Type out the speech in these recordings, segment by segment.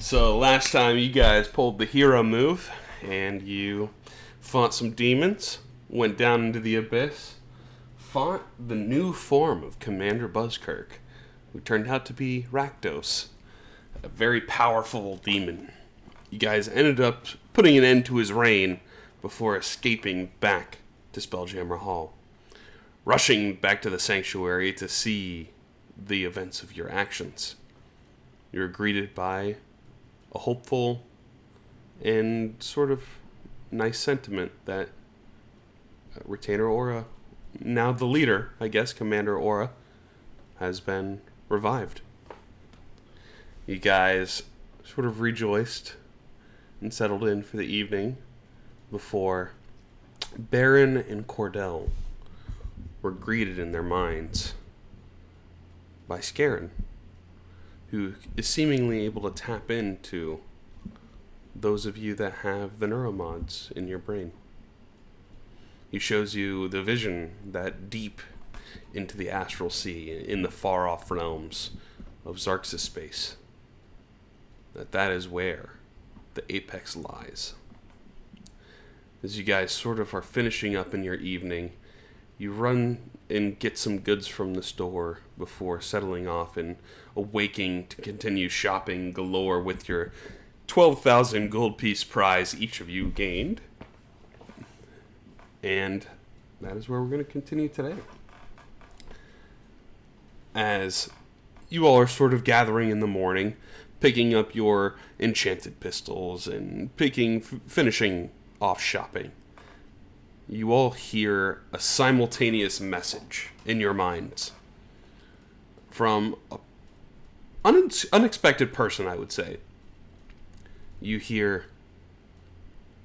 So last time you guys pulled the hero move and you fought some demons, went down into the abyss, fought the new form of Commander Buzzkirk, who turned out to be Rakdos, a very powerful demon. You guys ended up putting an end to his reign before escaping back to Spelljammer Hall, rushing back to the sanctuary to see the events of your actions. You're greeted by a hopeful and sort of nice sentiment that Retainer Aura, now the leader, I guess, Commander Aura, has been revived. You guys sort of rejoiced and settled in for the evening before Baron and Cordell were greeted in their minds by Scarin, who is seemingly able to tap into those of you that have the neuromods in your brain. He shows you the vision that deep into the astral sea, in the far-off realms of Xarxus space, that is where the apex lies. As you guys sort of are finishing up in your evening, you run and get some goods from the store before settling off and awaking to continue shopping galore with your 12,000 gold piece prize each of you gained. And that is where we're going to continue today. As you all are sort of gathering in the morning, picking up your enchanted pistols and finishing off shopping, you all hear a simultaneous message in your minds from an unexpected person, I would say. You hear,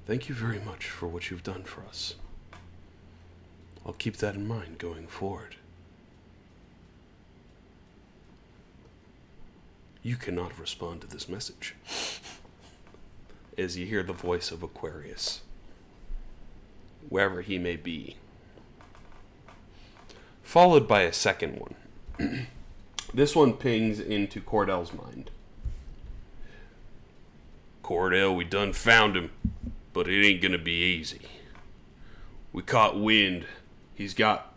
"Thank you very much for what you've done for us. I'll keep that in mind going forward. You cannot respond to this message." As you hear the voice of Aquarius, wherever he may be, followed by a second one. This one pings into Cordell's mind. "Cordell, we done found him, but it ain't gonna be easy. We caught wind. He's got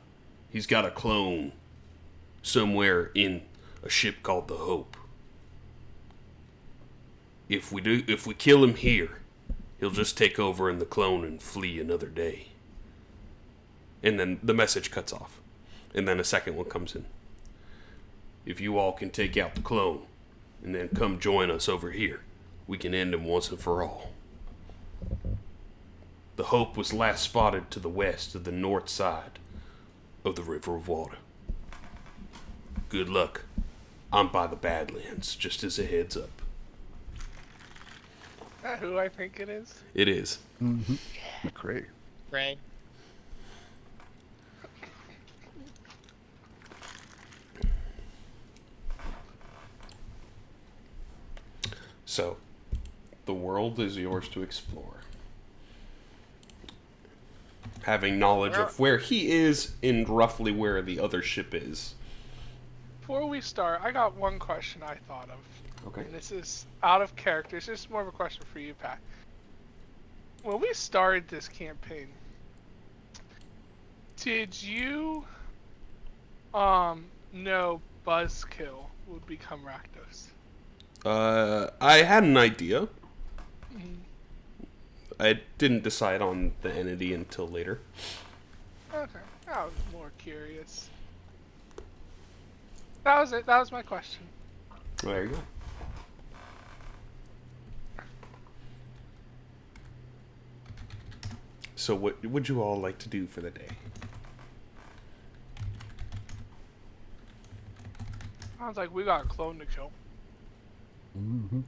a clone somewhere in a ship called the Hope. If we kill him here, he'll just take over in the clone and flee another day." And then the message cuts off. And then a second one comes in. "If you all can take out the clone and then come join us over here, we can end him once and for all. The Hope was last spotted to the west of the north side of the River of Water. Good luck. I'm by the Badlands, just as a heads up." Is that who I think it is? It is. Mm-hmm. Great. Ray. So, the world is yours to explore. Having knowledge of where he is and roughly where the other ship is. Before we start, I got one question I thought of. Okay. And this is out of character. It's just more of a question for you, Pat. When we started this campaign, did you know Buzzkill would become Rakdos? I had an idea. I didn't decide on the entity until later. Okay, I was more curious. That was it. That was my question. There you go. So what would you all like to do for the day? Sounds like we got a clone to kill. Mm-hmm.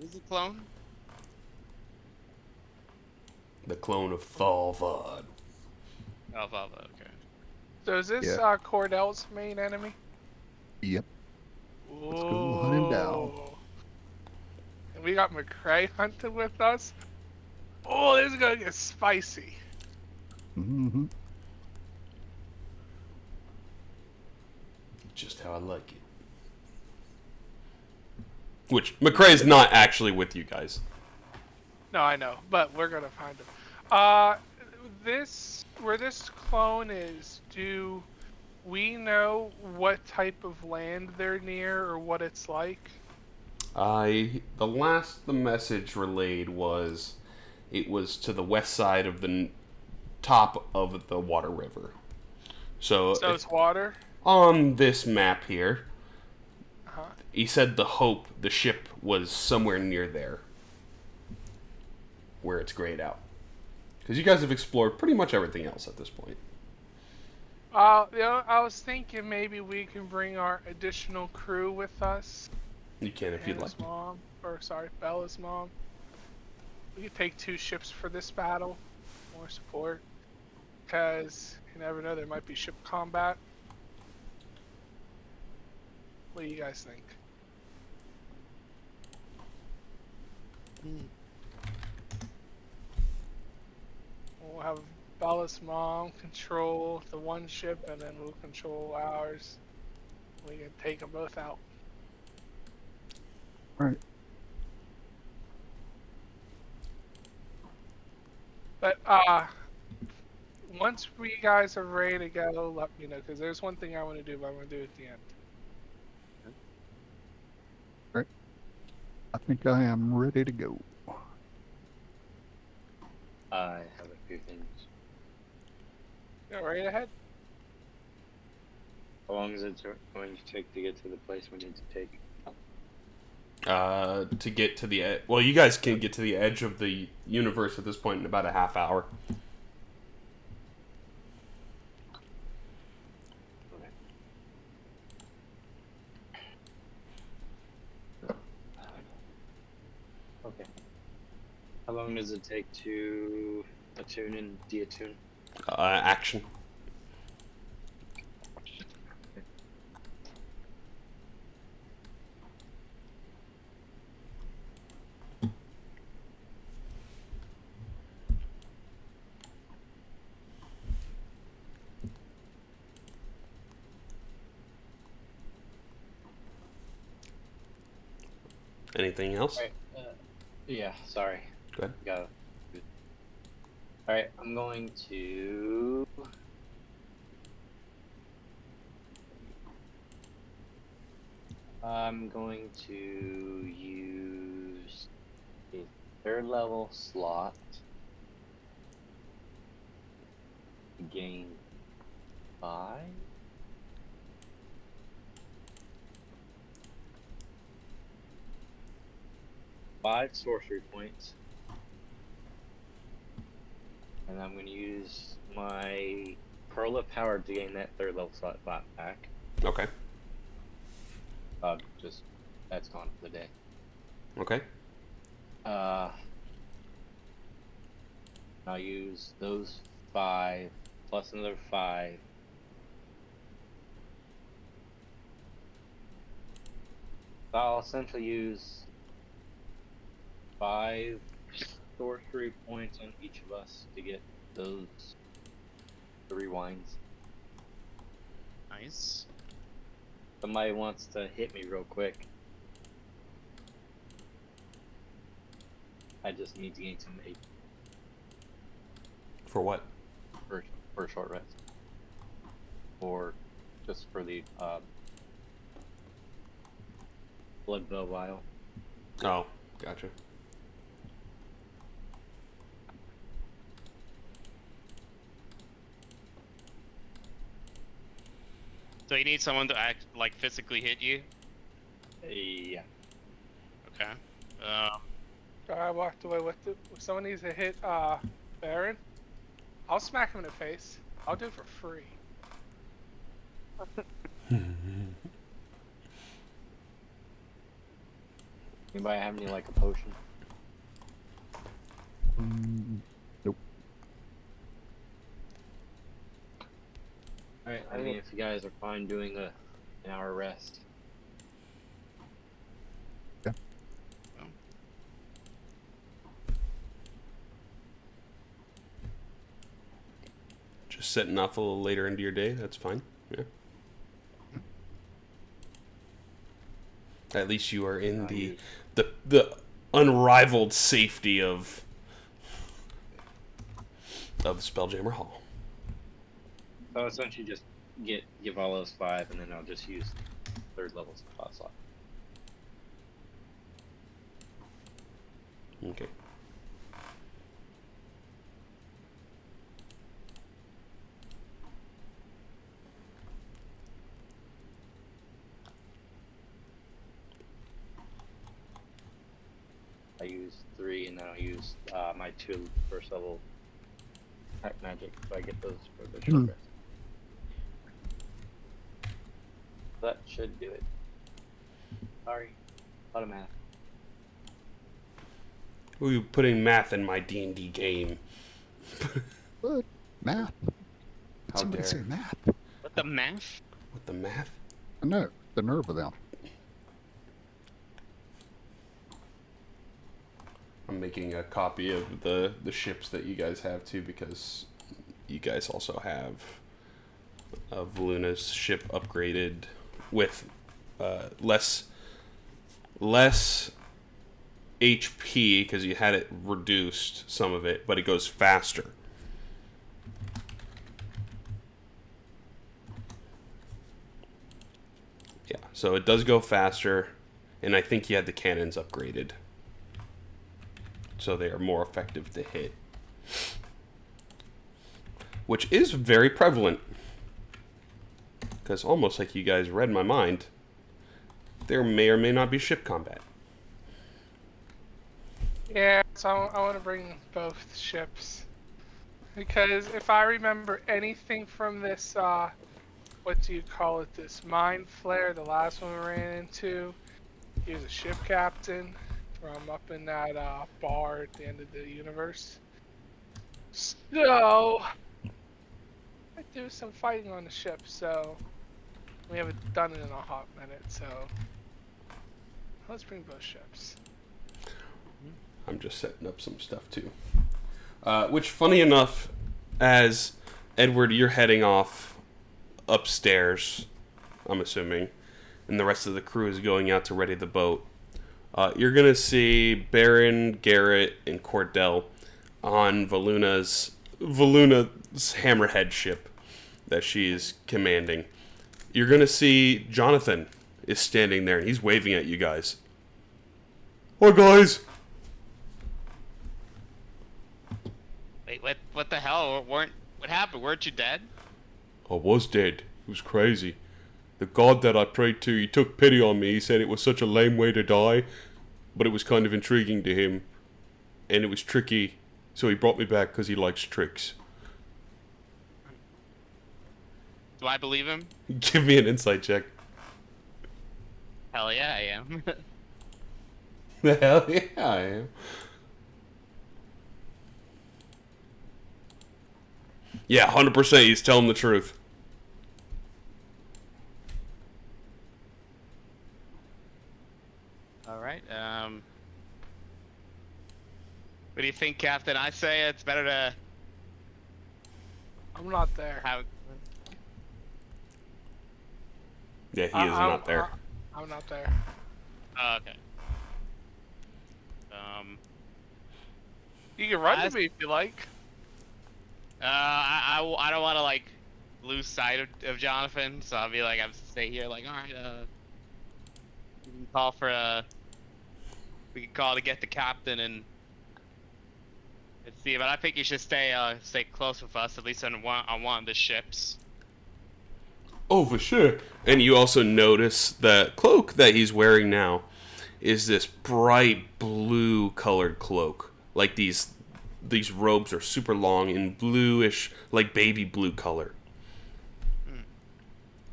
Who's the clone? The clone of Thaal Vod. Oh, Valvo, okay. So is this Yeah. Cordell's main enemy? Yep. Let's go hunt him down. And we got McCray hunting with us. Oh, this is gonna get spicy. Mm-hmm. Just how I like it. Which, McCrae's not actually with you guys. No, I know, but we're gonna find him. Where this clone is, do we know what type of land they're near or what it's like? The message relayed was, it was to the west side of the top of the water river. So It's water? on this map here, Uh-huh. he said the ship was somewhere near there, where it's grayed out. Because you guys have explored pretty much everything else at this point. I was thinking maybe we can bring our additional crew with us. You can if you'd like. Hannah's mom, Bella's mom. We could take 2 ships for this battle. More support. Because you never know, there might be ship combat. What do you guys think? We'll have Bella's mom control the one ship, and then we'll control ours. We can take them both out. Right. But once we guys are ready to go, let me know, because there's one thing I want to do, but I'm going to do it at the end. Right. I think I am ready to go. I have a few things. Go right ahead. How long is it going to take to get to the place we need to take? To get to the edge. Well, you guys can get to the edge of the universe at this point in about a half hour. Okay. How long does it take to attune and deattune? Action. Anything else? Alright, yeah, sorry. Go ahead. Got it. Alright, I'm going to... use a 3rd level slot to gain 5. Five sorcery points, and I'm going to use my Pearl of Power to gain that 3rd level slot back. Okay. Just that's gone for the day. Okay. I'll use those 5 plus another 5. I'll essentially use 5 sorcery points on each of us to get those 3 wines. Nice. Somebody wants to hit me real quick. I just need to gain some HP For what? for a short rest. Or just for the blood veil vial. Oh, gotcha. So you need someone to like physically hit you? Yeah. Okay. I walked away with it. If someone needs to hit Baron, I'll smack him in the face. I'll do it for free. Anybody have any like a potion? Nope. Alright, I mean if you guys are fine doing an hour rest. Yeah. Just setting off a little later into your day. That's fine. Yeah. At least you are in you- the unrivaled safety of the Spelljammer Hall. So essentially, just give all those 5, and then I'll just use 3rd level spot slot. Okay. I use 3, and then I'll use my 2 first level pack magic, so I get those for the short rest. That should do it. Sorry, a lot of math. Ooh, putting math in my D&D game. What? Math? Did How somebody dare. say math? What the math? What the math? No, the nerve of them. I'm making a copy of the ships that you guys have too, because you guys also have Valuna's ship upgraded with less HP, because you had it reduced, some of it, but it goes faster. Yeah, so it does go faster, and I think you had the cannons upgraded, so they are more effective to hit. Which is very prevalent, because almost like you guys read my mind, there may or may not be ship combat. Yeah, so I want to bring both ships. Because if I remember anything from this, what do you call it, this mind flare, the last one we ran into, he was a ship captain from up in that bar at the end of the universe. So, I do some fighting on the ship, so we haven't done it in a hot minute, so let's bring both ships. I'm just setting up some stuff too. Which, funny enough, as Edward, you're heading off upstairs, I'm assuming, and the rest of the crew is going out to ready the boat. You're gonna see Baron, Garrett, and Cordell on Valuna's hammerhead ship that she's commanding. You're gonna see Jonathan is standing there and he's waving at you guys. Hi guys. Wait, what the hell? What happened? Weren't you dead? I was dead. It was crazy. The god that I prayed to, he took pity on me. He said it was such a lame way to die, but it was kind of intriguing to him, and it was tricky, so he brought me back because he likes tricks. Do I believe him? Give me an insight check. Hell yeah, I am. The hell yeah, I am. Yeah, 100%. He's telling the truth. All right. What do you think, Captain? I say it's better to I'm not there. have. Yeah, he is not there. I'm not there. Oh, okay. You can run to me if you like. I don't want to like lose sight of Jonathan, so I'll be like, I'm stay here. Like, all right. We can call for we can call to get the captain and see. But I think you should stay close with us, at least on one of the ships. Oh, for sure. And you also notice the cloak that he's wearing now is this bright blue colored cloak. Like these robes are super long and bluish, like baby blue color.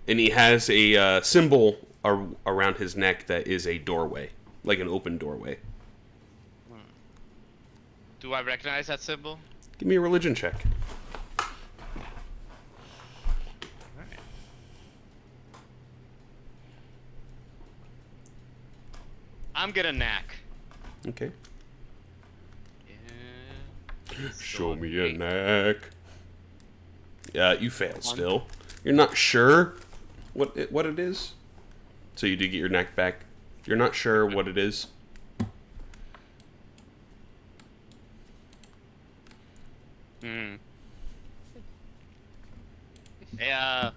And he has a symbol around his neck that is a doorway, like an open doorway. Do I recognize that symbol? Give me a religion check. Alright. I'm gonna knack. Okay. Yeah. Show me a knack. Yeah, you failed still. You're not sure what it is, so you do get your knack back. You're not sure what it is. Hmm. Yeah.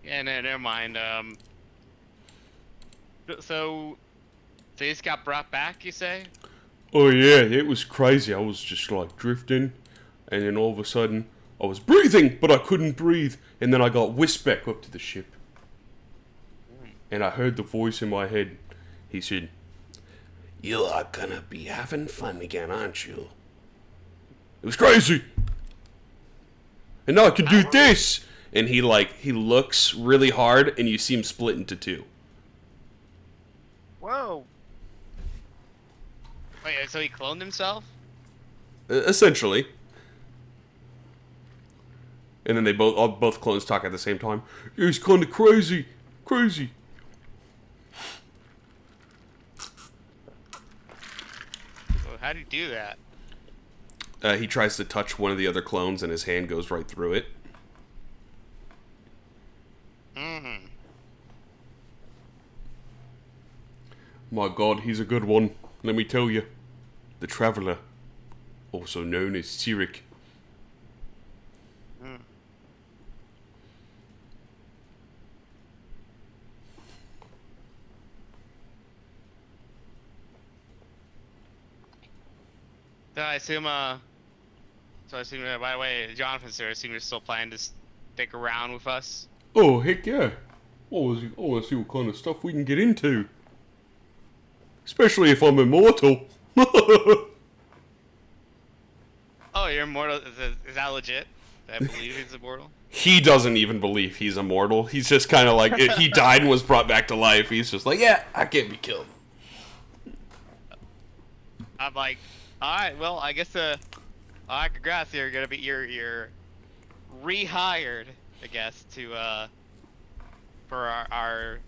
Yeah, no, never mind. So they just got brought back, you say? Oh yeah, it was crazy. I was just like drifting, and then all of a sudden I was breathing, but I couldn't breathe, and then I got whisked back up to the ship. And I heard the voice in my head. He said, "You are gonna be having fun again, aren't you?" It was crazy. And now I can do this. And he looks really hard, and you see him split into two. Whoa. Wait, so he cloned himself? Essentially. And then they both clones talk at the same time. He's kind of crazy. Crazy. Well, how'd he do that? He tries to touch one of the other clones, and his hand goes right through it. Mm-hmm. My god, he's a good one. Let me tell you. The Traveler. Also known as Sirik. Mm. So I assume, by the way, Jonathan, sir, I assume you're still planning to stick around with us? Oh, heck yeah. I want to see what kind of stuff we can get into. Especially if I'm immortal. Oh, you're immortal? Is that legit? I believe he's immortal? He doesn't even believe he's immortal. He's just kind of like, he died and was brought back to life. He's just like, yeah, I can't be killed. I'm like, alright, well, I guess, congrats, you're gonna be, you're rehired, I guess, to, for our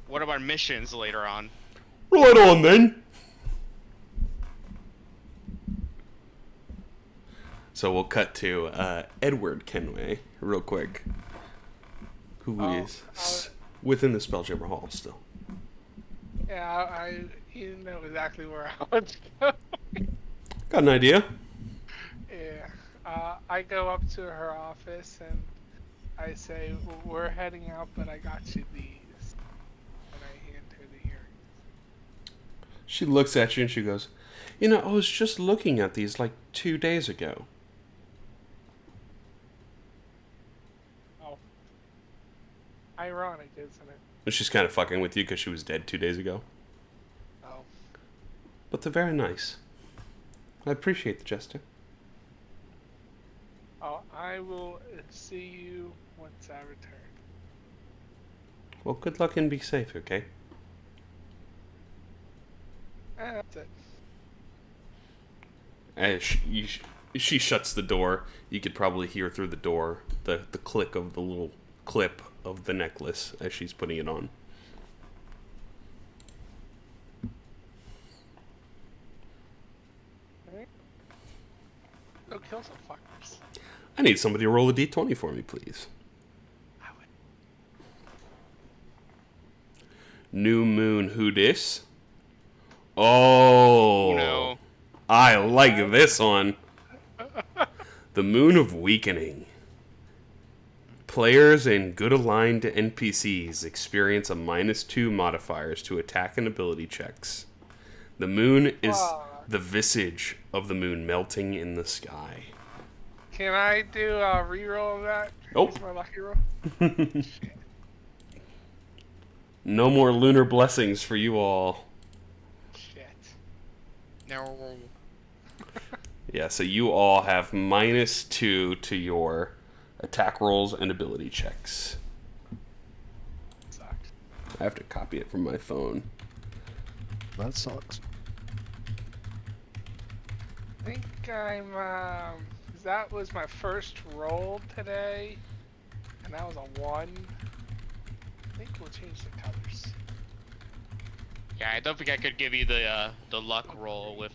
one of our missions later on. Right on, then. So we'll cut to Edward Kenway real quick, who is within the Spelljammer Hall still. Yeah, you know exactly where I was going. Got an idea? Yeah. I go up to her office and I say, we're heading out, but I got you these. And I hand her the earrings. She looks at you and she goes, "You know, I was just looking at these like 2 days ago." Oh. Ironic, isn't it? And she's kind of fucking with you because she was dead 2 days ago. Oh. But they're very nice. I appreciate the gesture. Oh, I will see you once I return. Well, good luck and be safe, okay? That's it. As she shuts the door, you could probably hear through the door the click of the little clip of the necklace as she's putting it on. Alright. Go kill some fuckers. I need somebody to roll a d20 for me, please. I would. New Moon, who dis? Oh, No. I like this one. The Moon of Weakening. Players and good aligned NPCs experience a -2 modifiers to attack and ability checks. The moon is the visage of the moon melting in the sky. Can I do a reroll of that? Nope. Use my lucky roll? Shit. No more lunar blessings for you all. Shit. No. Yeah, so you all have -2 to your attack rolls and ability checks. Sucked. I have to copy it from my phone. That sucks. I think I'm, that was my first roll today, and that was a 1. I think we'll change the colors. Yeah, I don't think I could give you the luck roll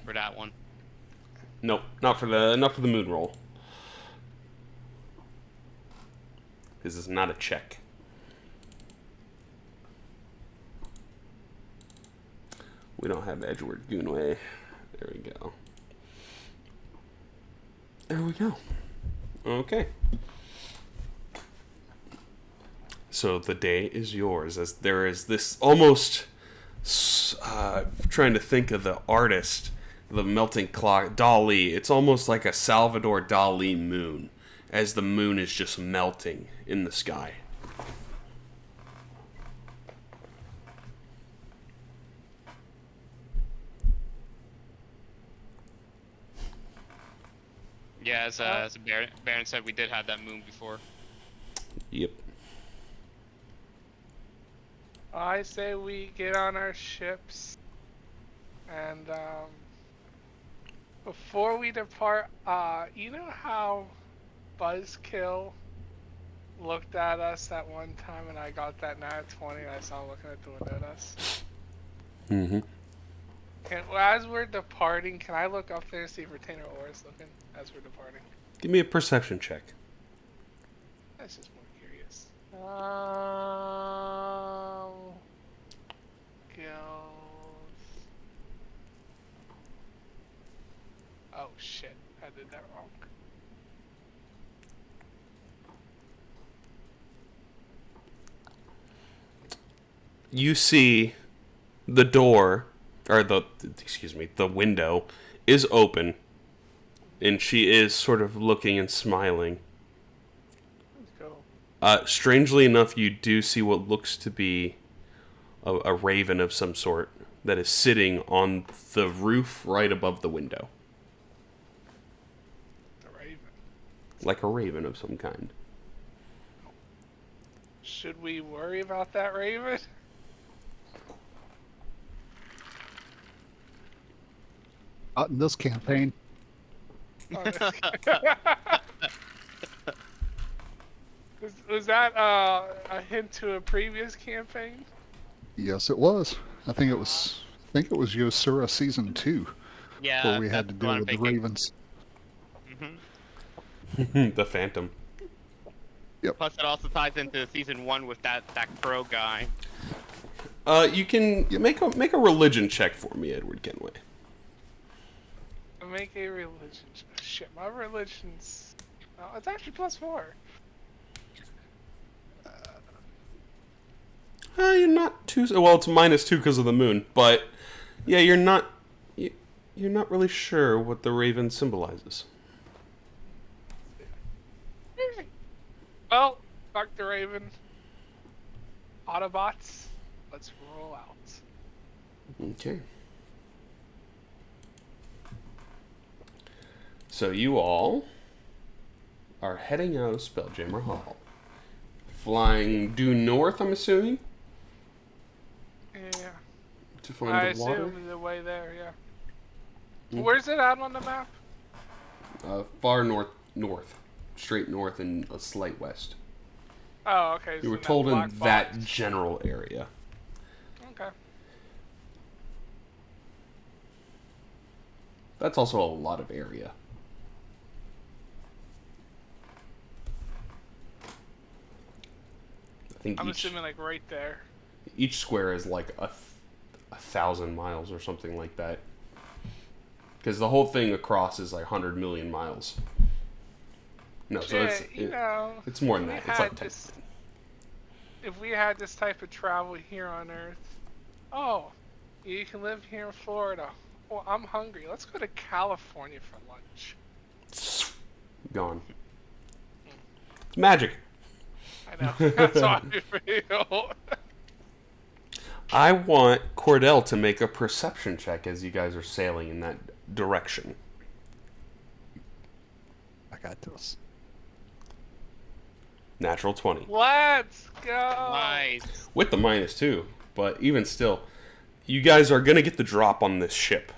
for that one. Nope, not for the moon roll. This is not a check. We don't have Edgeworth Goonway. There we go. There we go. Okay. So the day is yours, as there is this almost trying to think of the artist, the melting clock, Dali. It's almost like a Salvador Dali moon, as the moon is just melting in the sky. Yeah, as Baron said, we did have that moon before. Yep. I say we get on our ships, and before we depart, you know how Buzzkill looked at us that one time, and I got that nat 20, and I saw him looking at the window at us? Mm-hmm. As we're departing, can I look up there and see if Retainer Ore is looking as we're departing? Give me a perception check. That's just more curious. Goes. Oh shit! I did that wrong. You see the door, or the window is open, and she is sort of looking and smiling. Let's go. Strangely enough, you do see what looks to be a raven of some sort that is sitting on the roof right above the window. The Raven. Like a raven of some kind. Should we worry about that Raven? Not in this campaign. Was that a hint to a previous campaign? Yes, it was. I think it was Yosura season 2 Yeah, where we had to that's deal what I'm with the thinking. ravens. The Phantom. Plus, it also ties into season 1 with that crow guy. You can make a religion check for me, Edward Kenway. Make a religion. Shit, my religion's. Oh, it's actually +4. You're not too well. It's -2 because of the moon, but yeah, you're not really sure what the raven symbolizes. Well, fuck the Raven. Autobots, let's roll out. Okay. So you all are heading out of Spelljammer Hall. Flying due north, I'm assuming? Yeah. To find I the water? assume the way there, yeah. Mm. Where's it out on the map? Far north. Straight north and a slight west. Oh, okay. You were that told in black that box. general area. Okay. That's also a lot of area. I think I'm each assuming like right there. square is like a 1,000 miles or something like that. Because the whole thing across is like 100 million miles. No, so Yeah, it's more than we that. It's had like 10. if we had this type of travel here on Earth, oh, you can live here in Florida. Well, I'm hungry. Let's go to California for lunch. Gone. It's magic. I know. That's how I feel. I want Cordell to make a perception check as you guys are sailing in that direction. I got this. Natural 20. Let's go. Nice. With the -2, but even still, you guys are going to get the drop on this ship.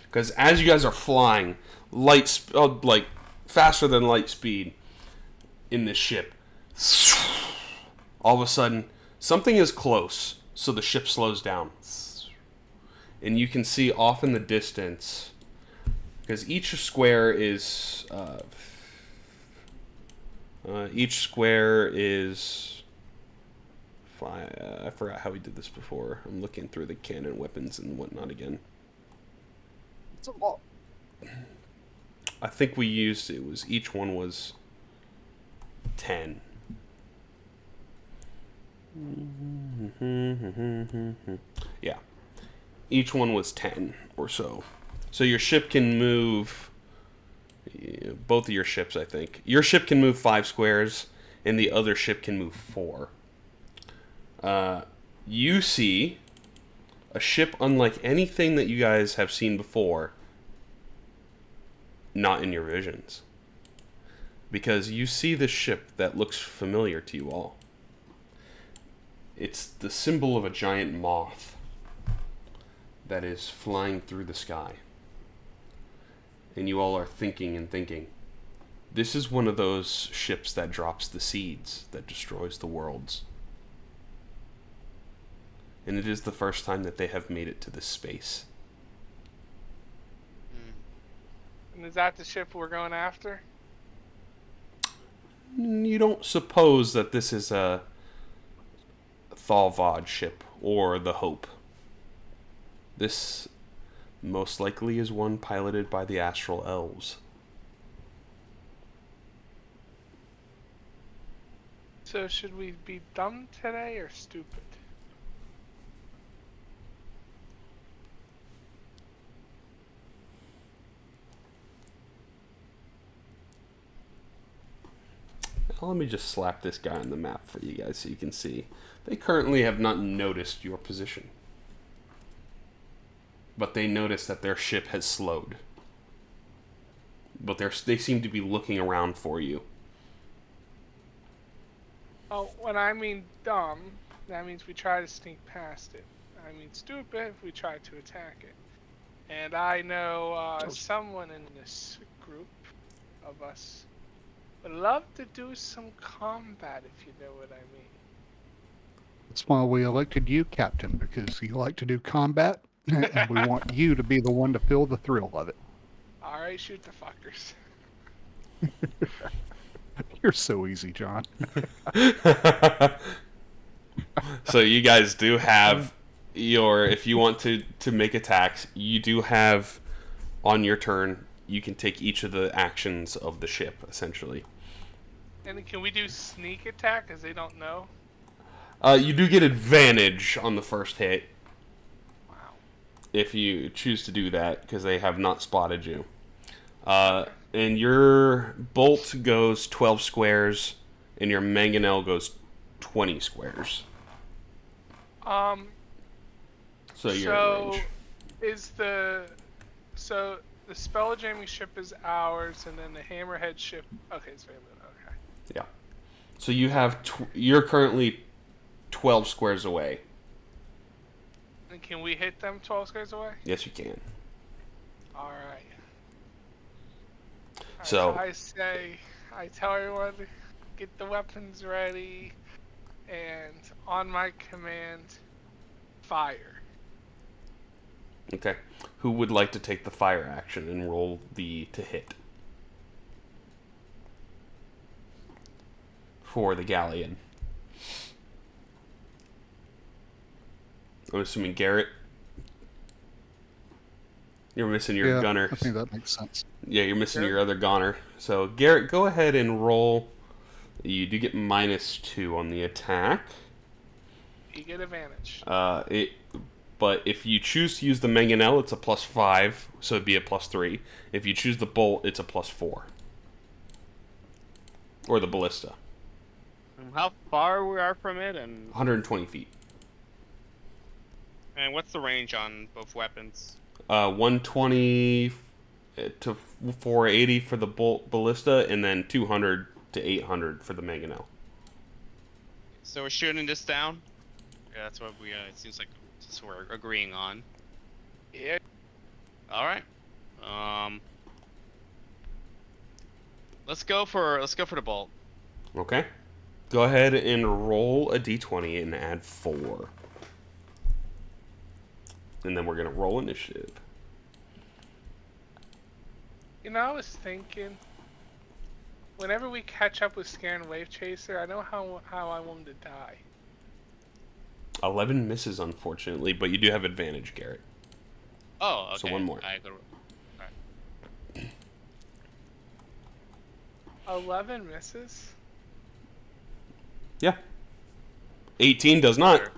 Because as you guys are flying, like faster than light speed in this ship, all of a sudden, something is close, so the ship slows down. And you can see off in the distance, because each square is 5 verify. I forgot how we did this before. I'm looking through the cannon weapons and whatnot again. It's a lot. I think we used, it was, each one was 10. Yeah. Each one was 10 or so. So your ship can move, both of your ships, I think. Your ship can move 5 squares, and the other ship can move 4. You see a ship unlike anything that you guys have seen before, not in your visions. Because you see this ship that looks familiar to you all. It's the symbol of a giant moth that is flying through the sky. And you all are thinking and thinking, this is one of those ships that drops the seeds, that destroys the worlds. And it is the first time that they have made it to this space. And is that the ship we're going after? You don't suppose that this is a Thaal Vod ship or the Hope. This most likely is one piloted by the Astral Elves. So should we be dumb today or stupid? Now, let me just slap this guy on the map for you guys so you can see. They currently have not noticed your position. But they notice that their ship has slowed. But they seem to be looking around for you. Oh, when I mean dumb, that means we try to sneak past it. I mean stupid if we try to attack it. And I know someone in this group of us would love to do some combat, if you know what I mean. That's why we elected you captain, because you like to do combat, and we want you to be the one to feel the thrill of it. Alright, shoot the fuckers. You're so easy, John. So you guys do have your, if you want to make attacks, you do have on your turn, you can take each of the actions of the ship, essentially. And can we do sneak attack, because they don't know? You do get advantage on the first hit. Wow. If you choose to do that, because they have not spotted you. And your bolt goes 12 squares, and your mangonel goes 20 squares. So you're in range. So the spelljamming ship is ours, and then the hammerhead ship. Okay, it's family. Okay. Yeah. So you have you're currently 12 squares away. And can we hit them 12 squares away? Yes, you can. All right. So I tell everyone, get the weapons ready, and on my command, fire. Okay. Who would like to take the fire action and roll the to hit? For the galleon. I'm assuming Garrett. You're missing your gunner. I think that makes sense. Yeah, you're missing your other gunner. So Garrett, go ahead and roll. You do get -2 on the attack. You get advantage. But if you choose to use the mangonel, it's a +5, so it'd be a +3. If you choose the bolt, it's a +4. Or the ballista. How far we are from it, and 120 feet. what's the range on both weapons? 120 to 480 for the ballista, and then 200 to 800 for the mangonel. So we're shooting this down? Yeah, that's what we. It seems like that's what we're agreeing on. Yeah. All right. Let's go for the bolt. Okay. Go ahead and roll a d20 and add 4. And then we're going to roll initiative. You know, I was thinking, whenever we catch up with Scare and Wave Chaser, I know how I want him to die. 11 misses, unfortunately, but you do have advantage, Garrett. Oh, okay. So one more. I go. Alright. 11 misses. Yeah. 18 does not. Sure.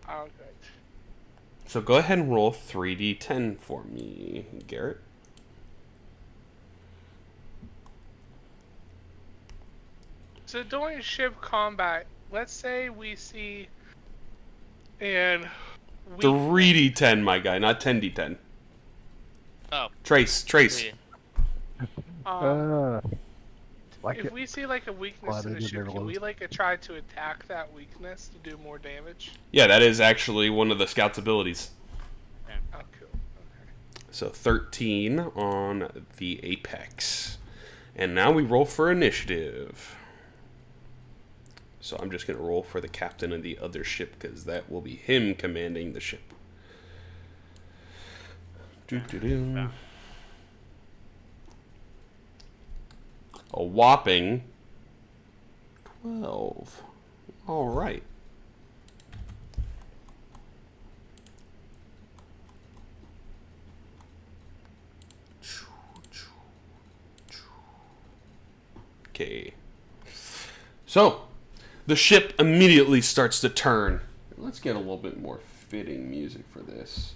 Oh, good. So go ahead and roll 3d10 for me, Garrett. So during ship combat, let's say we see and we 3d10, my guy, not 10d10. Oh. Trace. Yeah. Like if it. we see like a weakness Glad in I the did ship, there, can Lois. we like try to attack that weakness to do more damage? Yeah, that is actually one of the scout's abilities. Oh, cool. Okay. So 13 on the apex. And now we roll for initiative. So I'm just going to roll for the captain of the other ship, because that will be him commanding the ship. Doo-doo-doo. A whopping 12. All right. Okay. So, the ship immediately starts to turn. Let's get a little bit more fitting music for this.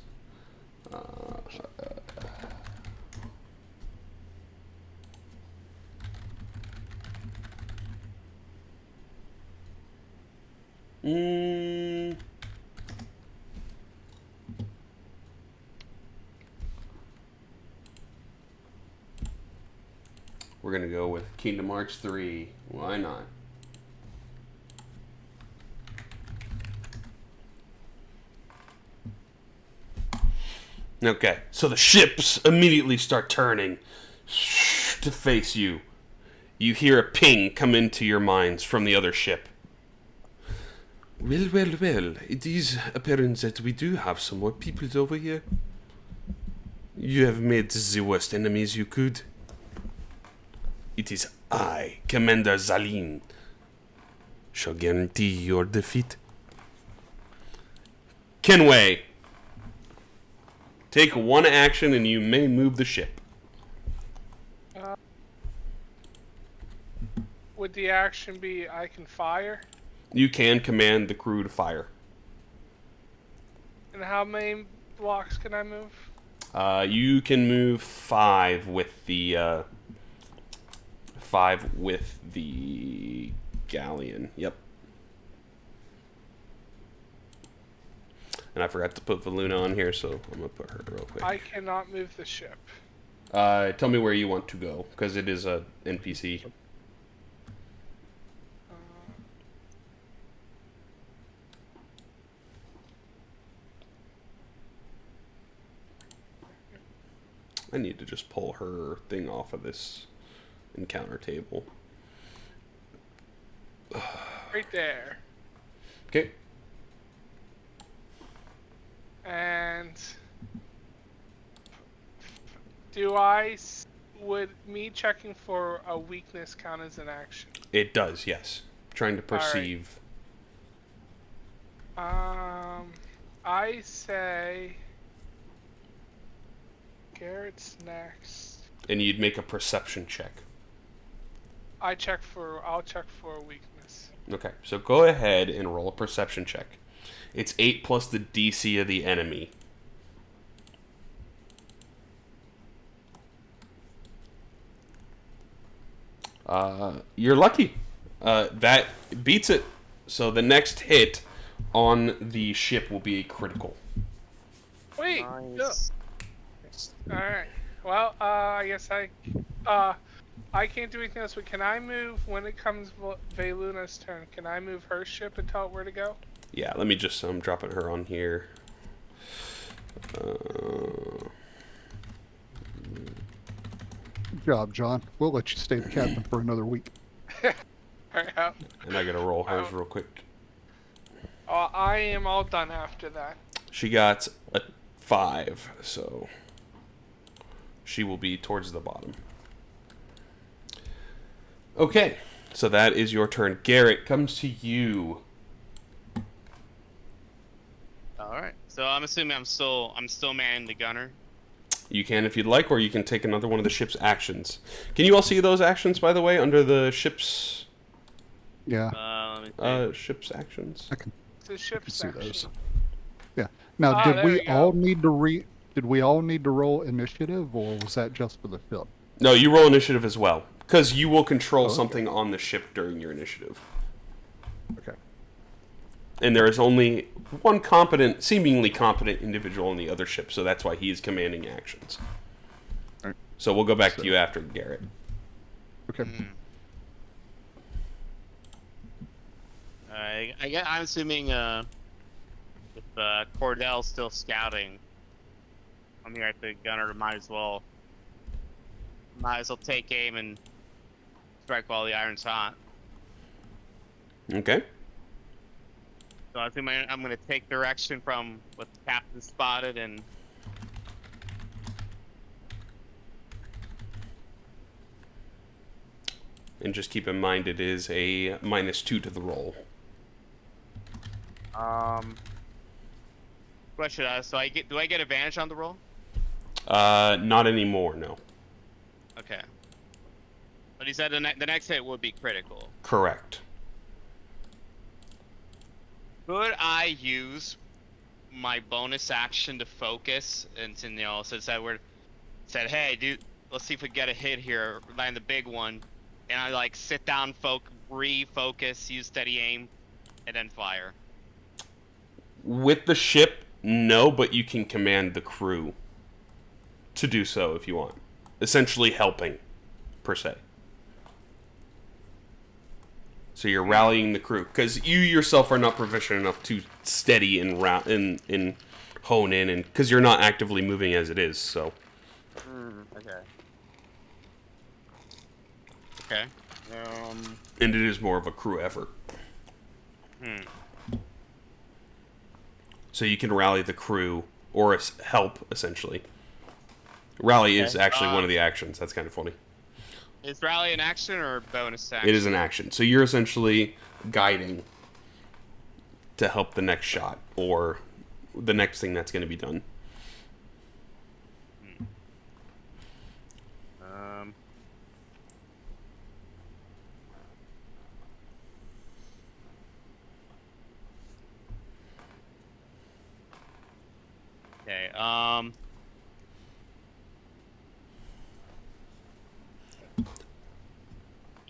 Mm. We're going to go with Kingdom Hearts 3. Why not? Okay, so the ships immediately start turning to face you. You hear a ping come into your minds from the other ship. Well, it is apparent that we do have some more people over here. You have made the worst enemies you could. It is I, Commander Zaleen, shall guarantee your defeat. Kenway, take one action and you may move the ship. Would the action be I can fire? You can command the crew to fire. And how many blocks can I move? You can move 5 with the galleon. Yep. And I forgot to put Valuna on here, so I'm gonna put her real quick. I cannot move the ship. Tell me where you want to go, because it is a NPC. I need to just pull her thing off of this encounter table. Right there. Okay. And would me checking for a weakness count as an action? It does, yes. Trying to perceive. I say Garrett's next. And you'd make a perception check. I'll check for a weakness. Okay, so go ahead and roll a perception check. It's 8 plus the DC of the enemy. You're lucky. That beats it. So the next hit on the ship will be a critical. Wait. Nice. All right. Well, I guess I can't do anything else. But can I move when it comes Veluna's turn? Can I move her ship and tell it where to go? Yeah, let me just I'm dropping her on here. Good job, John. We'll let you stay the captain for another week. All right. And I gotta roll hers real quick. I am all done after that. She got a 5, so she will be towards the bottom. Okay, so that is your turn. Garrett, comes to you. So I'm assuming I'm still manning the gunner. You can if you'd like, or you can take another one of the ship's actions. Can you all see those actions, by the way, under the ship's Yeah, Let me see. ship's actions? I can The ship see those. section. Yeah. Now, Ah, did there we we go. all need to Did we all need to roll initiative, or was that just for the ship? No, you roll initiative as well, because you will control okay. something on the ship during your initiative. Okay. And there is only one seemingly competent individual on the other ship, so that's why he is commanding actions. All right. So we'll go back to you after, Garrett. Okay. I'm assuming if Cordell's still scouting, I'm here at the gunner. Might as well take aim and strike while the iron's hot. Okay. So I think I'm going to take direction from what the captain spotted and. And just keep in mind it is a -2 to the roll. What should I? So do I get advantage on the roll? Not anymore, no. Okay. But he said the next hit would be critical. Correct. Could I use my bonus action to focus and said, hey, dude, let's see if we get a hit here, land the big one, and I like sit down, refocus, use steady aim, and then fire. With the ship, no, but you can command the crew to do so if you want. Essentially helping, per se. So you're rallying the crew, because you yourself are not proficient enough to steady and hone in, and because you're not actively moving as it is. So. Okay. Okay. And it is more of a crew effort. So you can rally the crew or help essentially. Rally is actually one of the actions. That's kind of funny. Is rally an action or bonus action? It is an action. So you're essentially guiding to help the next shot or the next thing that's going to be done. Okay.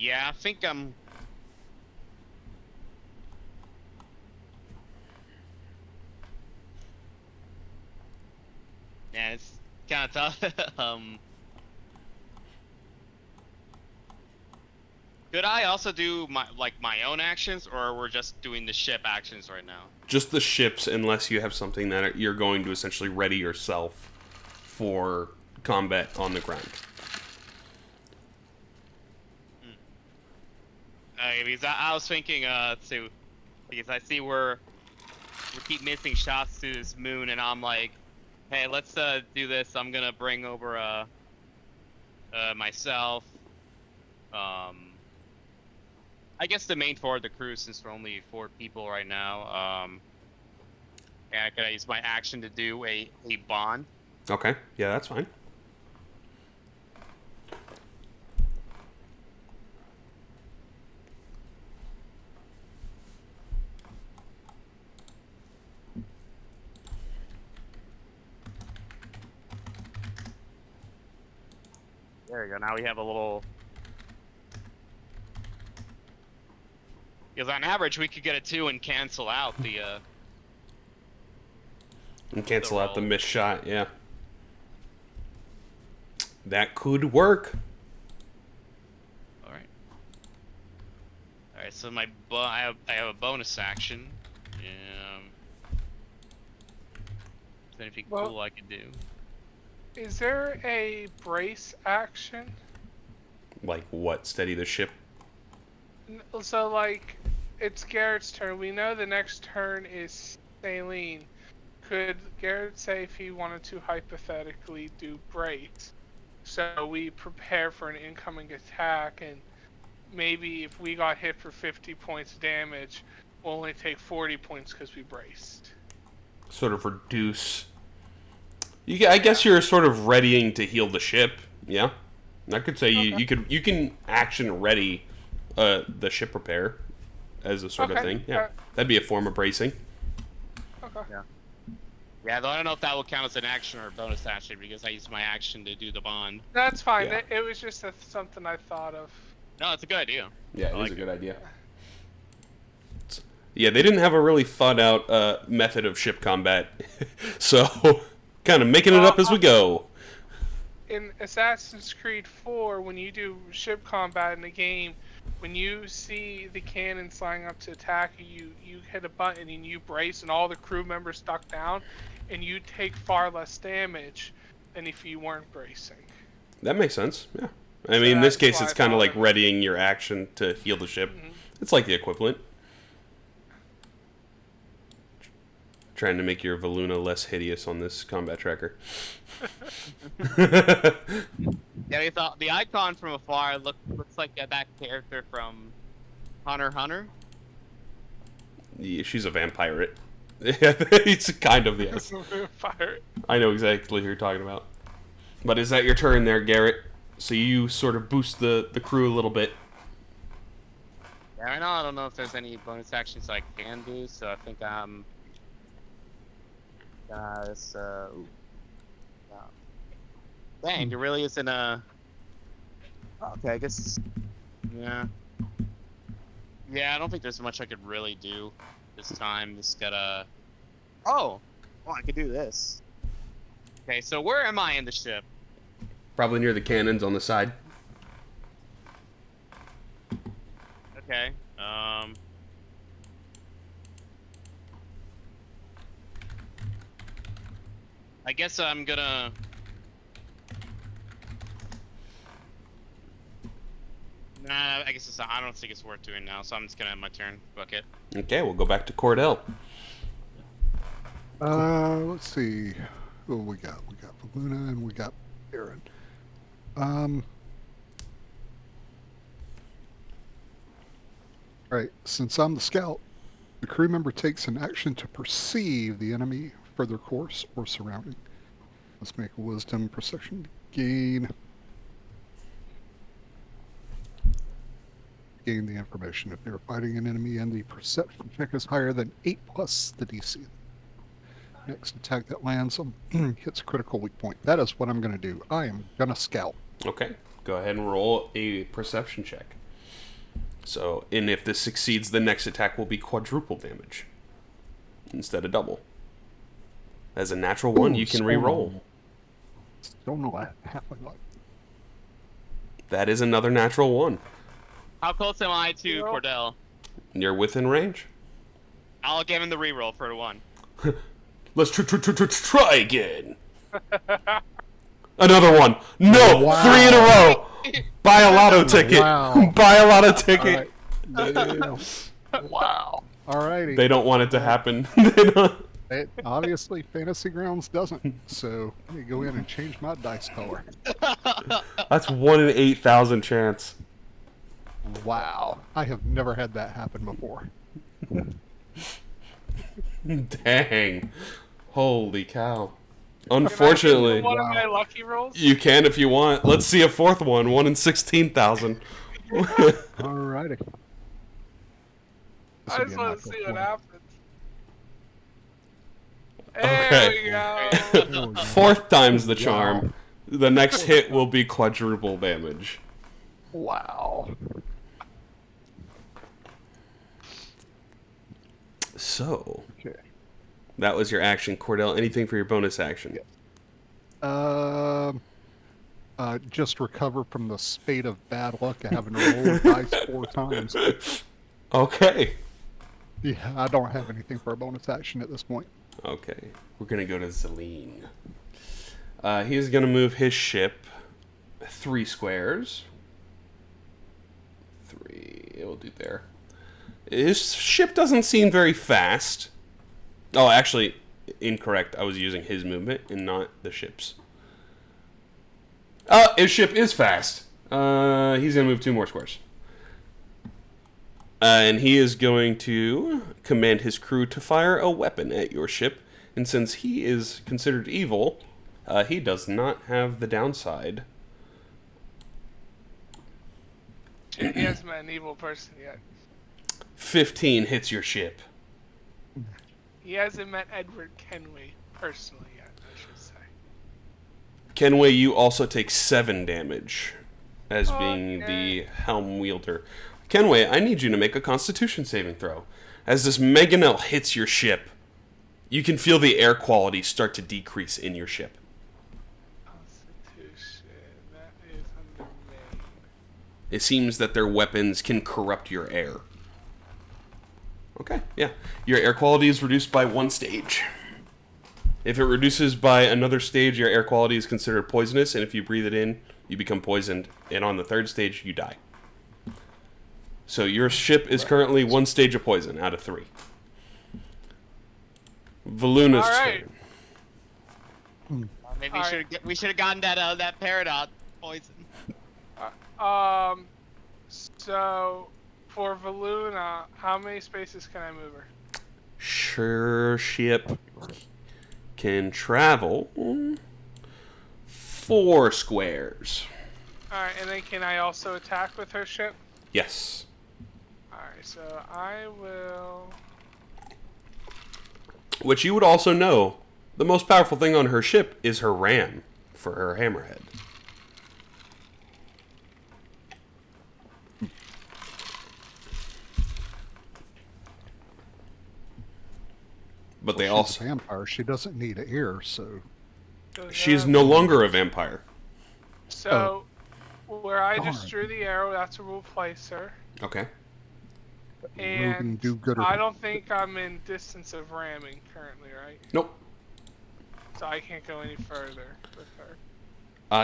Yeah, I think I'm. Yeah, it's kind of tough. Could I also do my own actions, or we're just doing the ship actions right now? Just the ships, unless you have something that you're going to essentially ready yourself for combat on the ground. Because I was thinking, because I see we keep missing shots to this moon, and I'm like, hey, let's do this. I'm gonna bring over myself. I guess the main four of the crew, since we're only 4 people right now. And can I use my action to do a bond? Okay, yeah, that's fine. There we go. Now we have a little. Because on average, we could get a 2 and cancel out the. And cancel out the missed shot, yeah. That could work. All right. All right. So I have a bonus action. Is there anything cool I could do? Is there a brace action? Like what? Steady the ship? So, like, it's Garrett's turn. We know the next turn is Saline. Could Garrett say if he wanted to hypothetically do brace? So we prepare for an incoming attack, and maybe if we got hit for 50 points damage, we'll only take 40 points because we braced. sort of reduce. I guess you're sort of readying to heal the ship. Yeah, I could say you can action ready the ship repair as a sort of thing. Yeah, that'd be a form of bracing. Okay. Yeah, though I don't know if that will count as an action or a bonus action because I used my action to do the bond. That's fine. Yeah. It was just something I thought of. No, it's a good idea. Yeah, it I is like a good idea. Yeah, they didn't have a really thought out method of ship combat, so kind of making it up as we go. In Assassin's Creed 4, when you do ship combat in the game, when you see the cannons lining up to attack you, you hit a button and you brace, and all the crew members duck down, and you take far less damage than if you weren't bracing. That makes sense. Yeah, I So mean, in this that's case, why it's I kind of thought like of it. readying your action to heal the ship. Mhm. It's like the equivalent. Trying to make your Valuna less hideous on this combat tracker. Yeah, they thought the icon from afar looks like that character from Hunter x Hunter. Yeah, she's a vampire. It's kind of, yes. Fire. I know exactly who you're talking about. But is that your turn there, Garrett? So you sort of boost the crew a little bit. Yeah, right now I don't know if there's any bonus actions I can do, so I think ooh. Dang, there really isn't a. Okay, I guess. Yeah. Yeah, I don't think there's much I could really do this time. Just gotta. Oh, I could do this. Okay, so where am I in the ship? Probably near the cannons on the side. Okay. I guess I'm gonna. Nah, I guess it's not, I don't think it's worth doing now, so I'm just gonna end my turn. Fuck it. Okay, we'll go back to Cordell. Let's see. Who we got? We got Luna and we got Aaron. Right. Since I'm the scout, the crew member takes an action to perceive the enemy for their course or surrounding. Let's make a wisdom perception gain. Gain the information if they're fighting an enemy and the perception check is higher than 8 plus the DC. Next attack that lands them hits critical weak point. That is what I'm going to do. I am going to scout. Okay, go ahead and roll a perception check. So, and if this succeeds, the next attack will be quadruple damage instead of double. As a natural one, you can re-roll. Don't know what happened. That is another natural one. How close am I to Well- Cordell? You're within range. I'll give him the reroll for 1. Let's try again. Another one. No, Wow. 3 in a row. Buy a lotto ticket. Wow. Buy a lotto ticket. All right. Wow. Alrighty. They don't want it to happen. They don't. Obviously, Fantasy Grounds doesn't. So let me go in and change my dice color. That's 1 in 8,000 chance. Wow. I have never had that happen before. Dang. Holy cow. Can I Unfortunately, do one of Wow. my lucky rolls? you can if you want. Let's see a fourth one. 1 in 16,000. Alrighty. This I will just be a want to natural see what 20. happens. Okay. There we go. Fourth time's the Wow. charm. The next hit will be quadruple damage. Wow. So, Okay. that was your action, Cordell. Anything for your bonus action? Just recover from the spate of bad luck of having to roll dice 4 times. Okay. Yeah, I don't have anything for a bonus action at this point. Okay. We're going to go to Zelene. He's going to move his ship 3 squares. 3. It will do there. His ship doesn't seem very fast. Oh, actually, incorrect. I was using his movement and not the ship's. His ship is fast. He's going to move 2 more squares. And he is going to command his crew to fire a weapon at your ship. And since he is considered evil, he does not have the downside. Shit, he hasn't met an evil person yet. 15 hits your ship. He hasn't met Edward Kenway personally yet, I should say. Kenway, you also take 7 damage as being the helm wielder. Kenway, I need you to make a Constitution saving throw. As this Meganel hits your ship, you can feel the air quality start to decrease in your ship. Constitution, that is under main. It seems that their weapons can corrupt your air. Okay, yeah. Your air quality is reduced by 1 stage. If it reduces by another stage, your air quality is considered poisonous, and if you breathe it in, you become poisoned, and on the 3rd stage, you die. So your ship is currently 1 stage of poison out of 3. Valuna's turn. Maybe we should have gotten that paradox poison. So for Valuna, how many spaces can I move her? Sure, ship can travel 4 squares. Alright, and then can I also attack with her ship? Yes. Alright, so I will... Which you would also know, the most powerful thing on her ship is her ram for her hammerhead. But they She's also... a vampire. She doesn't need air, so... She's no longer a vampire. So, where I darn. just drew the arrow, that's a rule placer. Okay. And do-gooder. I don't think I'm in distance of ramming currently, right? Nope. So I can't go any further with her.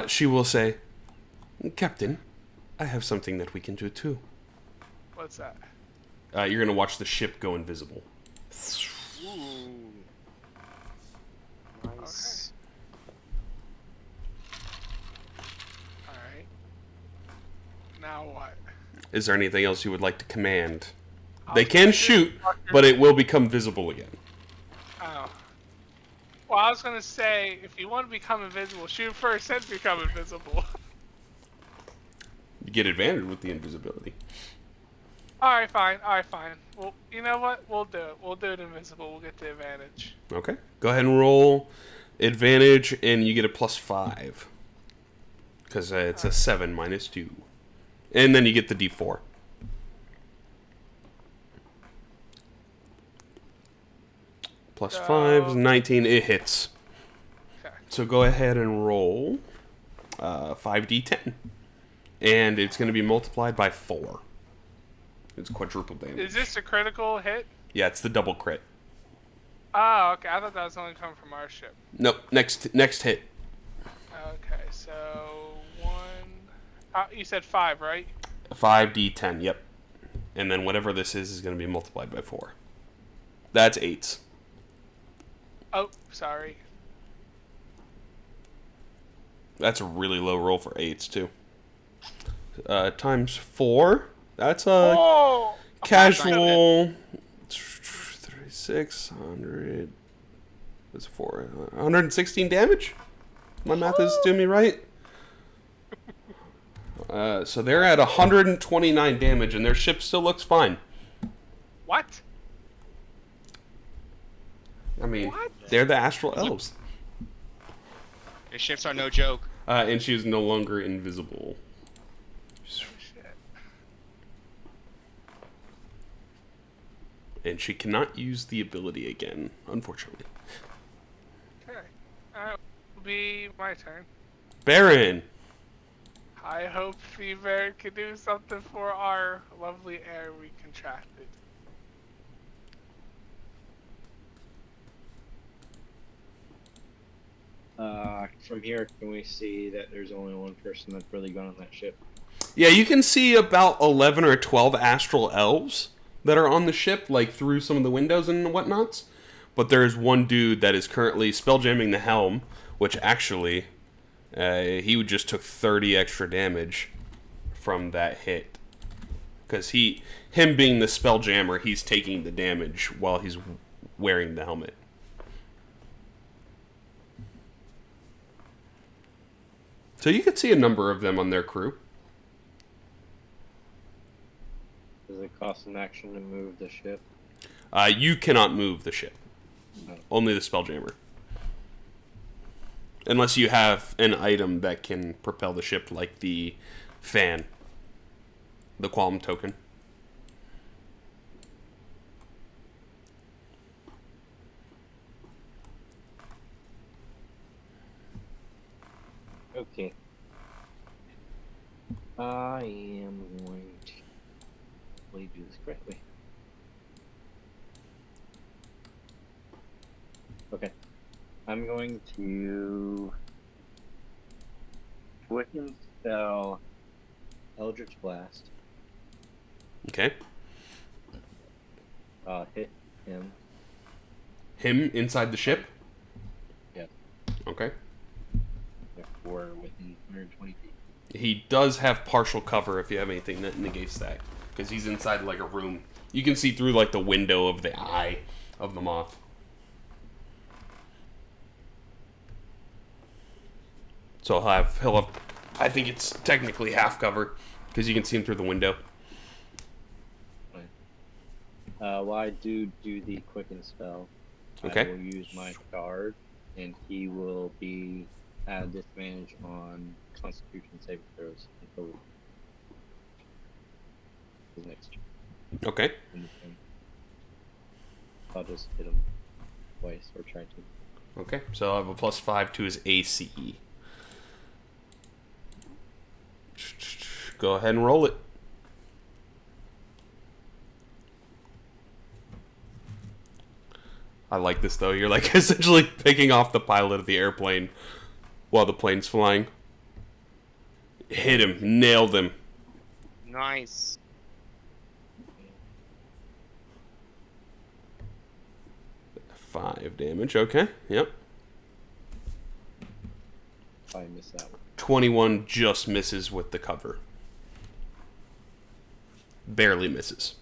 She will say, Captain, I have something that we can do too. What's that? You're going to watch the ship go invisible. Ooh. Nice. Alright. Now what? Is there anything else you would like to command? They can shoot, but it will become visible again. Oh. Well, I was gonna say, if you want to become invisible, shoot first, then become invisible. You get advantage with the invisibility. Alright, fine. Alright, fine. Well, you know what? We'll do it. We'll do it invisible. We'll get the advantage. Okay. Go ahead and roll advantage, and you get a +5. Because it's a 7 minus 2. And then you get the d4. +5 is 19. It hits. Okay. So go ahead and roll 5d10. And it's going to be multiplied by 4. It's quadruple damage. Is this a critical hit? Yeah, it's the double crit. Oh, okay. I thought that was only coming from our ship. Nope. Next hit. Okay, so 1... you said 5, right? 5d10, yep. And then whatever this is going to be multiplied by 4. That's 8s. Oh, sorry. That's a really low roll for 8s, too. Times 4. That's a Oh! casual... 3600... That's 4... 116 damage? My math is doing me right? So they're at 129 damage, and their ship still looks fine. What? I mean, What? they're the Astral Elves. Your ships are no joke. And she is no longer invisible. Shit. And she cannot use the ability again, unfortunately. Okay. Will be my turn. Baron! I hope the bear can do something for our lovely air we contracted. From here, can we see that there's only one person that's really gone on that ship? Yeah, you can see about 11 or 12 Astral Elves that are on the ship, like through some of the windows and whatnots. But there's one dude that is currently spelljamming the helm, which actually, he just took 30 extra damage from that hit. Because him being the spelljammer, he's taking the damage while he's wearing the helmet. So you could see a number of them on their crew. Does it cost an action to move the ship? You cannot move the ship. No. Only the Spelljammer. Unless you have an item that can propel the ship, like the fan. The Qualm token. Okay. I am going to hopefully do this correctly. Okay. I'm going to Quicken Spell Eldritch Blast. Okay. Hit him. Him inside the ship? Yeah. Okay. Therefore, within 120 feet. He does have partial cover if you have anything that negates that. Because he's inside like a room. You can see through like the window of the eye of the moth. So he'll have, I think it's technically half cover. Because you can see him through the window. Well, I do the Quicken Spell. Okay. I will use my card, and he will be at disadvantage on Constitution saving throws until his next turn. Okay. I'll just hit him twice, or try to. Okay. So I'll have a +5 to his ACE. Go ahead and roll it. I like this though. You're like essentially picking off the pilot of the airplane while the plane's flying. Hit him. Nailed him. Nice. 5 damage. Okay. Yep. If I miss that one. 21 just misses with the cover. Barely misses.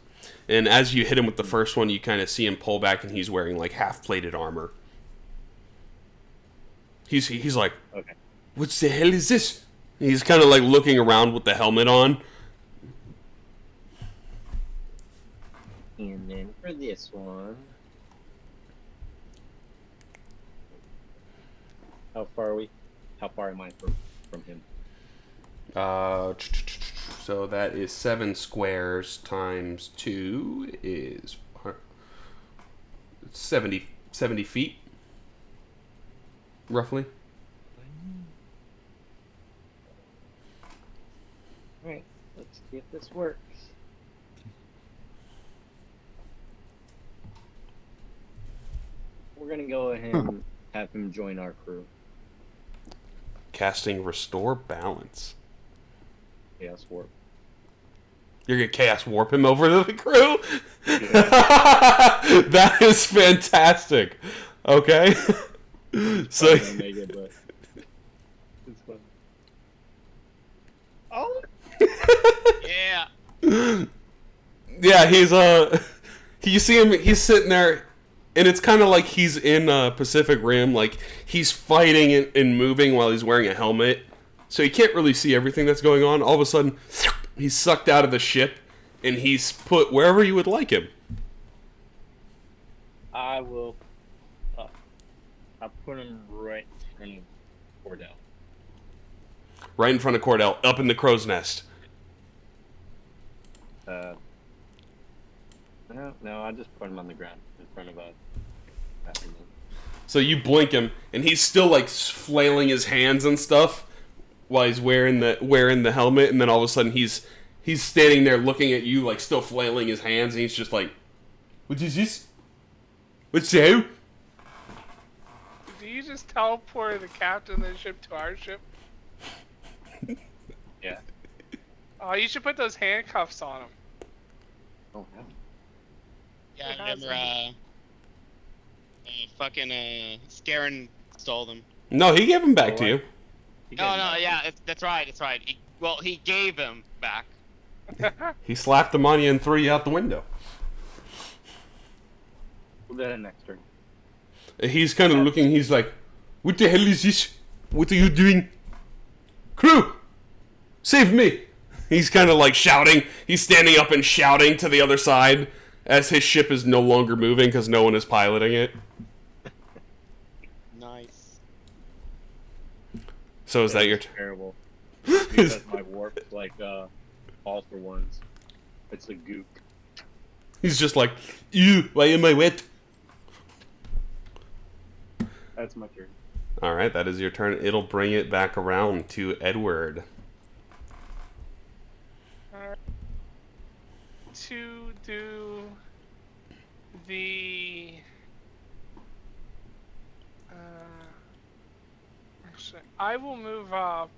And as you hit him with the first one, you kind of see him pull back, and he's wearing like half-plated armor. He's like, Okay. what the hell is this? And he's kind of like looking around with the helmet on. And then for this one, how far are we? How far am I from him? So that is 7 squares times 2 is 70 feet, roughly. Alright, let's see if this works. We're gonna go ahead and have him join our crew. Casting Restore Balance. Chaos Warp. You're gonna Chaos Warp him over to the crew? That is fantastic. Okay. So. I'm gonna make it, but it's fun. Oh! Yeah. Yeah, you see him, he's sitting there, and it's kind of like he's in Pacific Rim, like he's fighting and moving while he's wearing a helmet, so you can't really see everything that's going on. All of a sudden, he's sucked out of the ship, and he's put wherever you would like him. I will. I'll put him right in front of Cordell. Right in front of Cordell, up in the crow's nest. No, I just put him on the ground in front of a. So you blink him, and he's still like flailing his hands and stuff while he's wearing the helmet, and then all of a sudden he's standing there looking at you, like still flailing his hands, and he's just like, "What is this? What's that?" Do you just teleport the captain of the ship to our ship? Yeah. Oh, you should put those handcuffs on him. Oh, no. Yeah, It I has remember, fucking, Scarin stole them. No, he gave him back to you. No, yeah, that's right, he gave them back. He slapped them on you and threw you out the window. We'll do that next turn. He's kind of looking, he's like, "What the hell is this? What are you doing? Crew, save me! He's kind of like shouting. He's standing up and shouting to the other side as his ship is no longer moving because no one is piloting it. Nice. So is that your terrible? Because my warp's like all for ones. It's a gook. He's just like, ew, why am I wet? That's my turn. Alright, that is your turn. It'll bring it back around to Edward. To do the actually, I will move up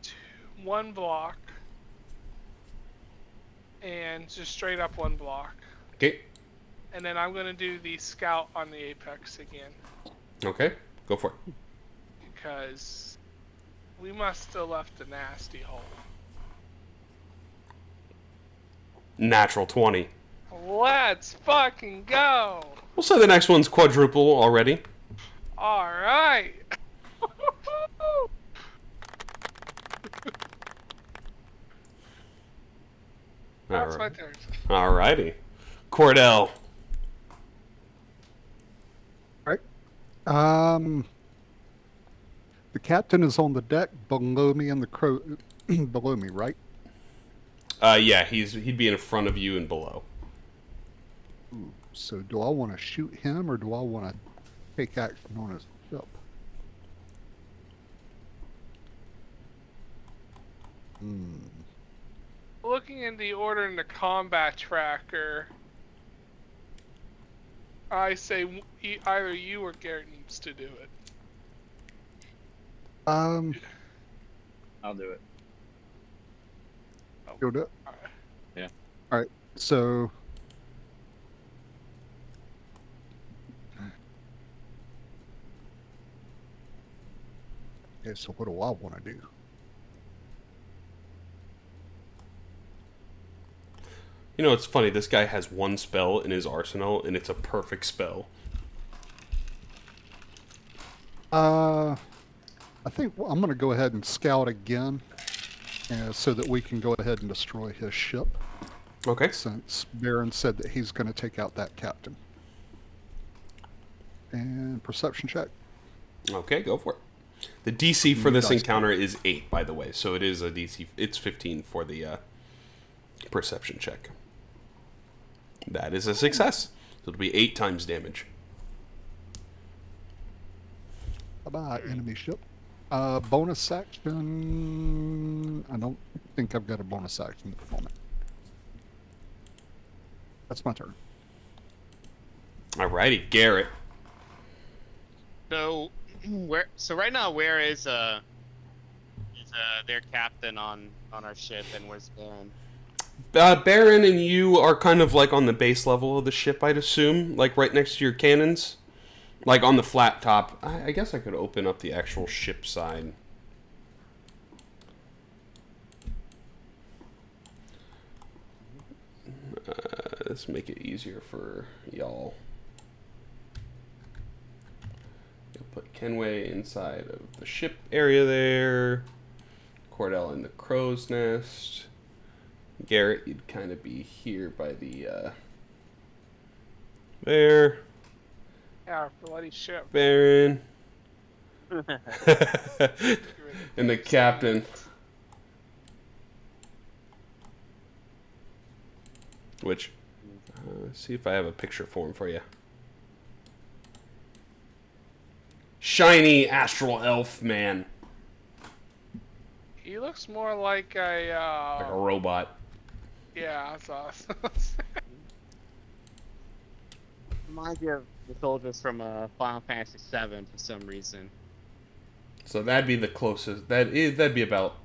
to 1 block and just straight up 1 block. Okay. And then I'm going to do the scout on the apex again. Okay, go for it. Because we must have left a nasty hole. Natural 20. Let's fucking go! We'll say the next one's quadruple already. Alright! That's my turn. Alrighty. Cordell. The captain is on the deck below me and the crow below me, right? Yeah, he'd be in front of you and below. Ooh, so do I want to shoot him or do I want to take action on his ship? Looking in the order in the combat tracker, I say either you or Garrett needs to do it. I'll do it. You'll do it? Alright. Yeah. Alright, so... Okay, so what do I want to do? You know, it's funny, this guy has 1 spell in his arsenal, and it's a perfect spell. I think I'm going to go ahead and scout again, so that we can go ahead and destroy his ship, Okay. since Baron said that he's going to take out that captain. And perception check. Okay, go for it. The DC for this Dice. encounter is 8, by the way, so it is a DC. It's 15 for the perception check. That is a success. So it'll be 8 times damage. Bye-bye, enemy ship. Bonus action... I don't think I've got a bonus action at the moment. That's my turn. Alrighty, Garrett. So right now, where is their captain on our ship, and where's Baron? Baron and you are kind of like on the base level of the ship, I'd assume. Like right next to your cannons. Like on the flat top. I guess I could open up the actual ship side. Let's make it easier for y'all. You'll put Kenway inside of the ship area there. Cordell in the crow's nest. Garrett, you'd kind of be here by the, there. Yeah, bloody ship. Baron. And the captain. Which, see if I have a picture for him for you. Shiny astral elf man. He looks more like a, Like a robot. yeah, that's awesome. Reminds me of the soldiers from Final Fantasy VII for some reason. So that'd be the closest. That'd be about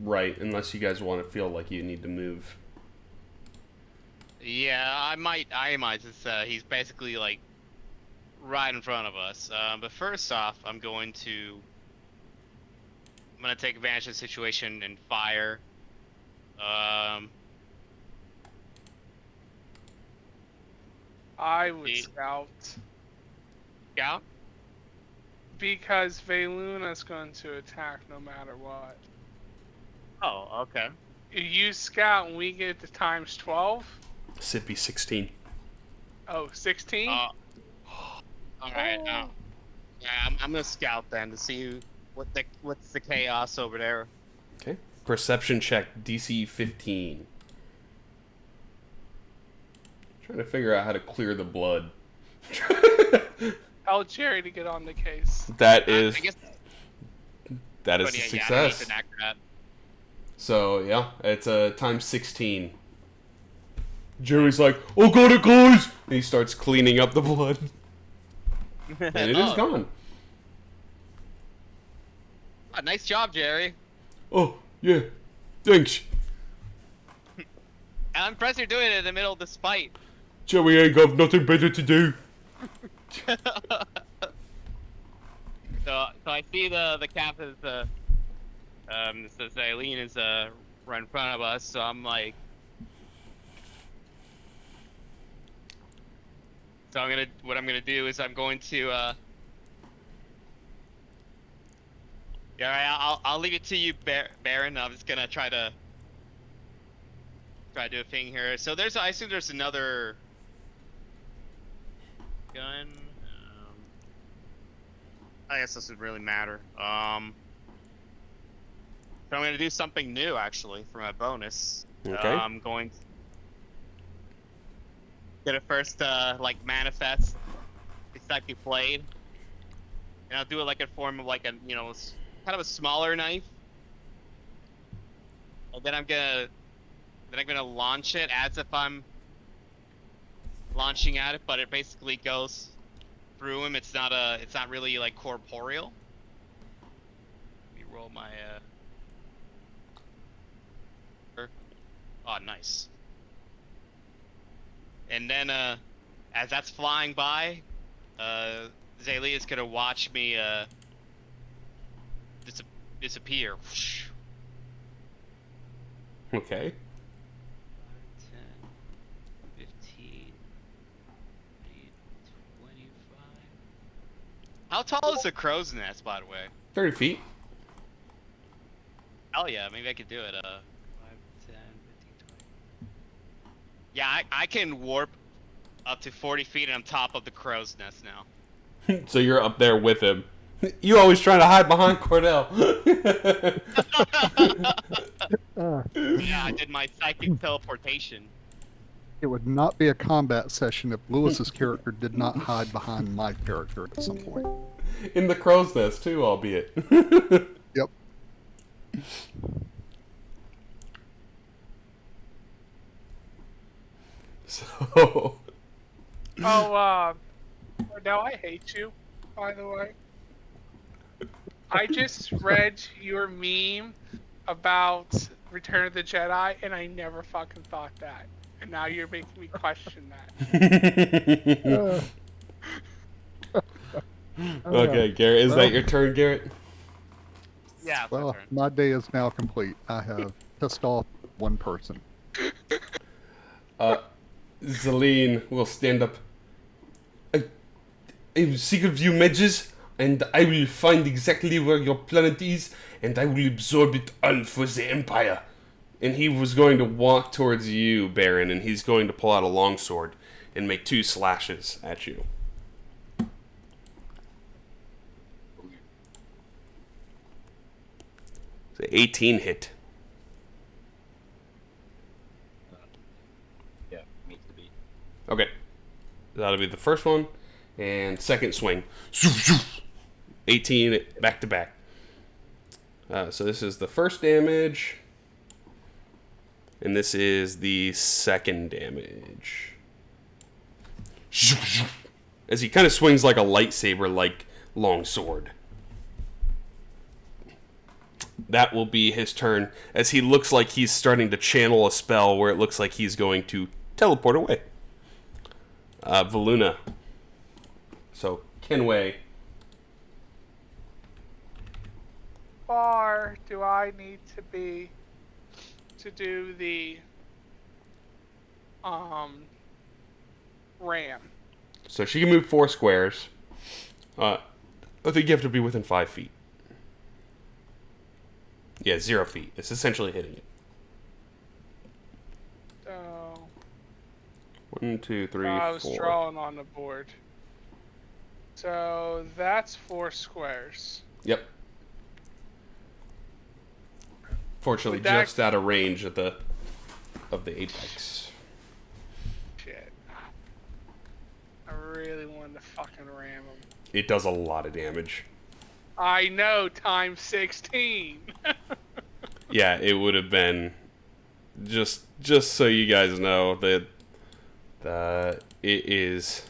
right, unless you guys want to feel like you need to move. Yeah, I might just, he's basically like right in front of us. But first off, I'm gonna take advantage of the situation and fire. I would scout. Scout? Because Veluna's going to attack no matter what. Oh, okay. You use scout and we get to times 12. Sippy 16. Oh, 16? All right. Oh. Yeah, I'm gonna scout then to see what's the chaos over there. Okay. Perception check, DC 15. Trying to figure out how to clear the blood. Tell Jerry to get on the case. That is I guess, that is but a yeah, I success. need to enact that. So yeah, it's times 16. Jerry's like, "Oh, got it, guys!" And he starts cleaning up the blood, and it is gone. Oh, nice job, Jerry. Oh yeah, thanks. I'm impressed you're doing it in the middle of this fight. Jerry ain't got nothing better to do. So I see the cap is says Eileen is right in front of us. So I'm like, what I'm gonna do is I'm going to yeah, I'll leave it to you, Baron. I'm just gonna try to do a thing here. So I assume there's another gun. I guess this would really matter. So I'm gonna do something new actually for my bonus. Okay. I'm going to get a first like manifest exactly played, and I'll do it like in form of like a kind of a smaller knife, and then I'm gonna launch it as if I'm launching at it, but it basically goes through him. It's not really like corporeal. Let me roll my oh, nice. And then as that's flying by, Zaylee is gonna watch me disappear. Okay. 10, 15, 25. How tall is the crow's nest, by the way? 30 feet. Hell yeah, maybe I could do it. 5, 10, 15, 20. Yeah, I can warp up to 40 feet and I'm top of the crow's nest now. So you're up there with him. You always trying to hide behind Cordell. Yeah, I did my psychic teleportation. It would not be a combat session if Lewis's character did not hide behind my character at some point. In the crow's nest, too, albeit. Yep. So... Oh, now I hate you, by the way. I just read your meme about Return of the Jedi, and I never fucking thought that. And now you're making me question that. Okay, Garrett, is that your turn, Garrett? Yeah, it's my Well, turn. my day is now complete. I have pissed off one person. Zelene will stand up. I will secret view mages, and I will find exactly where your planet is, and I will absorb it all for the Empire. And he was going to walk towards you, Baron, and he's going to pull out a longsword and make 2 slashes at you. It's an 18 hit. Yeah, needs to be. Okay. That'll be the first one. And second swing. 18 back to back. So this is the first damage. And this is the second damage. As he kind of swings like a lightsaber, like longsword. That will be his turn, as he looks like he's starting to channel a spell where it looks like he's going to teleport away. Veluna. So, Kenway. Far do I need to be to do the ram? So she can move 4 squares. I think you have to be within 5 feet. Yeah, 0 feet. It's essentially hitting it. So 1, 2, 3, I was 4. drawing on the board. So that's 4 squares. Yep. Fortunately, Would that- just out of range of the apex. Shit. I really wanted to fucking ram him. It does a lot of damage. I know, times 16. Yeah, it would have been just so you guys know that it is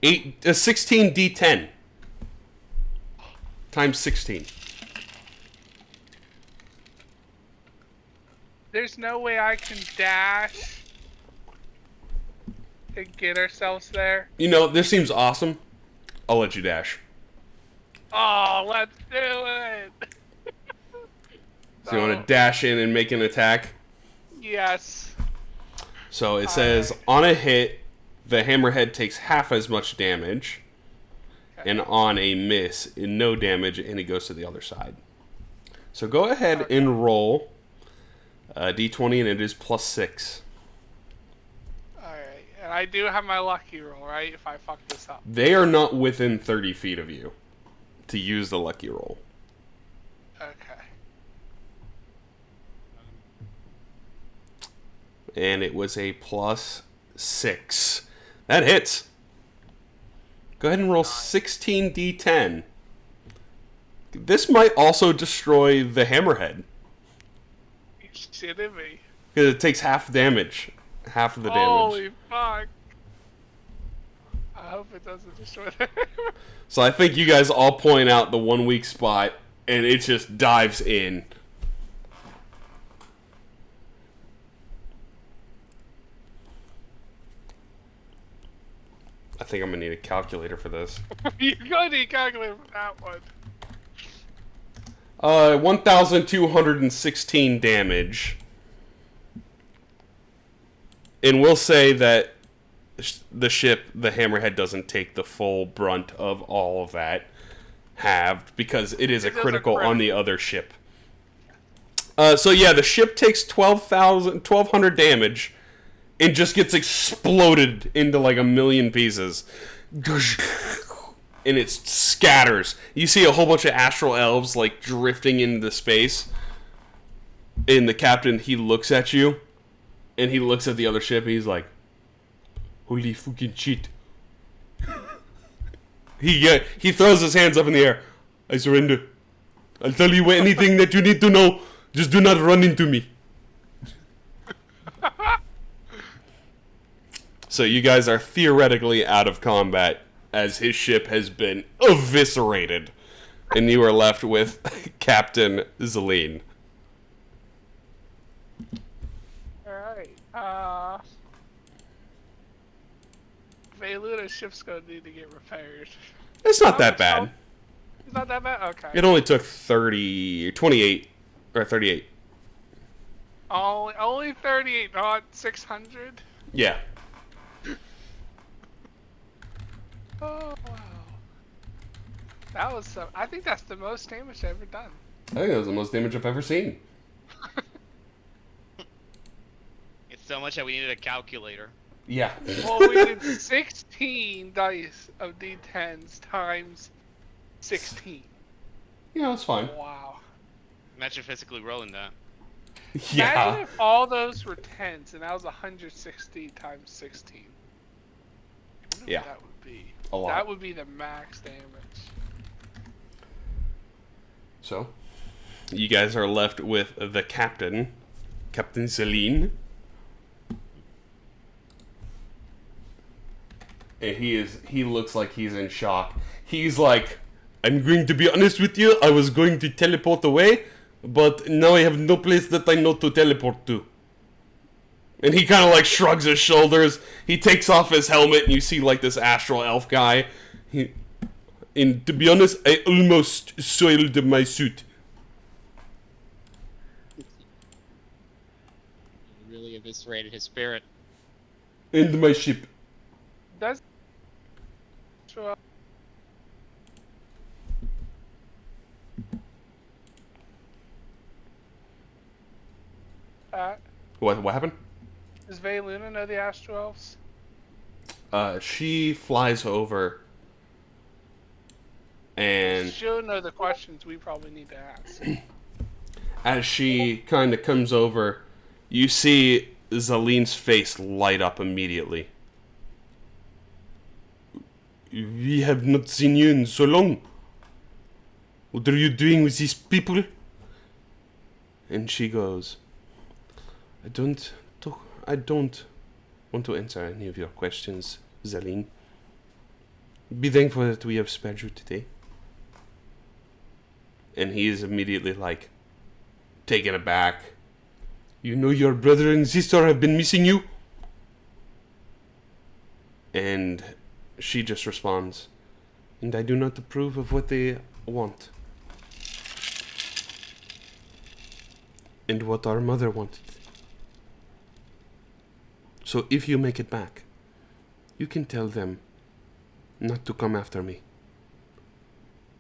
16 D10 times 16. There's no way I can dash to get ourselves there. You know, this seems awesome. I'll let you dash. Oh, let's do it. So you want to dash in and make an attack? Yes. So it says, on a hit, the hammerhead takes half as much damage. Okay. And on a miss, no damage, and it goes to the other side. So go ahead and roll D20, and it is +6. Alright, and I do have my lucky roll, right? If I fuck this up. They are not within 30 feet of you to use the lucky roll. Okay. And it was a +6. That hits. Go ahead and roll 16 D10. This might also destroy the hammerhead. You shitting me? Because it takes half damage. Half of the damage. Holy fuck. I hope it doesn't destroy the So I think you guys all point out the 1 weak spot, and it just dives in. I think I'm gonna need a calculator for this. You're going to need a calculator for that one. 1,216 damage. And we'll say that the ship, the hammerhead, doesn't take the full brunt of all of that halved because it is a critical on the other ship. So yeah, the ship takes 1,200 damage and just gets exploded into like a million pieces. And it scatters. You see a whole bunch of astral elves like drifting into space. And the captain, he looks at you. And he looks at the other ship and he's like, holy fucking shit. He throws his hands up in the air. I surrender. I'll tell you anything that you need to know. Just do not run into me. So you guys are theoretically out of combat as his ship has been eviscerated. And you are left with Captain Zeline. Alright, Vayluna's ship's gonna need to get repaired. It's not that bad. It's not that bad? Okay. It only took 28, or 38. Only 38, not 600? Yeah. Oh, wow. That was some, I think that's the most damage I've ever done. I think that was the most damage I've ever seen. It's so much that we needed a calculator. Yeah. Well, we did 16 dice of D10s times 16. Yeah, that's fine. Wow. Imagine physically rolling that. Imagine Yeah. if all those were 10s and that was 160 times 16. I wonder Yeah. what that would be. A lot. That would be the max damage. So, you guys are left with the captain, Captain Celine. And he looks like he's in shock. He's like, I'm going to be honest with you, I was going to teleport away, but now I have no place that I know to teleport to. And he kind of like shrugs his shoulders. He takes off his helmet and you see like this astral elf guy. And to be honest, I almost soiled my suit. Really eviscerated his spirit. And my ship. Does at? What happened? Does Veiluna know the Astro Elves? She flies over, and She'll know the questions we probably need to ask. as she kind of comes over, you see Zalene's face light up immediately. We have not seen you in so long. What are you doing with these people? And she goes, I don't want to answer any of your questions, Zalene. Be thankful that we have spared you today. And he is immediately like, taken aback. You know your brother and sister have been missing you? And she just responds, and I do not approve of what they want. And what our mother wanted. So if you make it back, you can tell them not to come after me.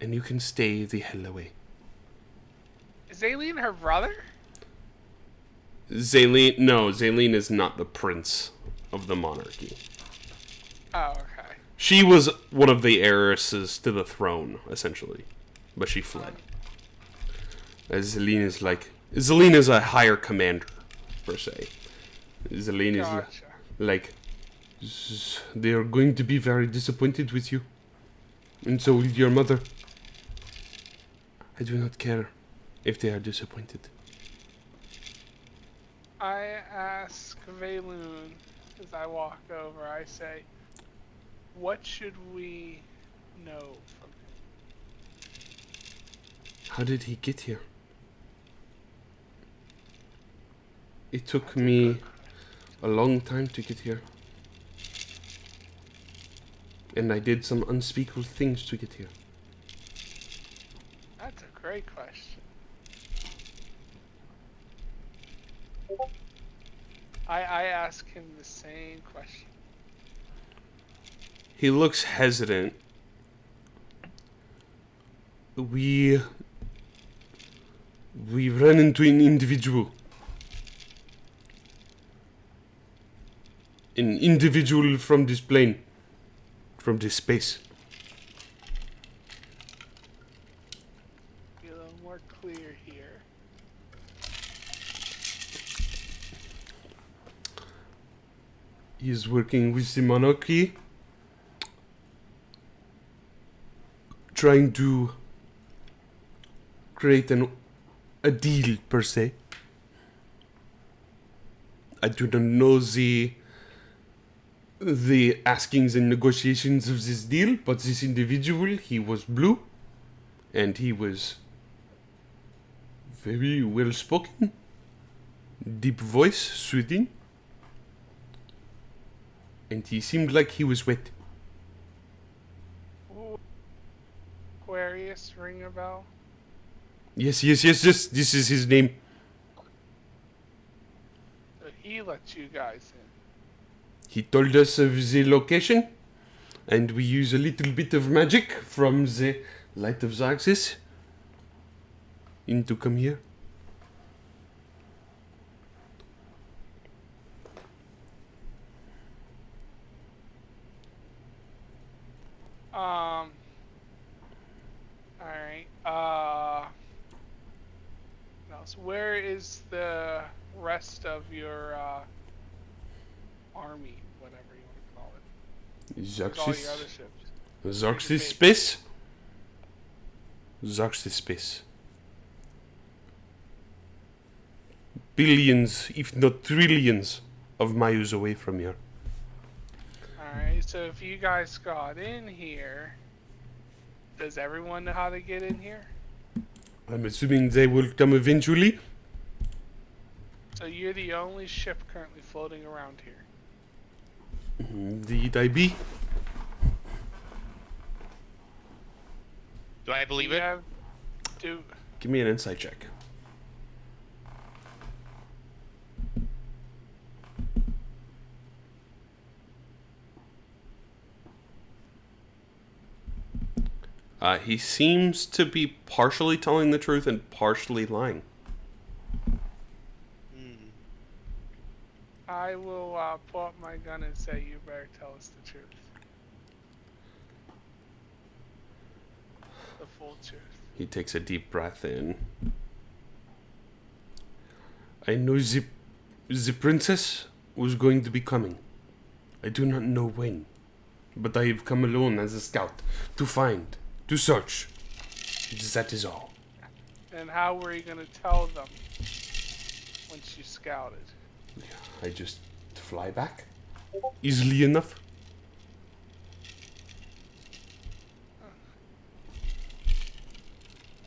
And you can stay the hell away. Is Aileen her brother? Zaleen is not the prince of the monarchy. Oh, okay. She was one of the heiresses to the throne, essentially. But she fled. Zaleen is a higher commander, per se. Zaleen is Gotcha. they are going to be very disappointed with you. And so will your mother. I do not care if they are disappointed. I ask Valoon as I walk over, I say, what should we know from him? How did he get here? It took me a long time to get here. And I did some unspeakable things to get here. That's a great question. I ask him the same question. He looks hesitant. We ran into an individual. An individual from this plane. From this space. Be a little more clear here. He is working with the monarchy. Trying to create a deal, per se. I do not know the askings and negotiations of this deal, but this individual, he was blue, and he was very well spoken, deep voice, soothing, and he seemed like he was wet. Ooh. Aquarius, ring a bell? Yes, this is his name. So he lets you guys in. He told us of the location, and we use a little bit of magic from the Light of Xarxis to come here. Alright, now, so where is the rest of your, army, whatever you want to call it? Where's all your other ships? Xarxis space? Xarxis space. Billions, if not trillions, of miles away from here. Alright, so if you guys got in here, does everyone know how to get in here? I'm assuming they will come eventually. So you're the only ship currently floating around here. Indeed, I be. Do I believe You it? have- Give me an insight check. He seems to be partially telling the truth and partially lying. I will pull up my gun and say, you better tell us the truth. The full truth. He takes a deep breath in. I know the princess was going to be coming. I do not know when. But I have come alone as a scout to find, to search. That is all. And how were you going to tell them once you scouted? I just fly back. Easily enough.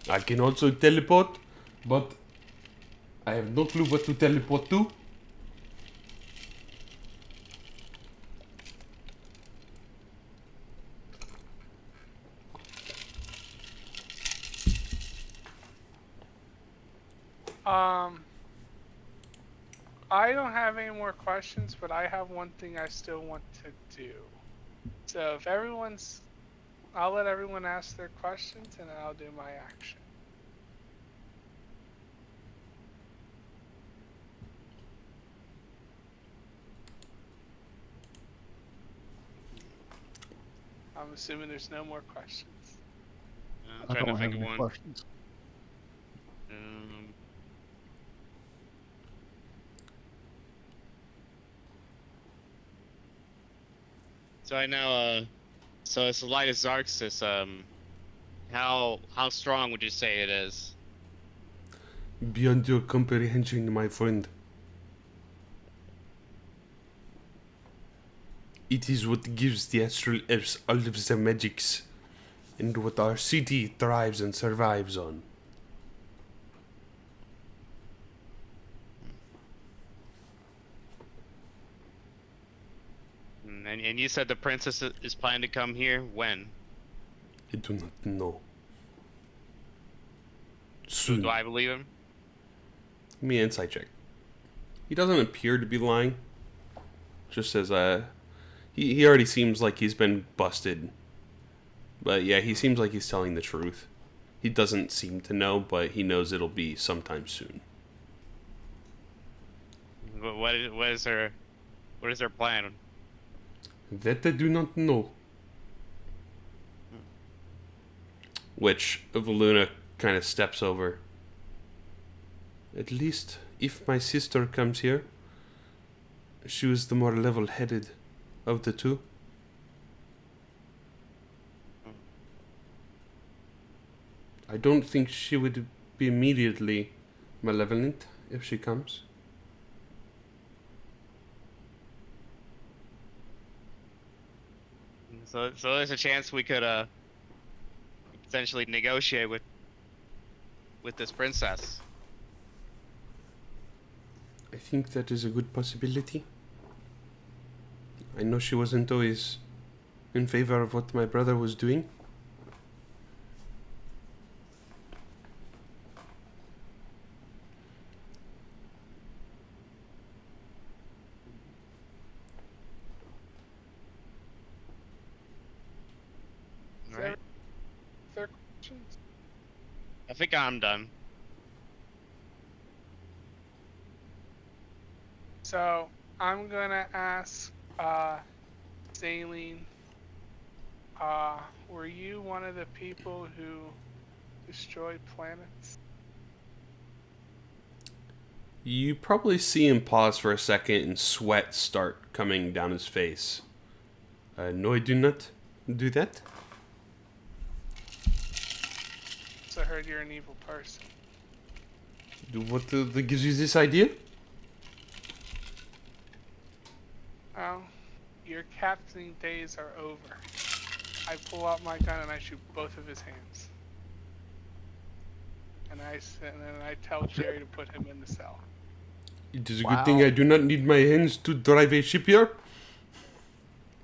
I can also teleport, but I have no clue what to teleport to. I don't have any more questions, but I have one thing I still want to do. So if everyone's, I'll let everyone ask their questions and I'll do my action. I'm assuming there's no more questions. I'm I trying don't to have think of any one. questions. So I know, so it's the light of Xarxis, how strong would you say it is? Beyond your comprehension, my friend. It is what gives the astral elves all of their magics, and what our city thrives and survives on. And you said the princess is planning to come here? When? I do not know. So Soon. do I believe him? Give me an insight check. He doesn't appear to be lying. Just as he already seems like he's been busted. But yeah, he seems like he's telling the truth. He doesn't seem to know, but he knows it'll be sometime soon. What is their plan? That I do not know. Which Valuna kind of steps over. At least, if my sister comes here, she was the more level-headed of the two. I don't think she would be immediately malevolent if she comes. So there's a chance we could potentially negotiate with this princess. I think that is a good possibility. I know she wasn't always in favor of what my brother was doing. Right. Is there questions? I think I'm done. So I'm gonna ask Saline, were you one of the people who destroyed planets? You probably see him pause for a second and sweat start coming down his face. No, I do not do that. So I heard you're an evil person. What gives you this idea? Well, your captaining days are over. I pull out my gun and I shoot both of his hands. And then I tell Jerry to put him in the cell. It is a good thing I do not need my hands to drive a ship here.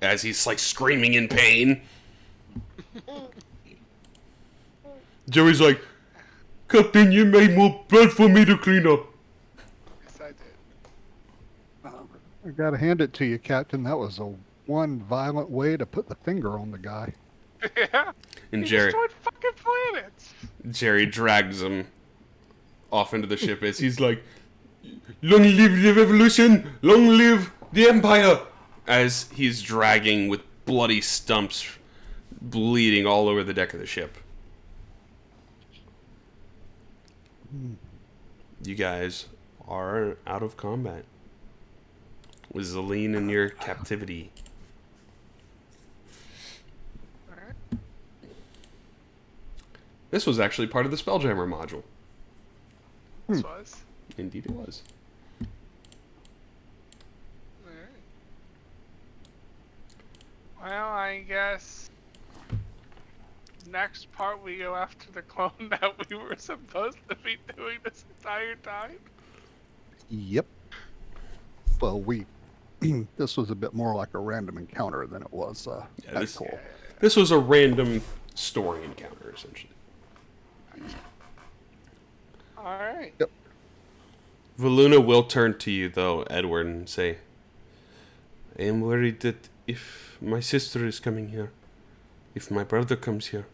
As he's like screaming in pain. Jerry's like, Captain, you made more blood for me to clean up. Yes, I did. I gotta hand it to you, Captain. That was a one violent way to put the finger on the guy. Yeah. And He Jerry destroyed fucking planets. drags him off into the ship as he's like, Long live the revolution! Long live the empire! As he's dragging with bloody stumps bleeding all over the deck of the ship. You guys are out of combat. With Zelene in your captivity. Alright. This was actually part of the Spelljammer module. This was. Indeed it was. Alright. Well, I guess next part we go after the clone that we were supposed to be doing this entire time. Yep. Well, this was a bit more like a random encounter than it was tactical. This was a random story encounter, essentially. Alright. Yep. Valuna will turn to you, though, Edward, and say, I am worried that if my sister is coming here, if my brother comes here,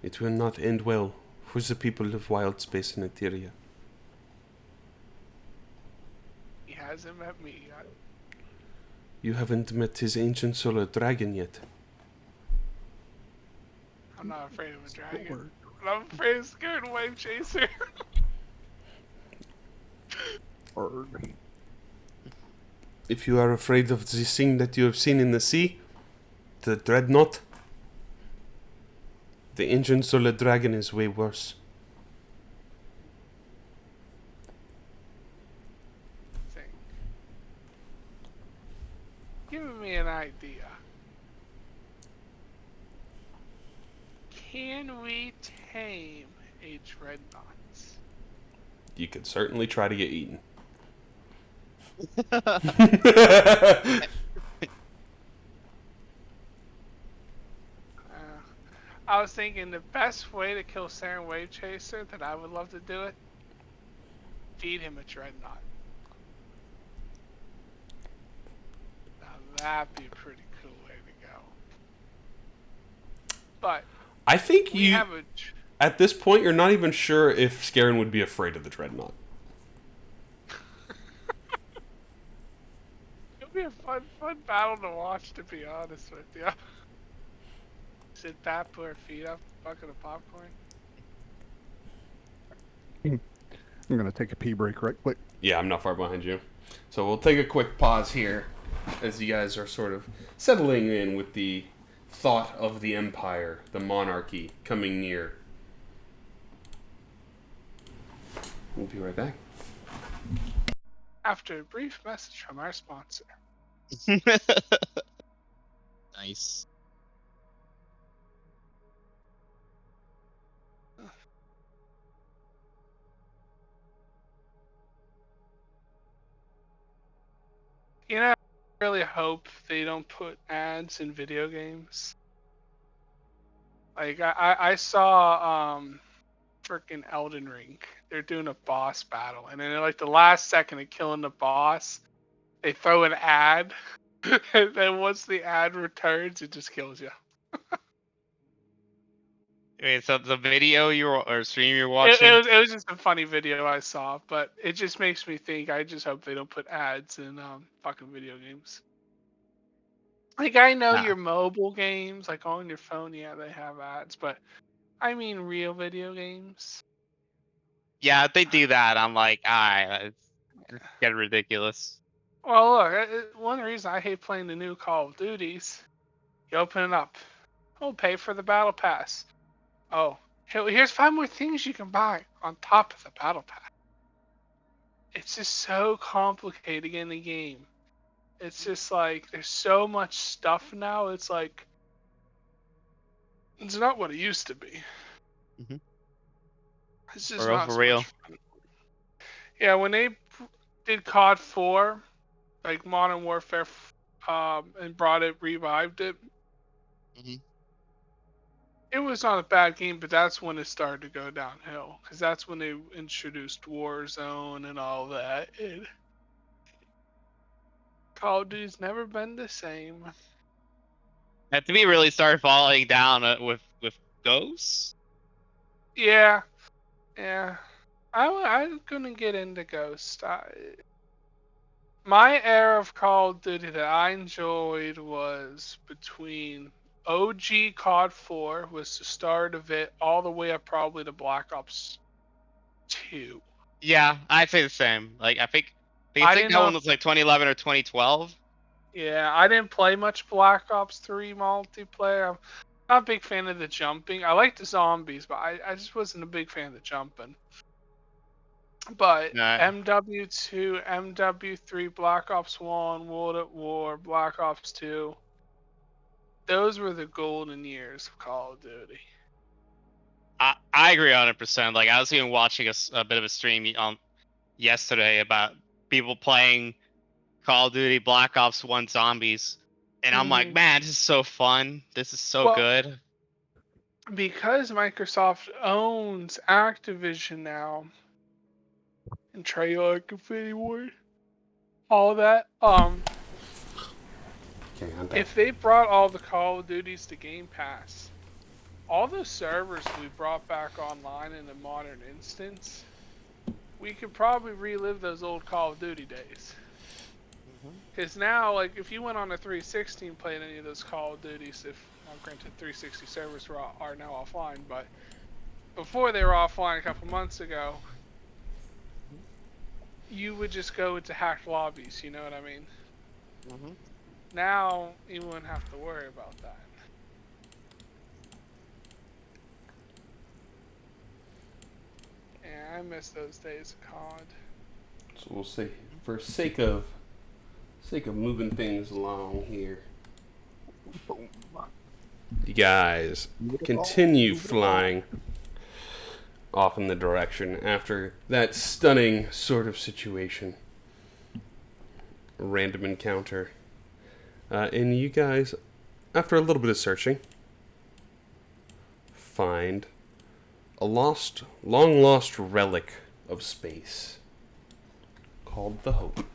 it will not end well for the people of Wild Space in Etheria. He hasn't met me yet. You haven't met his ancient solar dragon yet. I'm not afraid of a dragon. But I'm afraid of scared wave chaser. Arg. If you are afraid of the thing that you have seen in the sea, the dreadnought, the ancient solar dragon is way worse. Think. Give me an idea. Can we tame a dreadnought? You could certainly try to get eaten. I was thinking the best way to kill Saren Wave Chaser that I would love to do it, feed him a dreadnought. Now that'd be a pretty cool way to go. But I think we you, have a at this point, you're not even sure if Scarin would be afraid of the dreadnought. it'll be a fun battle to watch, to be honest with you. Sit back, put our feet up, bucket of popcorn. I'm going to take a pee break right quick. Yeah, I'm not far behind you. So we'll take a quick pause here as you guys are sort of settling in with the thought of the empire, the monarchy, coming near. We'll be right back. After a brief message from our sponsor. Nice. You know, I really hope they don't put ads in video games. Like I saw freaking Elden Ring. They're doing a boss battle, and then at like the last second of killing the boss, they throw an ad, and then once the ad returns, it just kills you. Wait, so the video or stream you're It, watching? it was just a funny video I saw, but it just makes me think. I just hope they don't put ads in fucking video games. Like I know Nah. your mobile games, like on your phone, yeah, they have ads, but I mean real video games. Yeah, if they do that, I'm like, alright, it's getting ridiculous. Well, look, one reason I hate playing the new Call of Duties, you open it up, oh, pay for the battle pass. Oh, here's 5 more things you can buy on top of the battle pass. It's just so complicated in the game. It's just like there's so much stuff now. It's like it's not what it used to be. Mhm. It's just For real, not for so real. much fun. Yeah, when they did COD 4, like Modern Warfare, and revived it. Mhm. It was not a bad game, but that's when it started to go downhill. Because that's when they introduced Warzone and all that. Call of Duty's never been the same. And to me, really started falling down with Ghosts. Yeah, yeah. I'm gonna get into Ghost. My era of Call of Duty that I enjoyed was between OG COD 4 was the start of it, all the way up probably to Black Ops 2. Yeah, I'd say the same. Like I I think didn't that know. one was like 2011 or 2012. Yeah, I didn't play much Black Ops 3 multiplayer. I'm not a big fan of the jumping. I like the zombies, but I just wasn't a big fan of the jumping. But No. MW2, MW3, Black Ops 1, World at War, Black ops 2, those were the golden years of Call of Duty. I agree 100%. Like I was even watching a bit of a stream yesterday about people playing Call of Duty Black Ops 1 Zombies, and I'm like, Mhm. man, this is so fun. This is so Well, good. because Microsoft owns Activision now, and Treyarch, Infinity Ward, all that, Okay, I'm back. if they brought all the Call of Duties to Game Pass, all those servers we brought back online in a modern instance, we could probably relive those old Call of Duty days. Because now, like, if you went on a 360 and played any of those Call of Duties, granted 360 servers are now offline, but before they were offline a couple months ago, you would just go into hacked lobbies, you know what I mean? Now, you wouldn't have to worry about that. Yeah, I miss those days of COD. So we'll say, for sake of moving things along here, you guys continue flying off in the direction after that stunning sort of situation, random encounter, and you guys, after a little bit of searching, find a long lost relic of space called the Hope.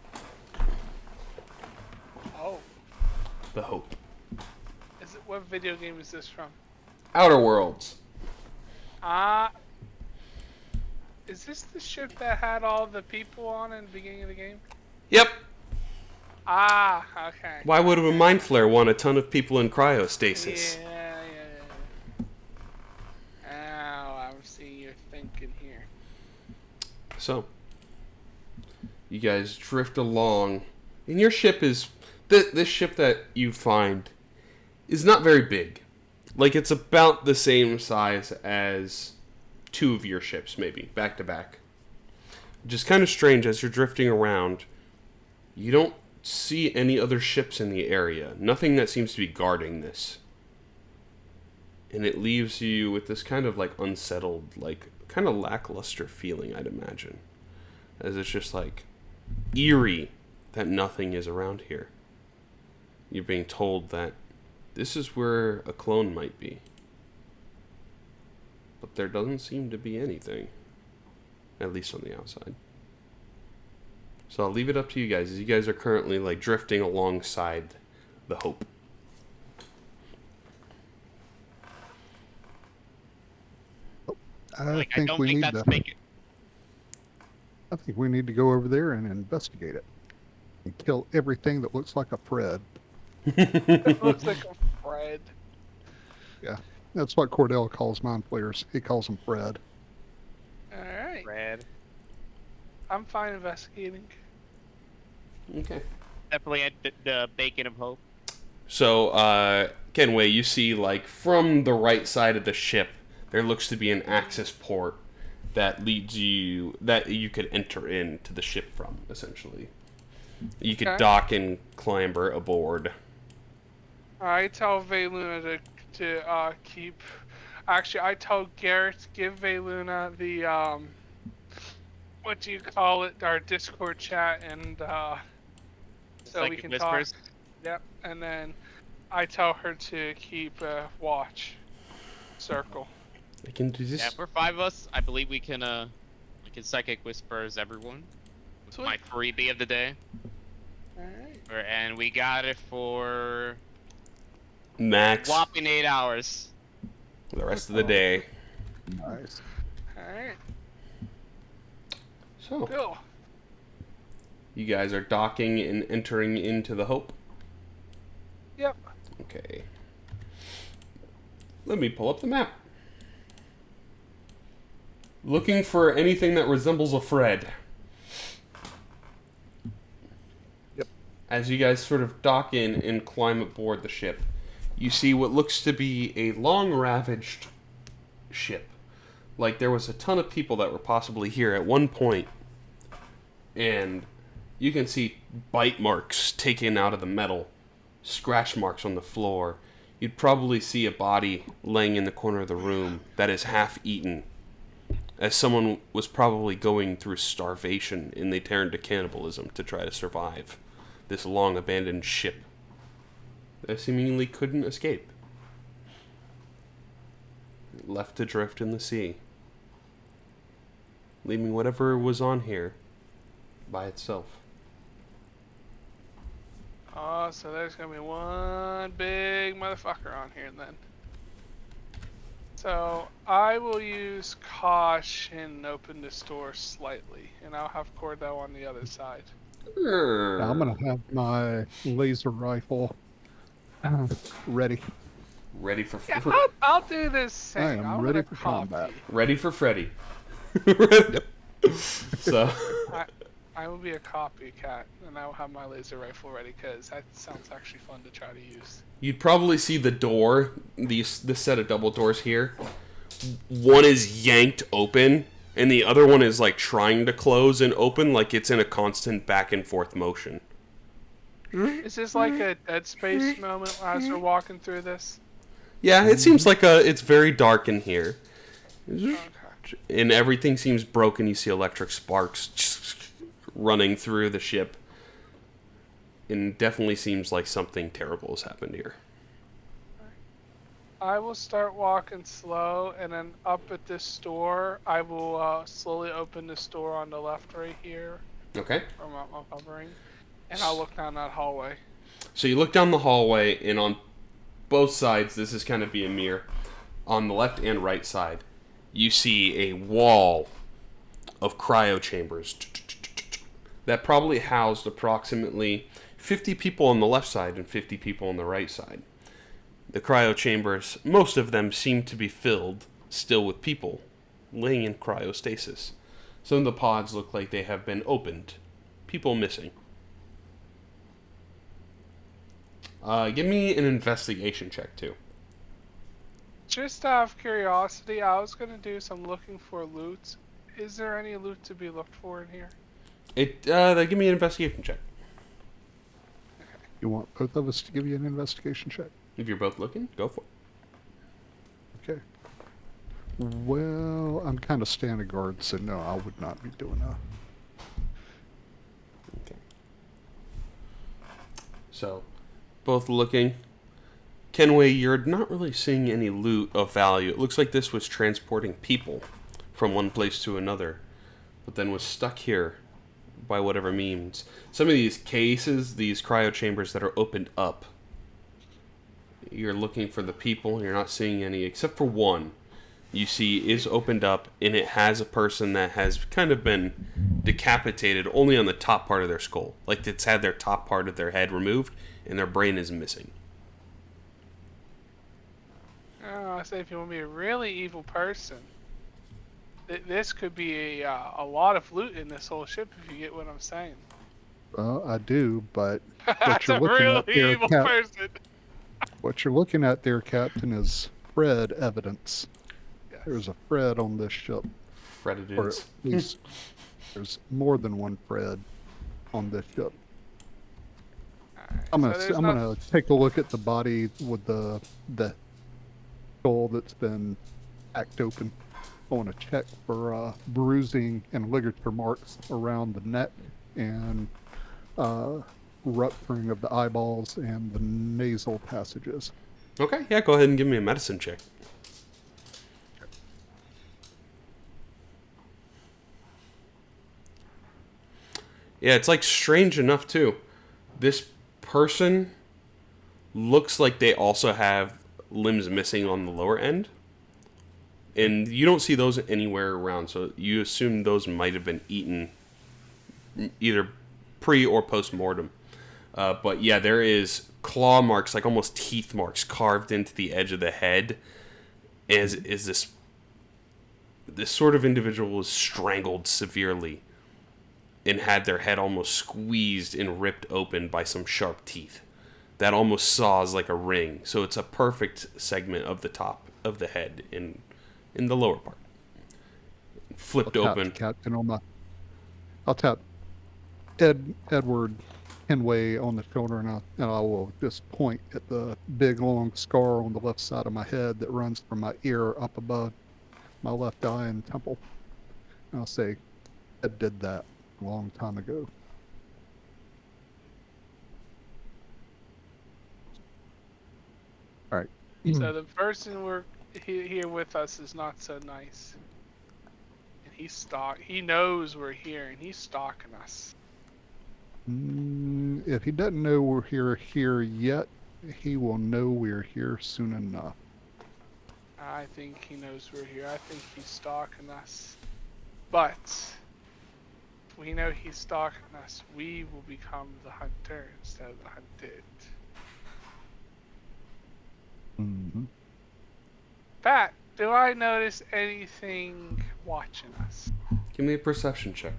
Oh, The Hope. what video game is this from? Outer Worlds. Is this the ship that had all the people on in the beginning of the game? Yep. Okay. Why would a mind flare want a ton of people in cryostasis? Yeah. Oh, I'm seeing your thinking here. So, you guys drift along, and your ship is this ship that you find is not very big. Like, it's about the same size as two of your ships, maybe back to back. Just kind of strange as you're drifting around. You don't see any other ships in the area. Nothing that seems to be guarding this. And it leaves you with this kind of like unsettled, like kind of lackluster feeling, I'd imagine. As it's just like eerie that nothing is around here. You're being told that this is where a clone might be. But there doesn't seem to be anything. At least on the outside. So I'll leave it up to you guys, as you guys are currently like drifting alongside the Hope. I think we need to. I think we need to go over there and investigate it, and kill everything that looks like a Fred. It looks like a Fred. Yeah, that's what Cordell calls mind players. He calls them Fred. Alright. Red. I'm fine investigating. Okay. Definitely at the bacon of hope. So, Kenway, you see, like, from the right side of the ship, there looks to be an access port that leads you, that you could enter into the ship from, essentially. You could dock and clamber aboard. I tell Vayluna to keep. Actually, I tell Garrett to give Vayluna the what do you call it? Our Discord chat, and so we can Whispers. talk. Yep, and then I tell her to keep watch circle. I can do this. Yeah, if we're 5 of us, I believe we can psychic whispers everyone. It's Sweet. my freebie of the day. Alright. And we got it for Max. whopping 8 hours. The rest of the day. Nice. Alright. So, Cool. you guys are docking and entering into the Hope? Yep. Okay. Let me pull up the map. Looking for anything that resembles a Fred. Yep. As you guys sort of dock in and climb aboard the ship, you see what looks to be a long ravaged ship. Like there was a ton of people that were possibly here at one point, and you can see bite marks taken out of the metal, scratch marks on the floor. You'd probably see a body laying in the corner of the room that is half eaten, as someone was probably going through starvation and they turned to cannibalism to try to survive this long abandoned ship that seemingly couldn't escape. Left to drift in the sea, leaving whatever was on here by itself. Oh, so there's gonna be one big motherfucker on here then. So I will use caution and open this door slightly, and I'll have Cordo on the other side. Now I'm gonna have my laser rifle ready. Ready for Yeah, I'll do this same. I am I'm ready gonna for copy. combat. ready for Freddy. Yep. So I will be a copycat, and I will have my laser rifle ready because that sounds actually fun to try to use. you'd probably see the door, this set of double doors here. One is yanked open, and the other one is like trying to close and open, like it's in a constant back and forth motion. Is this like a Dead Space moment as we're walking through this? Yeah, it seems like it's very dark in here. Okay. And everything seems broken. You see electric sparks running through the ship. And definitely seems like something terrible has happened here. I will start walking slow, and then up at this door, I will slowly open this door on the left right here, Okay? from I'm hovering, and I'll look down that hallway. So you look down the hallway, and on both sides, this is kind of be a mirror. On the left and right side, you see a wall of cryo chambers that probably housed approximately 50 people on the left side and 50 people on the right side. The cryo chambers, most of them seem to be filled still with people laying in cryostasis. Some of the pods look like they have been opened. People missing. Give me an investigation check, too. Just out of curiosity, I was gonna do some looking for loot. Is there any loot to be looked for in here? Give me an investigation check. You want both of us to give you an investigation check? If you're both looking, go for it. Okay. Well, I'm kind of standing guard, so no, I would not be doing that. Okay. So, both looking. Kenway, you're not really seeing any loot of value. It looks like this was transporting people from one place to another, but then was stuck here by whatever means. Some of these cases, these cryo chambers that are opened up, you're looking for the people, you're not seeing any, except for one you see is opened up, and it has a person that has kind of been decapitated only on the top part of their skull. Like it's had their top part of their head removed, and their brain is missing. Oh, I say if you want to be a really evil person, this could be a lot of loot in this whole ship if you get what I'm saying. Well, I do, but what That's you're a looking really at there, evil Cap- person. what you're looking at there, Captain, is Fred evidence. Yes. There's a Fred on this ship, or Fredidins. at least there's more than one Fred on this ship. Alright, I'm so gonna there's I'm not- gonna take a look at the body with the skull that's been hacked open. I want to check for bruising and ligature marks around the neck and rupturing of the eyeballs and the nasal passages. Okay, yeah, go ahead and give me a medicine check. Yeah, it's like strange enough too. This person looks like they also have limbs missing on the lower end. And you don't see those anywhere around, so you assume those might have been eaten either pre or post mortem. But yeah, there is claw marks, like almost teeth marks, carved into the edge of the head. Is this sort of individual was strangled severely and had their head almost squeezed and ripped open by some sharp teeth that almost saws like a ring. So it's a perfect segment of the top of the head in the lower part. Flipped open. I'll tap Edward Henway on the shoulder, and I will just point at the big long scar on the left side of my head that runs from my ear up above my left eye and temple. And I'll say, Ed did that a long time ago. All right. So the person here with us is not so nice. And he knows we're here, and he's stalking us. If he doesn't know we're here yet, he will know we're here soon enough. I think he knows we're here. I think he's stalking us. But if we know he's stalking us, we will become the hunter instead of the hunted. Mm-hmm. Pat, do I notice anything watching us? Give me a perception check.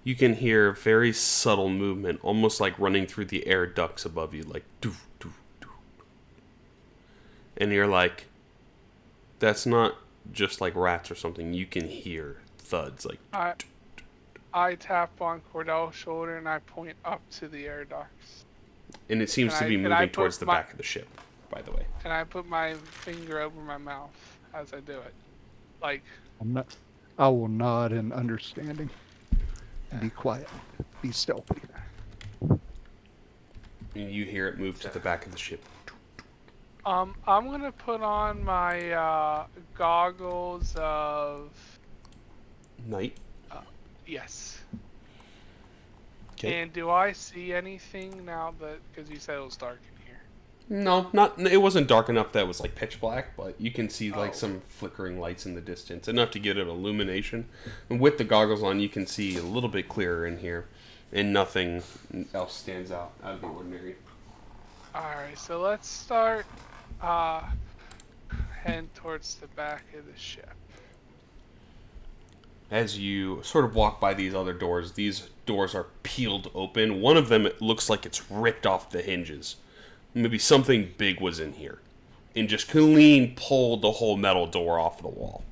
You can hear very subtle movement, almost like running through the air ducts above you, like doo doo doo. And you're like, that's not just like rats or something. You can hear thuds like. I tap on Cordell's shoulder and I point up to the air ducts. And it seems to be moving towards the back of the ship, by the way. And I put my finger over my mouth as I do it. Like. I will nod in understanding. Be quiet. Be stealthy. And you hear it move to the back of the ship. I'm gonna put on my goggles of Night. Yes. Okay. And do I see anything now that, because you said it was dark in here? No, it wasn't dark enough that it was like pitch black, but you can see like some flickering lights in the distance, enough to get an illumination. And with the goggles on, you can see a little bit clearer in here, and nothing else stands out of the ordinary. Alright, so let's start heading towards the back of the ship. As you sort of walk by these doors are peeled open. One of them, it looks like it's ripped off the hinges. Maybe something big was in here and just clean pulled the whole metal door off the wall.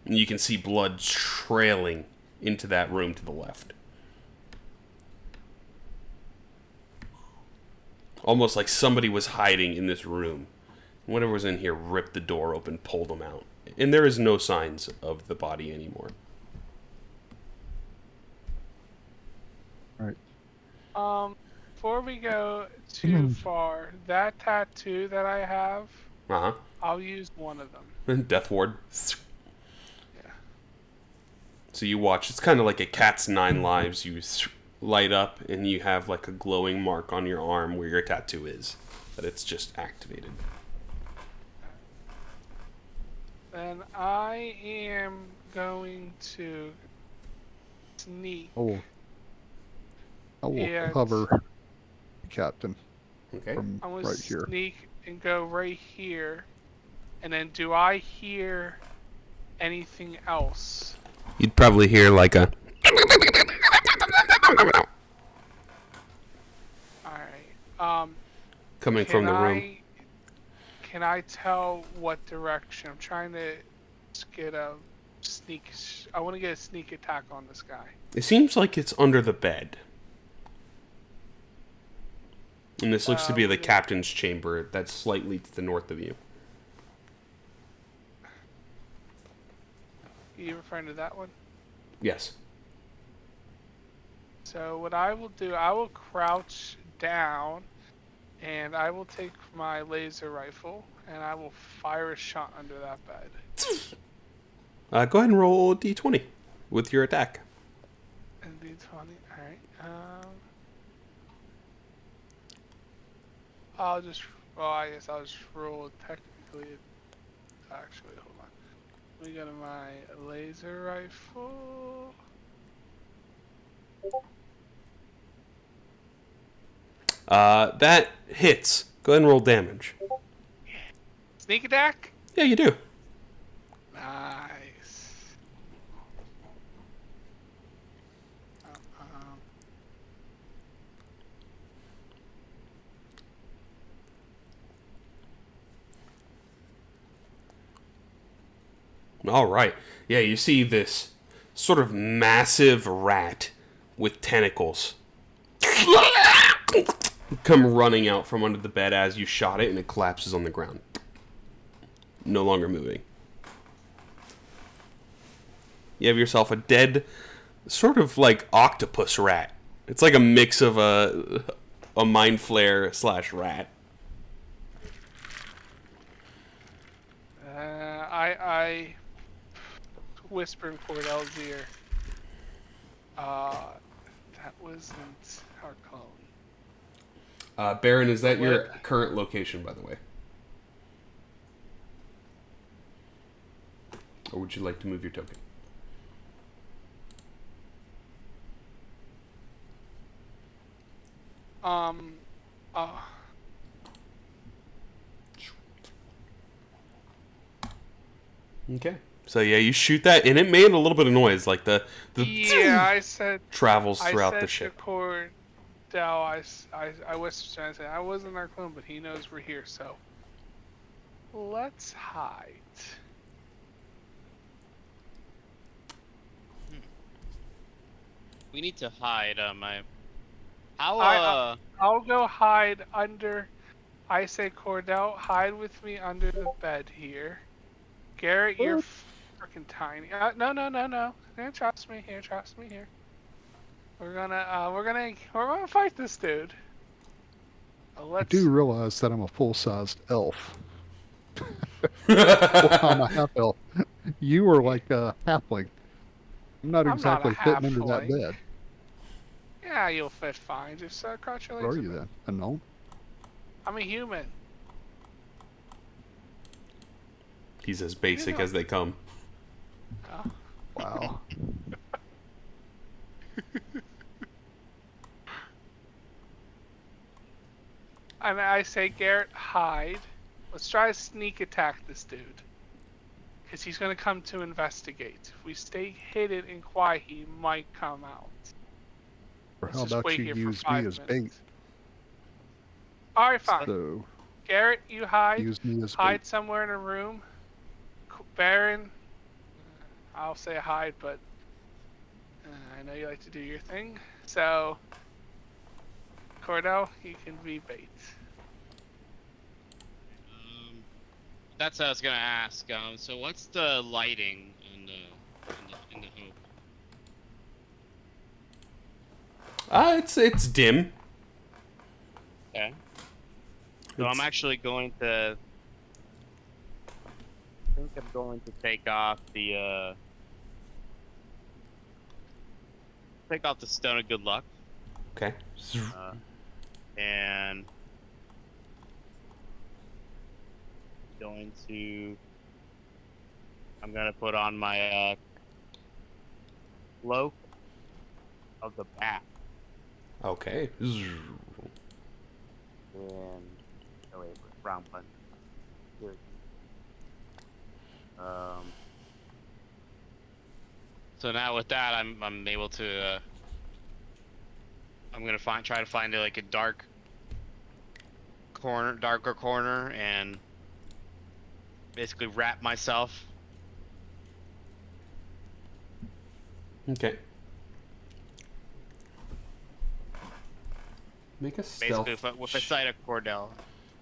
And you can see blood trailing into that room to the left. Almost like somebody was hiding in this room. Whatever was in here ripped the door open, pulled them out. And there is no signs of the body anymore. All right. Before we go too far, that tattoo that I have, I'll use one of them. Death Ward. Yeah. So you watch. It's kind of like a cat's 9 lives. You light up, and you have like a glowing mark on your arm where your tattoo is. But it's just activated. Then I am going to sneak. I will cover Captain. Okay. From I'm right gonna here. sneak and go right here. And then do I hear anything else? You'd probably hear like a. Alright. Coming from the room. Can I tell what direction? I'm trying to get a sneak. I want to get a sneak attack on this guy. It seems like it's under the bed. And this looks to be the captain's chamber that's slightly to the north of you. You referring to that one? Yes. So what I will do, I will crouch down, and I will take my laser rifle, and I will fire a shot under that bed. Go ahead and roll d20 with your attack. And d20, alright. I guess I'll just roll technically Actually, hold on. Let me go to my laser rifle. That hits. Go ahead and roll damage. Sneak attack? Yeah, you do. Nice. All right. Yeah, you see this sort of massive rat with tentacles come running out from under the bed as you shot it, and it collapses on the ground. No longer moving. You have yourself a dead, sort of like octopus rat. It's like a mix of a mind flare / rat. I whisper in Cordell's ear. That wasn't our clone. Baron, is that your current location, by the way? Or would you like to move your token? Okay. So yeah, you shoot that, and it made a little bit of noise, like the Yeah, I said. travels throughout I the said ship. to Cordell, I whispered, I said, I wasn't our clone, but he knows we're here, so let's hide. We need to hide. How I'll go hide under. I say, Cordell, hide with me under the bed here. Garrett, you're freaking tiny. No. Here, trust me. Here. We're gonna fight this dude. I Let's. do realize that I'm a full-sized elf. Well, I'm a half elf. You are like a halfling. I'm not I'm exactly not a fitting into that halfling. bed. Yeah, you'll fit fine. Just crouch your What legs. are you then? A gnome? I'm a human. He's as basic as they come. Oh. Wow. And I say, Garrett, hide. Let's try to sneak attack this dude. Because he's going to come to investigate. If we stay hidden and quiet, he might come out. Or Let's how just about wait you here for use 5 me as bait? minutes. Alright, fine. So, Garrett, you hide. use me as Hide bait. somewhere in a room. Baron, I'll say hide, but I know you like to do your thing. So, Cordell, you can be bait. That's what I was gonna ask. So what's the lighting in the hoop? It's dim. Okay. So I'm actually going to. I think I'm going to take off the stone of good luck. Okay. And I'm gonna put on my cloak of the bat. Okay. And oh wait, brown punch. Here. So now with that, I'm able to. I'm gonna try to find like a darker corner, and basically wrap myself. Okay. Make a stealth. Basically, with a sight of Cordell.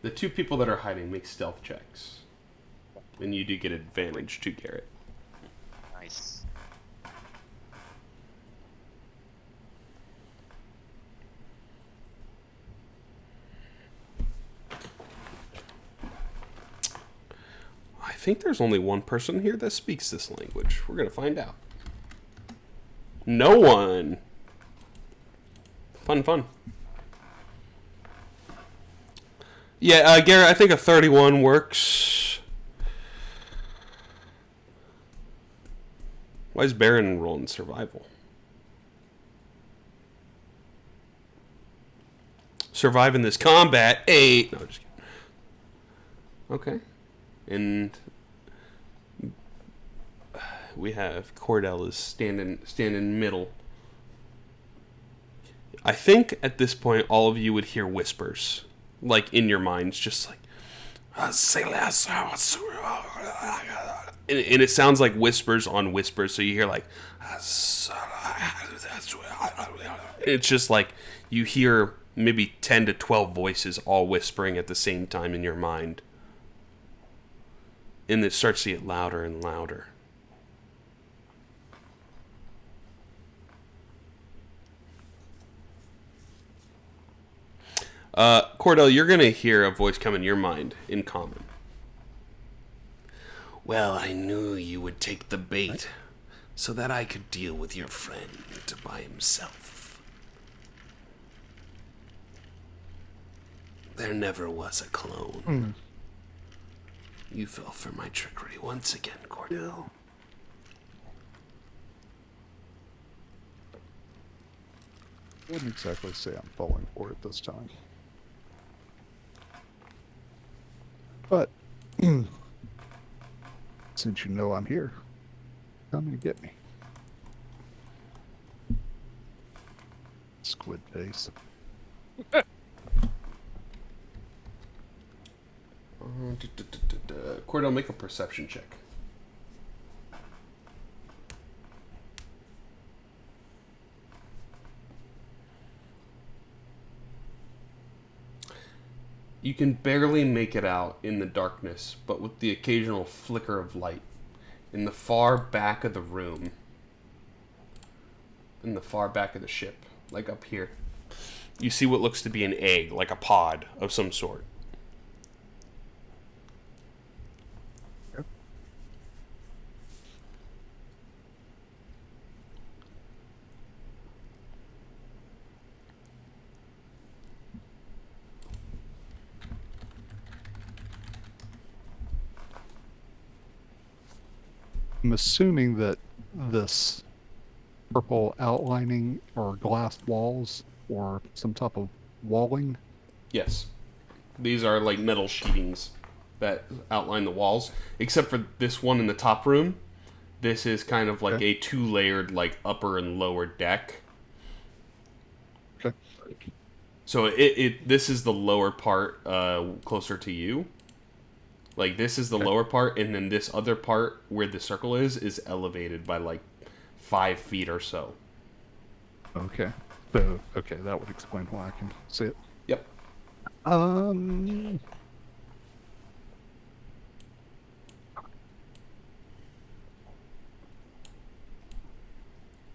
The two people that are hiding make stealth checks, and you do get advantage to Garrett. Nice. I think there's only one person here that speaks this language. We're gonna find out. No one. Fun. Yeah, Garrett, I think a 31 works. Why is Baron rolling survival? Surviving this combat. 8. No, just kidding. Okay. And we have Cordell is standing middle. I think at this point all of you would hear whispers, like in your minds, just like, and it sounds like whispers on whispers. So you hear like, it's just like you hear maybe 10 to 12 voices all whispering at the same time in your mind. And it starts to get louder and louder. Cordell, you're going to hear a voice come in your mind in common. Well, I knew you would take the bait so that I could deal with your friend by himself. There never was a clone. You fell for my trickery once again, Cordell. I wouldn't exactly say I'm falling for it this time. But, since you know I'm here, come and get me. Squid face. Cordell, make a perception check. You can barely make it out in the darkness, but with the occasional flicker of light, in the far back of the room, in the far back of the ship, like up here, you see what looks to be an egg, like a pod of some sort. I'm assuming that this purple outlining or glass walls or some type of walling. Yes. These are like metal sheetings that outline the walls. Except for this one in the top room. This is kind of like a two-layered like upper and lower deck. Okay. So this is the lower part closer to you. Like, this is the lower part, and then this other part where the circle is elevated by, like, 5 feet or so. Okay. So, okay, that would explain why I can see it. Yep.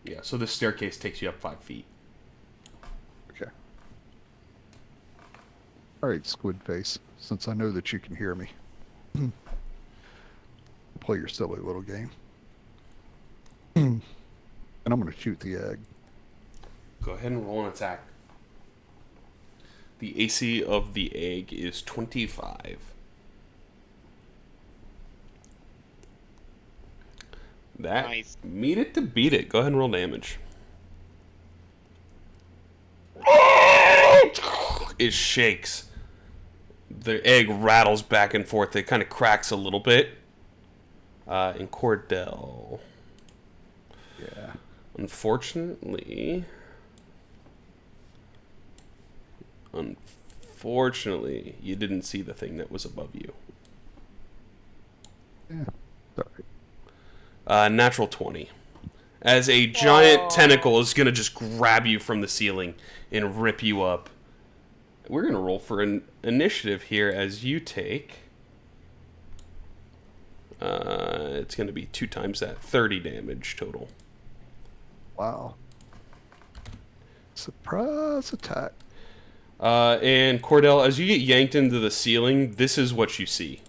Yeah, so this staircase takes you up 5 feet. Okay. Alright, Squid Face, since I know that you can hear me. Play your silly little game. And I'm going to shoot the egg. Go ahead and roll an attack. The AC of the egg is 25. That Nice. meet it to beat it. Go ahead and roll damage. It shakes. The egg rattles back and forth. It kind of cracks a little bit. And Cordell. Yeah. Unfortunately, you didn't see the thing that was above you. Yeah. Sorry. Natural 20. As a giant tentacle is going to just grab you from the ceiling and rip you up. We're going to roll for an initiative here as you take... it's going to be 2 times that, 30 damage total. Wow. Surprise attack. And Cordell, as you get yanked into the ceiling, this is what you see.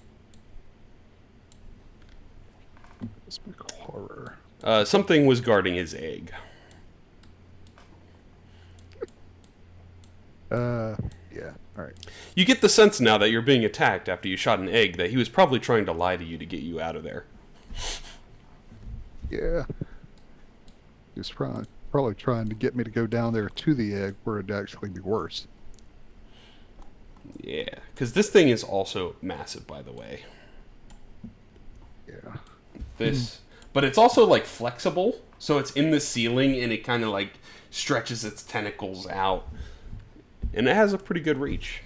Cosmic horror. Something was guarding his egg. Yeah, alright. You get the sense now that you're being attacked after you shot an egg that he was probably trying to lie to you to get you out of there. Yeah. He's probably trying to get me to go down there to the egg where it'd actually be worse. Yeah, because this thing is also massive, by the way. Yeah. But it's also like flexible, so it's in the ceiling and it kind of like stretches its tentacles out, and it has a pretty good reach.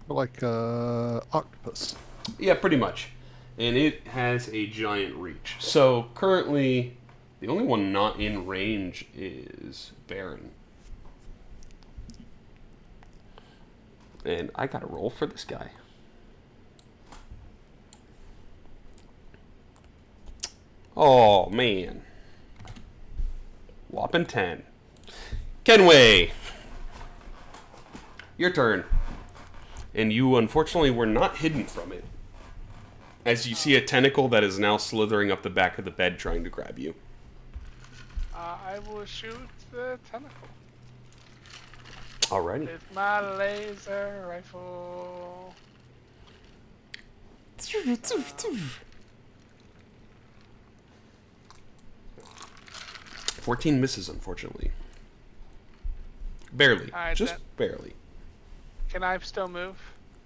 Like octopus. Yeah, pretty much. And it has a giant reach. So currently, the only one not in range is Baron. And I gotta roll for this guy. Oh, man. Whopping 10. Kenway! Your turn. And you, unfortunately, were not hidden from it. As you see a tentacle that is now slithering up the back of the bed trying to grab you. I will shoot the tentacle Alrighty. with my laser rifle. 14 misses, unfortunately. Barely. Alright, Just then. barely. Can I still move?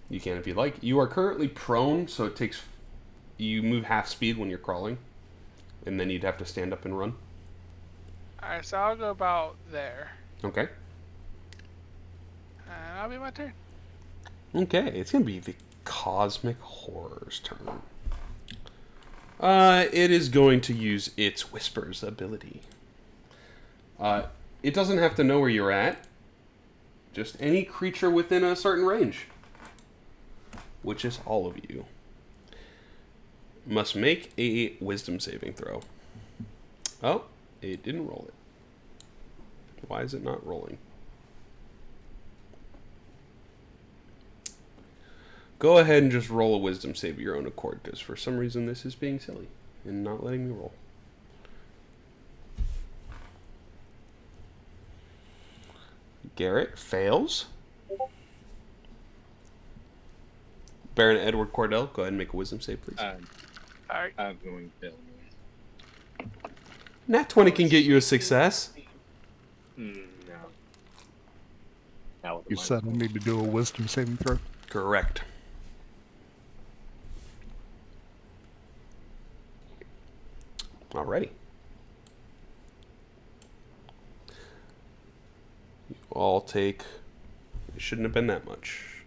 You can if you like. You are currently prone, so it takes... You move half speed when you're crawling. And then you'd have to stand up and run. Alright, so I'll go about there. Okay. And that'll be my turn. Okay, it's going to be the Cosmic Horror's turn. It is going to use its Whispers ability. It doesn't have to know where you're at. Just any creature within a certain range. Which is all of you. Must make a Wisdom saving throw. Oh, it didn't roll it. Why is it not rolling? Go ahead and just roll a Wisdom save of your own accord, because for some reason this is being silly and not letting me roll. Garrett fails. Baron Edward Cordell, go ahead and make a Wisdom save, please. Alright. I'm going to. Nat 20 can get you a success. No. Not with the You said I need to do a wisdom saving throw. Correct. Alrighty. You all take... It shouldn't have been that much.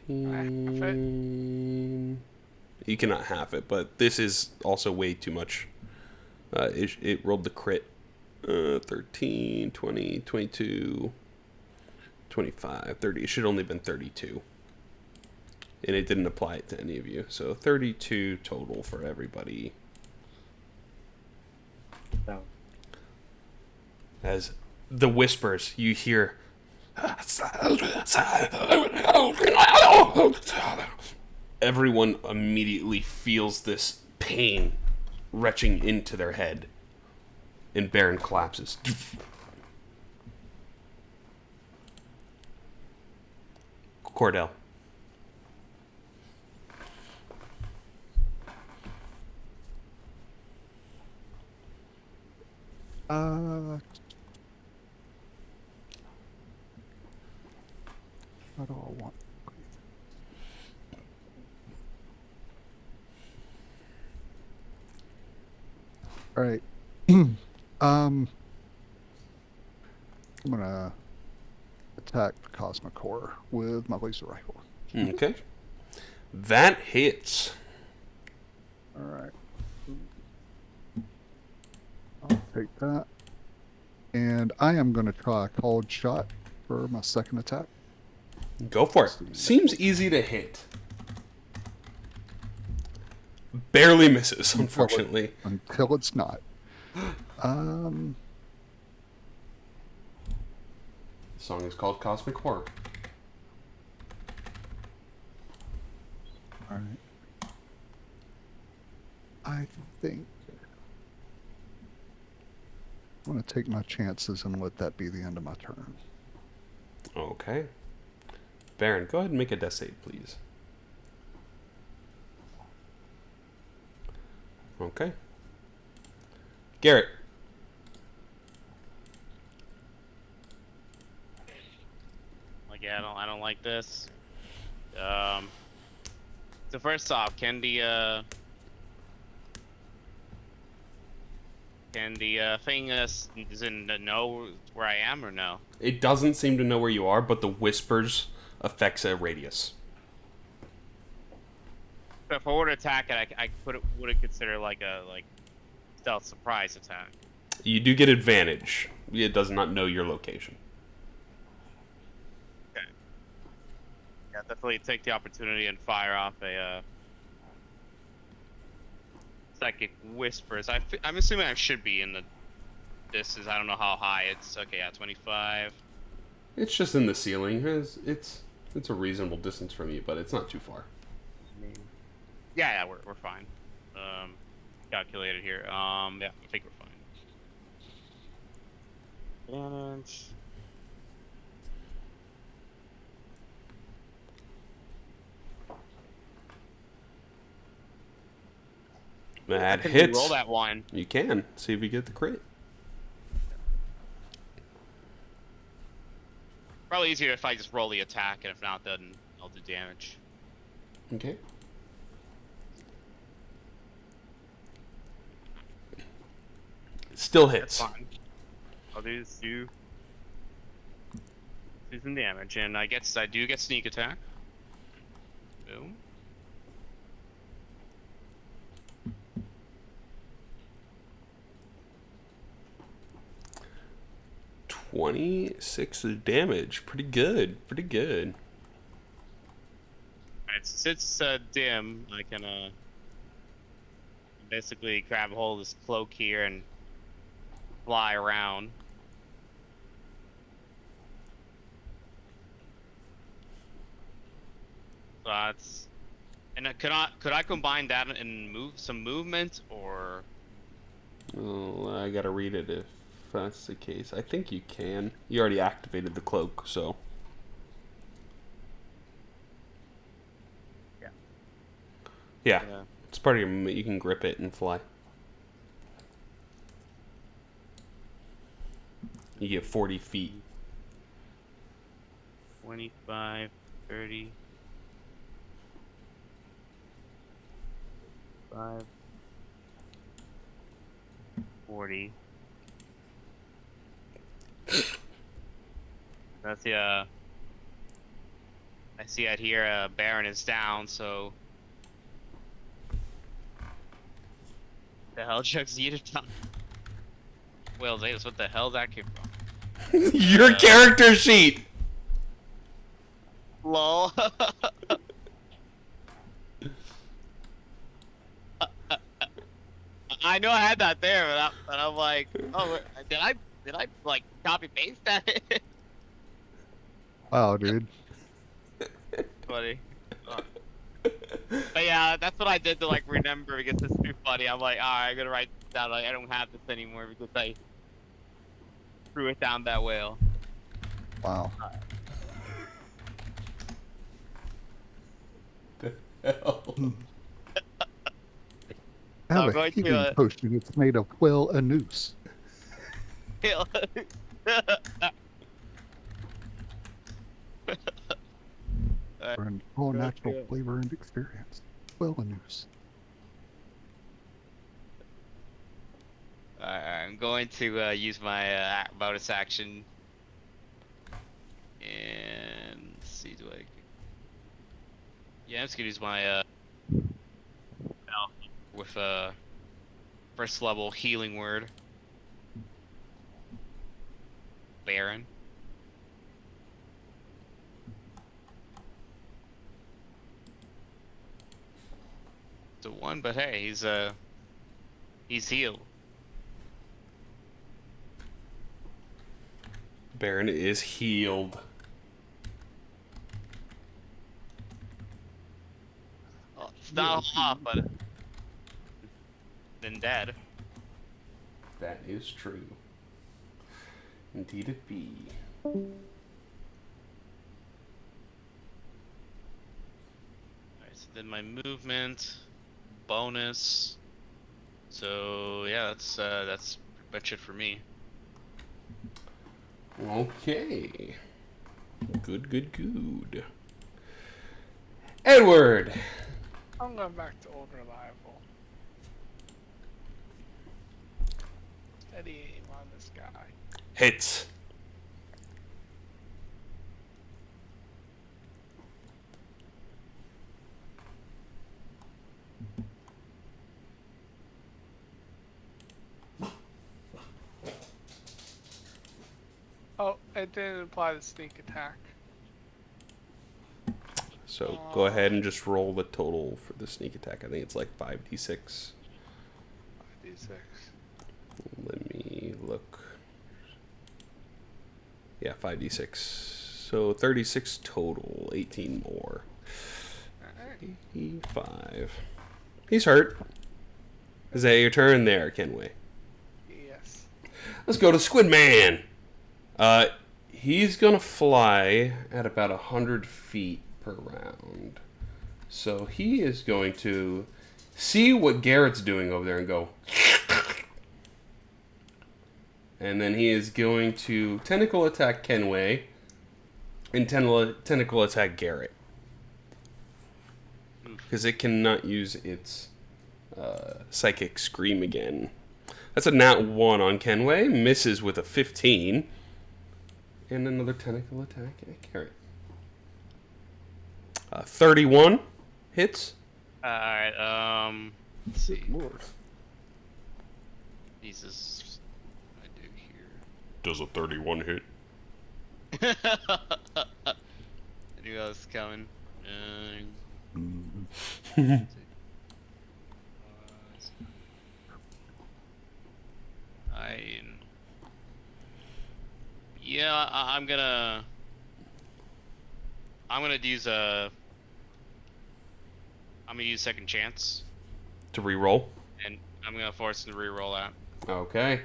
13... You cannot half it, but this is also way too much. It rolled the crit. 13, 20, 22, 25, 30. It should only have been 32. And it didn't apply it to any of you. So 32 total for everybody. No. As the whispers, you hear... Everyone immediately feels this pain retching into their head. And Baron collapses. Cordell. How do I want? All right. I'm gonna attack the Cosmic Horror with my laser rifle. Okay. That hits. All right. I'll take that. And I am going to try a cold shot for my second attack. Go for it. Seems easy to hit. Barely misses, unfortunately. Until it's not. The song is called Cosmic Horror. All right. I think I'm going to take my chances and let that be the end of my turn. Okay. Baron, go ahead and make a death save, please. Okay. Garrett. Like, yeah, I don't like this. So first off, can the thing does it know where I am or no? It doesn't seem to know where you are, but the whispers affects a radius. So if I were to attack it, I would it consider like a stealth surprise attack? You do get advantage. It does not know your location. Okay. Yeah, definitely take the opportunity and fire off a psychic whispers. I'm assuming I should be in the distance. I don't know how high it's. Okay, yeah, 25. It's just in the ceiling. It's a reasonable distance from you, but it's not too far. Yeah, we're fine. Calculated here. Yeah, I think we're fine. Damage. That Can hits. roll that one. You can. See if you get the crit. Probably easier if I just roll the attack, and if not, then I'll do damage. Okay. Still hits. That's fine. I'll do some damage, and I do get sneak attack. Boom. $26 damage. Pretty good. Pretty good. Alright, since it's dim, I can basically grab a hold of this cloak here and fly around. So that's, and could I combine that and move some movement, or Oh, I gotta read it if that's the case. I think you can. You already activated the cloak, so. Yeah. Yeah. It's part of your movement. You can grip it and fly. You get 40 feet. 25, 30, 5, 40. That's the I see out here Baron is down, so the hell Chuck's yeeted down. Well, Zetas, what the hell that came from? Your character sheet! Lol. I know I had that there, but I'm like, oh, did I like copy paste that? Wow, dude. Funny. But yeah, that's what I did to like remember because it's too funny. I'm like, alright, I'm gonna write this down. Like, I don't have this anymore because I threw it down that well. Wow. The hell? I have I'm a going to, healing potion. It's made of quill and noose. For an all natural flavor and experience. Quill and noose. I'm going to use my bonus action and let's see, do I? Yeah, I'm just gonna use my with first level healing word, Baron. It's a 1, but hey, he's healed. Baron is healed. Well, it's not a lot, but been dead. That is true. Indeed it be. Alright, so then my movement, bonus, So yeah, that's pretty much it for me. Okay. Good. Edward. I'm going back to old reliable. Steady aim on this guy. Hits. Oh, it didn't apply the sneak attack. So go ahead and just roll the total for the sneak attack. I think it's like 5d6. D6. Let me look. Yeah, 5d6. So 36 total, 18 more. Alright. 5. He's hurt. Is that your turn there, Kenway? Yes. Let's go to Squid Man. He's gonna fly at about 100 feet per round. So he is going to see what Garrett's doing over there and go. And then he is going to tentacle attack Kenway and tentacle attack Garrett. Because it cannot use its psychic scream again. That's a nat 1 on Kenway. Misses with a 15. And another tentacle attack at Garrett. 31 hits. Alright, let's see. Lord. Jesus. What do I do here? Does a 31 hit? I knew I was coming. Yeah, I'm gonna use second chance, To re-roll? and I'm gonna force him to re-roll that. Okay.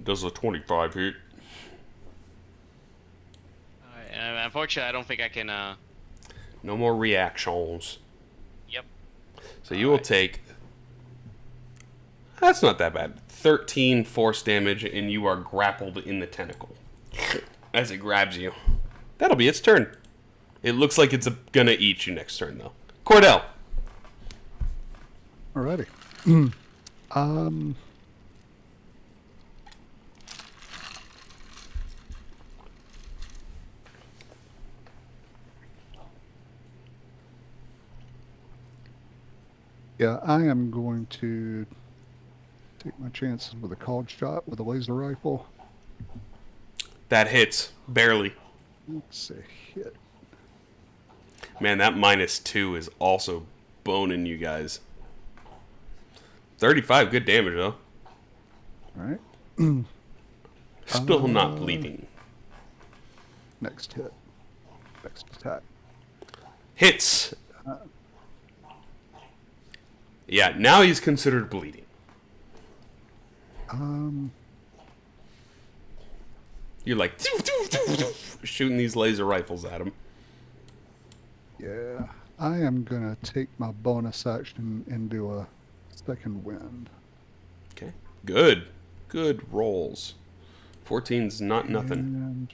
Does a 25 hit? And unfortunately, I don't think I can. No more reactions. Yep. So you will take... That's not that bad. 13 force damage, and you are grappled in the tentacle as it grabs you. That'll be its turn. It looks like it's gonna eat you next turn, though. Cordell. Alrighty. Yeah, I am going to take my chances with a called shot with a laser rifle. That hits. Barely. It's a hit. Man, that -2 is also boning you guys. 35 good damage, though. Alright. Still not bleeding. Next hit. Next attack. Hits. Yeah, now he's considered bleeding. You're like shooting these laser rifles at him. Yeah. I am gonna take my bonus action and do a second wind. Okay. Good. Good rolls. 14's not nothing. And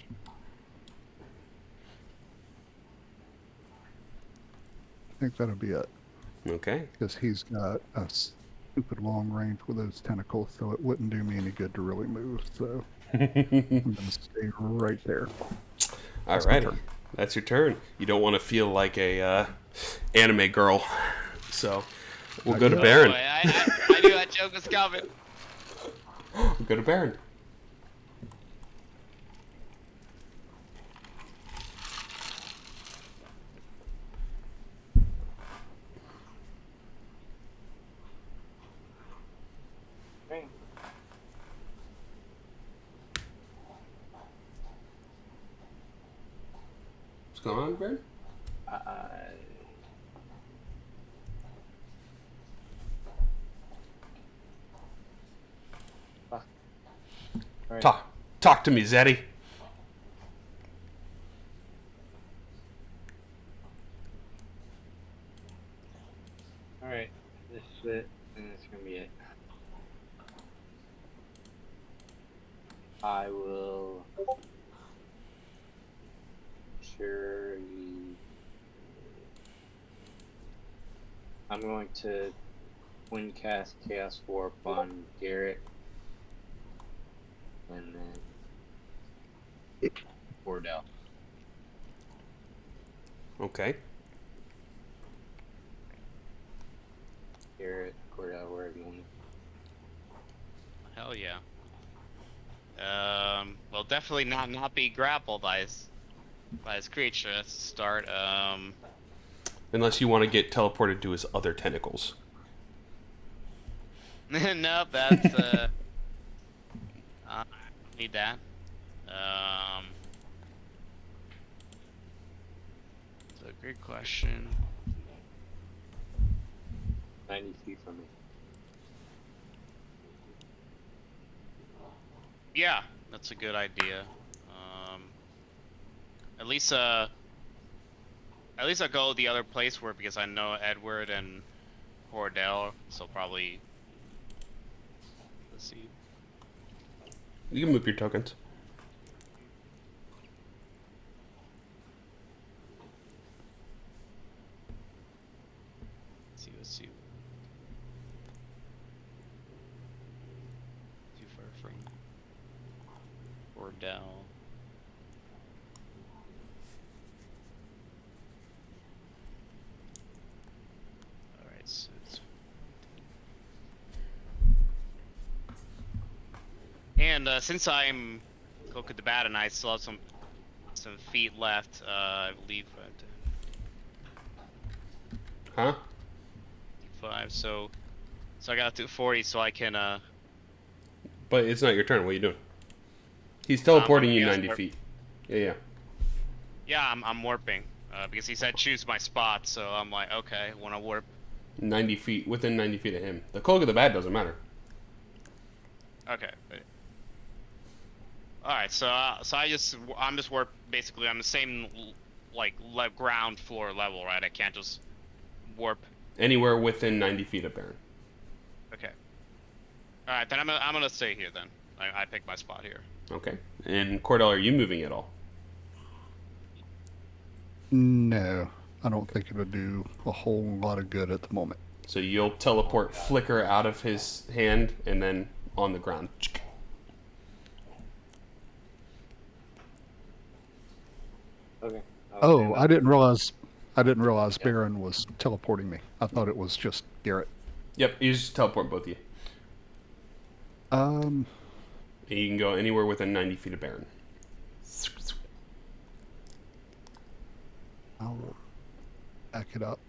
I think that'll be it. Okay. Because he's got a stupid long range with those tentacles, so it wouldn't do me any good to really move. So I'm gonna stay right there. Alrighty. That's your turn. You don't want to feel like a anime girl. So we'll go to Baron. Boy, I knew that joke was coming. We'll go to Baron. What's going on, Baron? Alright. Talk to me, Zeddy. Alright. This it, and that's gonna be it. I will surely. I'm going to twin cast Chaos Warp on Garrett, and then Cordell. Okay. Garrett, Cordell, wherever you want. Hell yeah. Well, definitely not be grappled by his creature. That's the start. Unless you want to get teleported to his other tentacles. Nope, that's I don't need that. It's a great question. 90 feet from me. Yeah, that's a good idea. At least I'll go the other place where, because I know Edward and Cordell, so probably. Let's see. You can move your tokens. Let's see. Too far from Cordell. Alright, so it's... And since I'm Cloak of the Bat and I still have some feet left, I believe Huh? 5, so I got to 40, so I can But it's not your turn. What are you doing? He's teleporting you yes, 90 feet. Yeah. yeah, I'm warping because he said choose my spot, so I'm like, okay, want to warp. 90 feet, within 90 feet of him. The cloak of the bat doesn't matter. Okay. All right, so I'm just warp, basically. I'm the same ground floor level, right? I can't just warp. Anywhere within 90 feet of Baron. Okay. All right, then I'm gonna stay here then. I pick my spot here. Okay. And Cordell, are you moving at all? No, I don't think it'll do a whole lot of good at the moment. So you'll teleport Flicker out of his hand and then on the ground. Okay. Oh, I didn't realize Baron was teleporting me. I thought it was just Garrett. Yep, you just teleport both of you. And you can go anywhere within 90 feet of Baron. I'll back it up.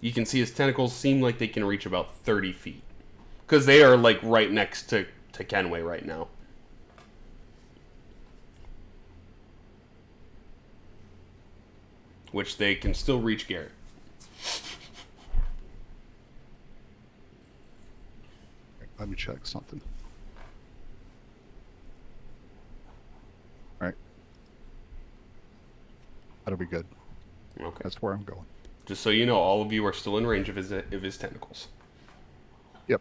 You can see his tentacles seem like they can reach about 30 feet. Because they are like right next to Kenway right now. Which they can still reach Garrett. Let me check something. All right. That'll be good. Okay. That's where I'm going. Just so you know, all of you are still in range of his tentacles. Yep.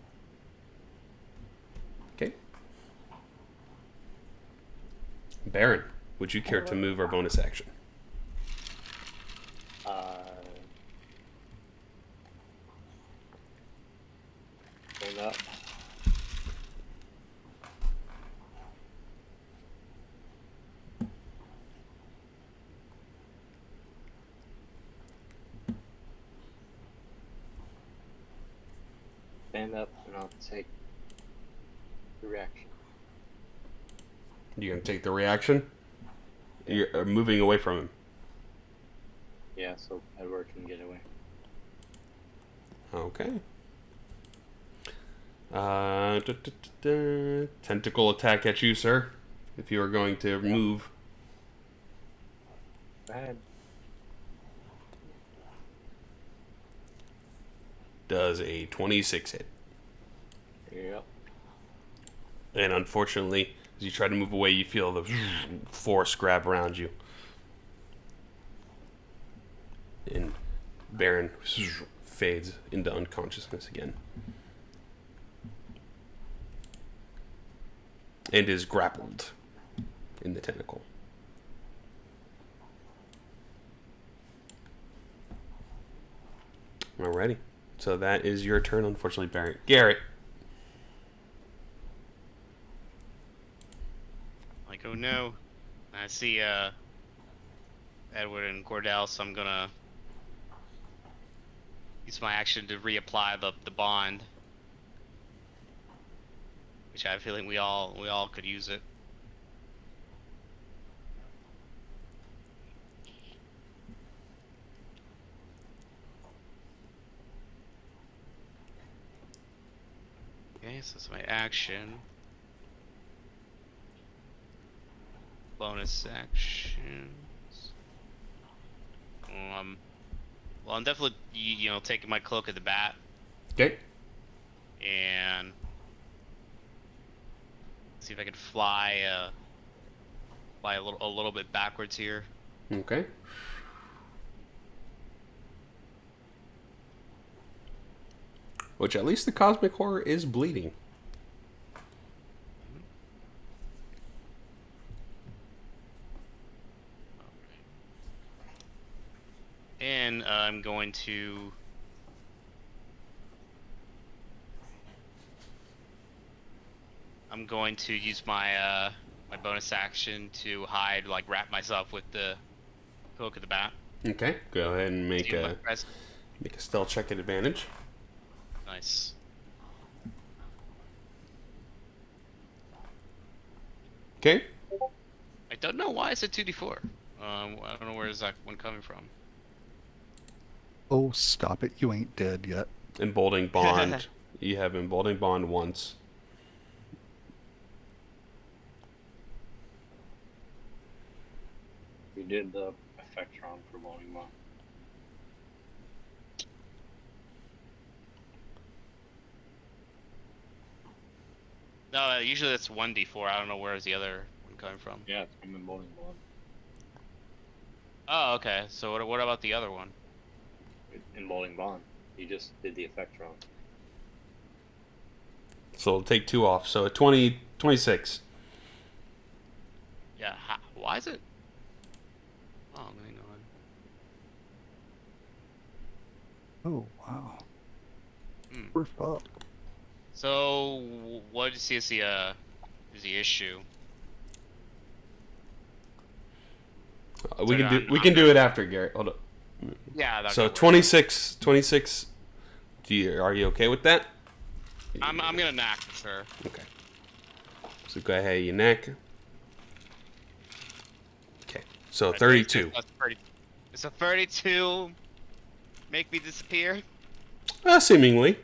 Okay. Baron, would you care to move our bonus action? Stand up. Stand up, and I'll take the reaction. You gonna take the reaction? You're moving away from him. Yeah, so Edward can get away. Okay. Tentacle attack at you, sir. If you are going to move. Go ahead. Does a 26 hit. Yep. And unfortunately, as you try to move away, you feel the force grab around you. And Baron fades into unconsciousness again. And is grappled in the tentacle. Alrighty. So that is your turn, unfortunately, Barry. Garrett. Like, oh no. I see Edward and Cordell, so I'm gonna use my action to reapply the bond. Which I have a feeling we all could use it. Okay, so that's my action. Bonus actions. Well, I'm definitely taking my cloak of the bat Okay. and see if I can fly a little bit backwards here. Okay. Which at least the cosmic horror is bleeding. And I'm going to use my my bonus action to hide, like wrap myself with the cloak of the bat. Okay. Go ahead and make See my a presence. stealth check at advantage. Nice. Okay. I don't know why it's a 2d4. I don't know where is that one coming from. Oh, stop it. You ain't dead yet. Emboldening bond. You have emboldening bond once. We did the Effectron for Bowling Bond. No, usually that's 1d4. I don't know where is the other one coming from. Yeah, it's from Bowling Bond. Oh, okay. So what about the other one? In Bowling Bond, you just did the Effectron. So it'll take 2 off. So 26. Yeah. Why is it? Oh, hang on. Oh, wow. Hmm. We're up. So what do you see as the issue? We can do it after, Garrett. Hold up. Yeah. So 26. Are you okay with that? I'm gonna knack for sure. Okay. So go ahead, you neck. Okay. So 32. It's a 32. Make me disappear. Seemingly.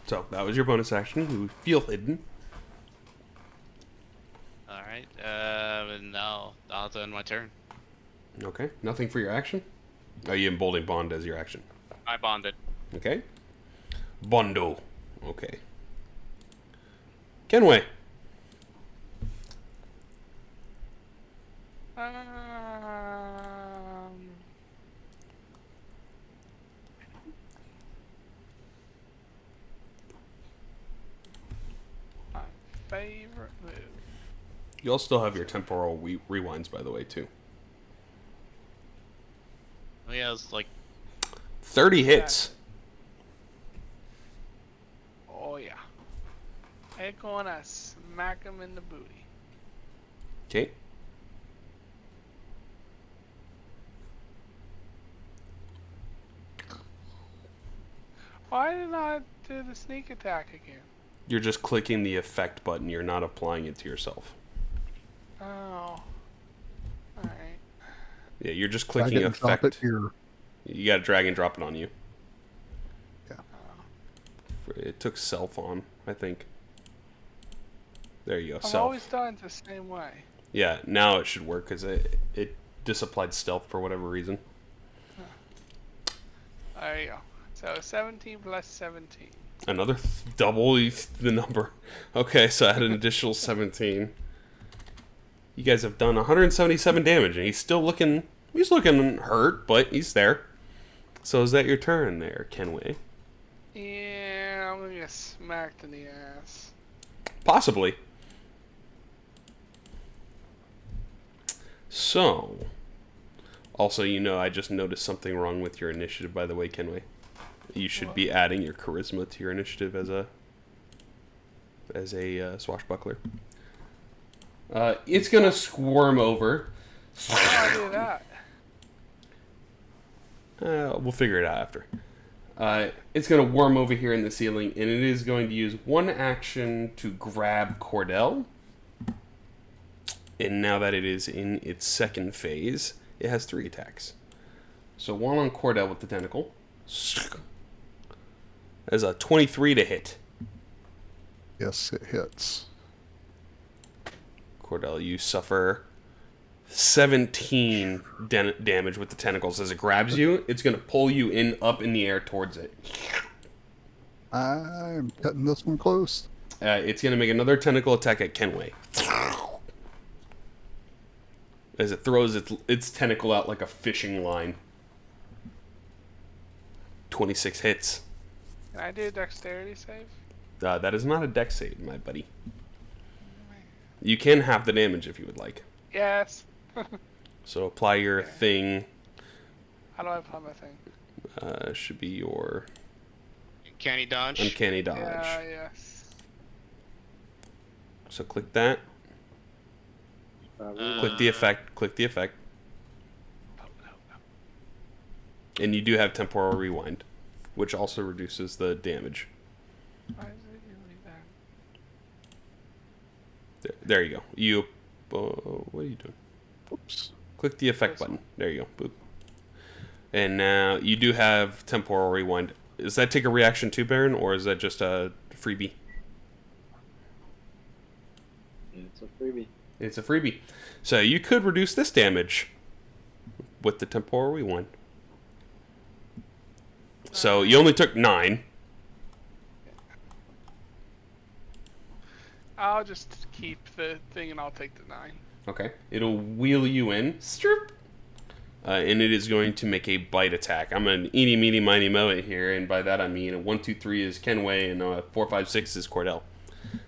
So that was your bonus action. You feel hidden. All right. And now I'll have to end my turn. Okay. Nothing for your action. Are you emboldening bond as your action? I bonded. Okay. Bondo. Okay. Kenway. My favorite move. You'll still have your temporal rewinds, by the way, too. Oh yeah, it's like 30 hits. Oh yeah. They're gonna smack him in the booty. Okay. Why did I do the sneak attack again? You're just clicking the effect button. You're not applying it to yourself. Oh. Alright. Yeah, you're just Drag clicking it and drop it effect. here. You gotta drag and drop it on you. Yeah. It took self on, I think. There you go, I've self. always done it the same way. Yeah, now it should work because it disapplied stealth for whatever reason. There you go. So 17 plus 17. Another double the number. Okay, so I had an additional 17. You guys have done 177 damage, and he's still looking... He's looking hurt, but he's there. So is that your turn there, Kenway? Yeah, I'm gonna get smacked in the ass. Possibly. So... Also, I just noticed something wrong with your initiative, by the way, Kenway. You should be adding your charisma to your initiative as a swashbuckler. It's gonna squirm over. How do I do that? We'll figure it out after. It's gonna worm over here in the ceiling, and it is going to use one action to grab Cordell. And now that it is in its second phase, it has 3 attacks. So one on Cordell with the tentacle. As a 23 to hit. Yes, it hits. Cordell, you suffer 17 damage with the tentacles. As it grabs you, it's going to pull you up in the air towards it. I'm cutting this one close. It's going to make another tentacle attack at Kenway. As it throws its tentacle out like a fishing line. 26 hits. Can I do a dexterity save? That is not a dex save, my buddy. You can have the damage if you would like. Yes. So apply your thing. How do I apply my thing? Should be your Uncanny dodge. uncanny dodge. Yeah, yes. So click that. Click the effect. Click the effect. Oh, no. And you do have temporal rewind, which also reduces the damage. Why is it doing that? There you go. You. What are you doing? Oops. Click the effect button. There you go. Boop. And now you do have temporal rewind. Does that take a reaction too, Baron, or is that just a freebie? It's a freebie. It's a freebie. So you could reduce this damage with the temporal rewind. So you only took 9. I'll just keep the thing and I'll take the 9. Okay. It'll wheel you in. Stroop. And it is going to make a bite attack. I'm an eeny, meeny, miny, moe it here, and by that I mean a 1, 2, 3 is Kenway, and 4, 5, 6 is Cordell.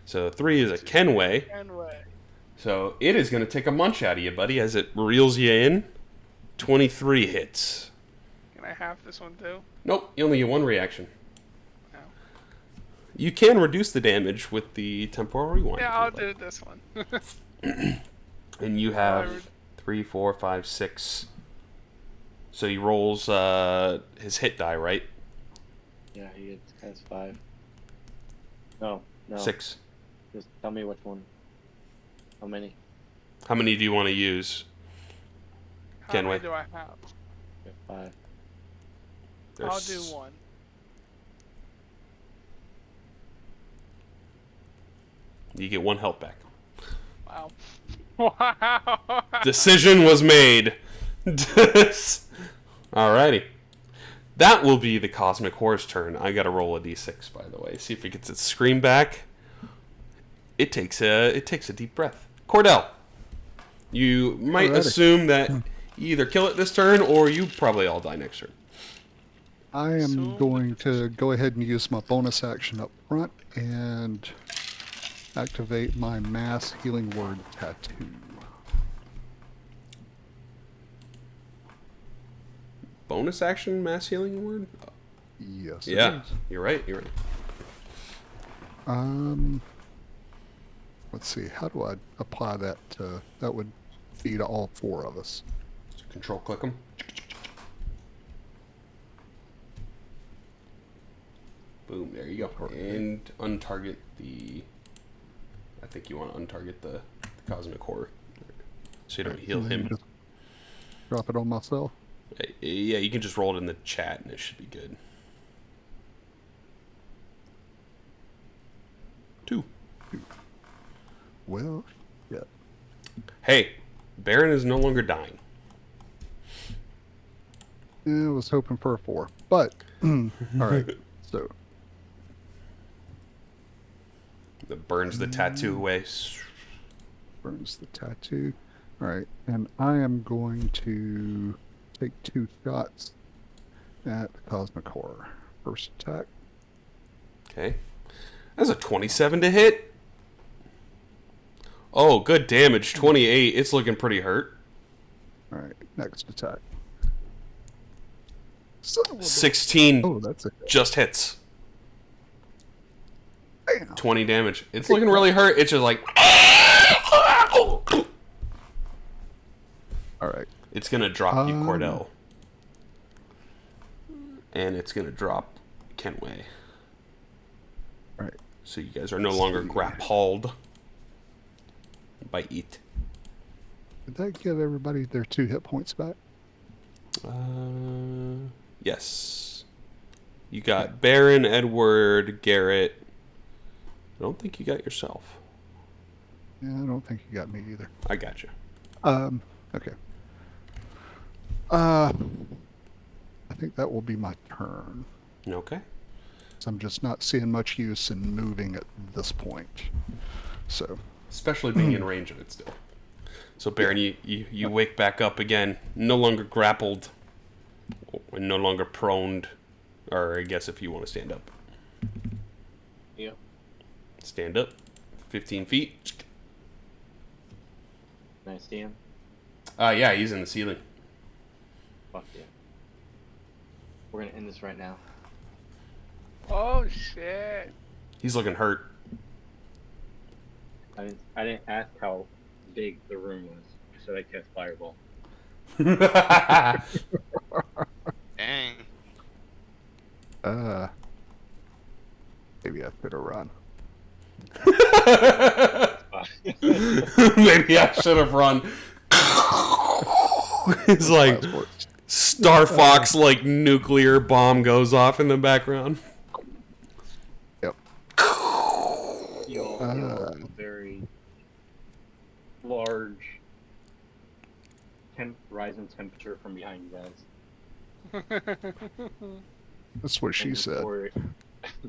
So 3 is a Kenway. So it is going to take a munch out of you, buddy, as it reels you in. 23 hits. Can I have this one too? Nope, you only get 1 reaction. No. You can reduce the damage with the temporal rewind. Yeah, I'll do this one. And you have 3, 4, 5, 6. So he rolls his hit die, right? Yeah, he has 5. No. 6. Just tell me which one. How many? How many do you want to use? How many Kenway. do I have? You have 5. I'll do 1. You get 1 health back. Wow. Wow. Decision was made. Alrighty. That will be the Cosmic Horror's turn. I gotta roll a d6, by the way. See if it gets its scream back. It takes a deep breath. Cordell, you might assume that you either kill it this turn or you probably all die next turn. I am going to go ahead and use my bonus action up front and activate my Mass Healing Word Tattoo. Bonus action, Mass Healing Word? Yes. it Yeah, is. you're right. Let's see. How do I apply that? That would be to all 4 of us. So control click them. Boom, there you go. And untarget the... I think you want to untarget the Cosmic Horror. So you don't heal And then him. just drop it on myself. Yeah, you can just roll it in the chat and it should be good. 2. Well, yeah. Hey, Baron is no longer dying. I was hoping for a 4, but all right. So That burns the tattoo away. Burns the tattoo. All right, and I am going to take 2 shots at the Cosmic Horror. First attack. Okay. That's a 27 to hit. Oh, good damage. 28. It's looking pretty hurt. All right, next attack. 16 Oh, that's it. just hits. Bam. 20 damage. It's looking really hurt. It's just like... All right. It's going to drop you, Cordell. And it's going to drop Kenway. All right. So you guys are no longer grappled by it. Did that give everybody their 2 hit points back? Yes. You got Baron, Edward, Garrett. I don't think you got yourself. Yeah, I don't think you got me either. I got you. Okay. I think that will be my turn. Okay. So I'm just not seeing much use in moving at this point. So, Especially being in range of it still. So Baron, you wake back up again, no longer grappled, and no longer proned, or I guess if you want to stand up. Yep. Stand up, 15 feet. Can I see him? Yeah, he's in the ceiling. Fuck yeah. We're gonna end this right now. Oh shit. He's looking hurt. I didn't ask how big the room was. I said I cast fireball. Dang. Maybe I could have run. Maybe I should have run. It's like Star Fox, like nuclear bomb goes off in the background. Yep. You'll feel a very large rise in temperature from behind you guys. That's what she said.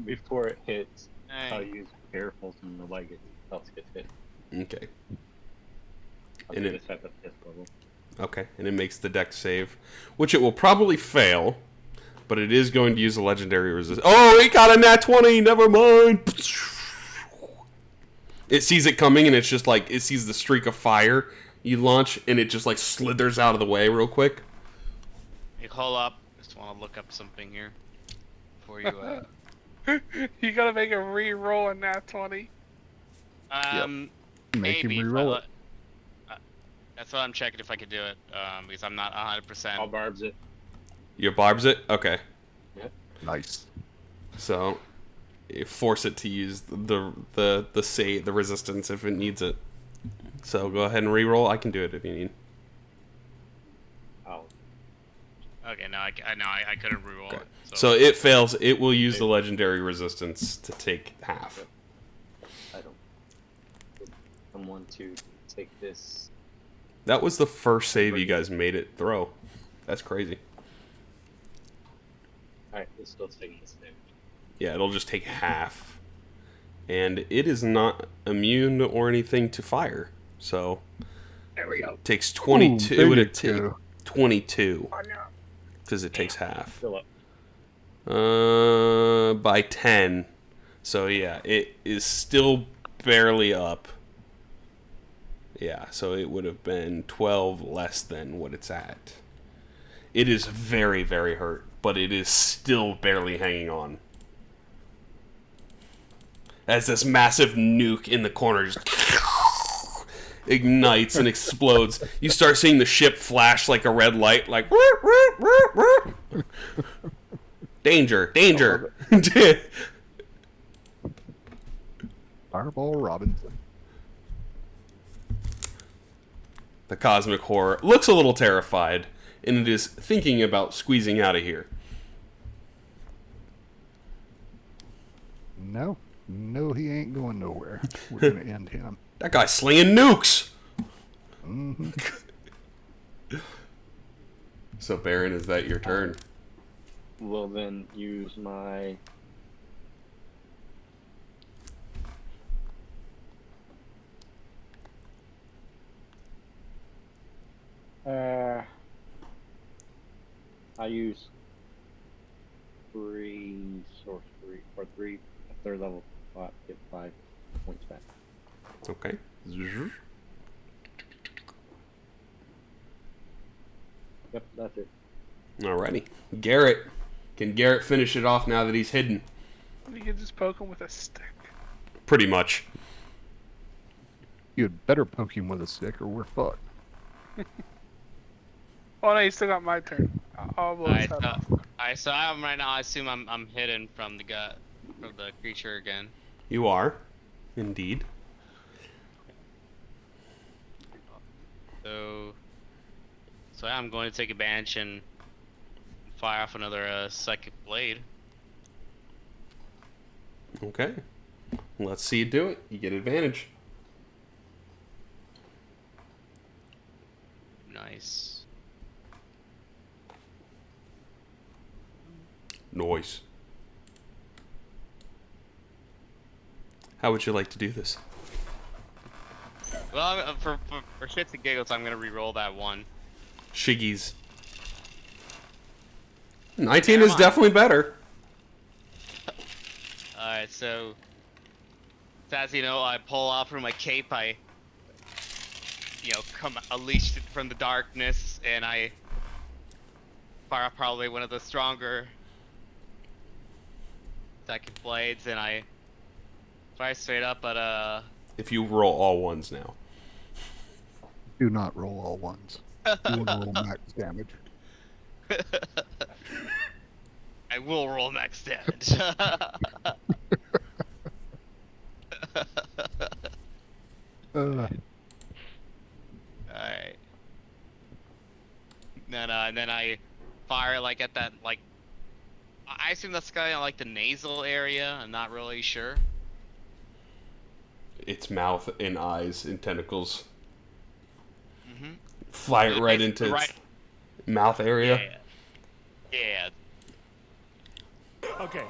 Before it hits, I'll Dang. use careful so nobody else gets hit. Okay. I'll And do it- this at the 5th level. Okay, and it makes the deck save, which it will probably fail, but it is going to use a legendary resistance. Oh, it got a nat 20! Never mind! It sees it coming, and it's just like, it sees the streak of fire you launch, and it just like slithers out of the way real quick. Hey, hold up. Just want to look up something here before you. You gotta make a re-roll in that 20. Make him Maybe. reroll it. That's what I'm checking if I could do it. Because I'm not 100%. I'll barbs it. You barbs it? Okay. Nice. So, you force it to use the resistance if it needs it. So go ahead and reroll. I can do it if you need. Oh. Okay, no, I couldn't reroll Okay. it. So it fails. It will use the legendary resistance to take half. I don't. Someone to take this. That was the first save you guys made it throw. That's crazy. Alright, it's still taking this damage. Yeah, it'll just take half. And it is not immune or anything to fire. So There we go. takes 22. Ooh, It would there have taken you go. 22 Oh no. because it takes half. Fill up. By 10. So yeah, it is still barely up. Yeah, so it would have been 12 less than what it's at. It is very, very hurt, but it is still barely hanging on. As this massive nuke in the corner just ignites and explodes, you start seeing the ship flash like a red light, like danger, danger. Fireball Robinson. The cosmic horror looks a little terrified, and it is thinking about squeezing out of here. No, he ain't going nowhere. We're gonna end him. That guy's slinging nukes! hmm So, Baron, is that your turn? Will then use my I use 3 sorcery or 3 third level slot, get 5 points back. Okay. Yep, that's it. Alrighty. Garrett. Can Garrett finish it off now that he's hidden? You can just poke him with a stick. Pretty much. You'd better poke him with a stick or we're fucked. Oh no, you still got my turn. I'll blow his head off. Alright, so I'm right now. I assume I'm hidden from the creature again. You are. Indeed. So I'm going to take advantage and fire off another psychic blade. Okay. Let's see you do it. You get advantage. Nice. Noise. How would you like to do this? Well, for shits and giggles, I'm gonna re-roll that one. Shiggies. 19 Never is mind. definitely better. Alright, so as you know, I pull off from my cape. I, come unleashed from the darkness, and I fire off probably one of the stronger second blades, and I fire straight up at If you roll all ones now. Do not roll all ones. You want to roll max damage. I will roll max damage. Alright. And then I fire like at that, like, I assume that's kind of like the nasal area. I'm not really sure. Its mouth and eyes and tentacles. Mm-hmm. Fly it right Basically into its mouth area. Yeah. Okay.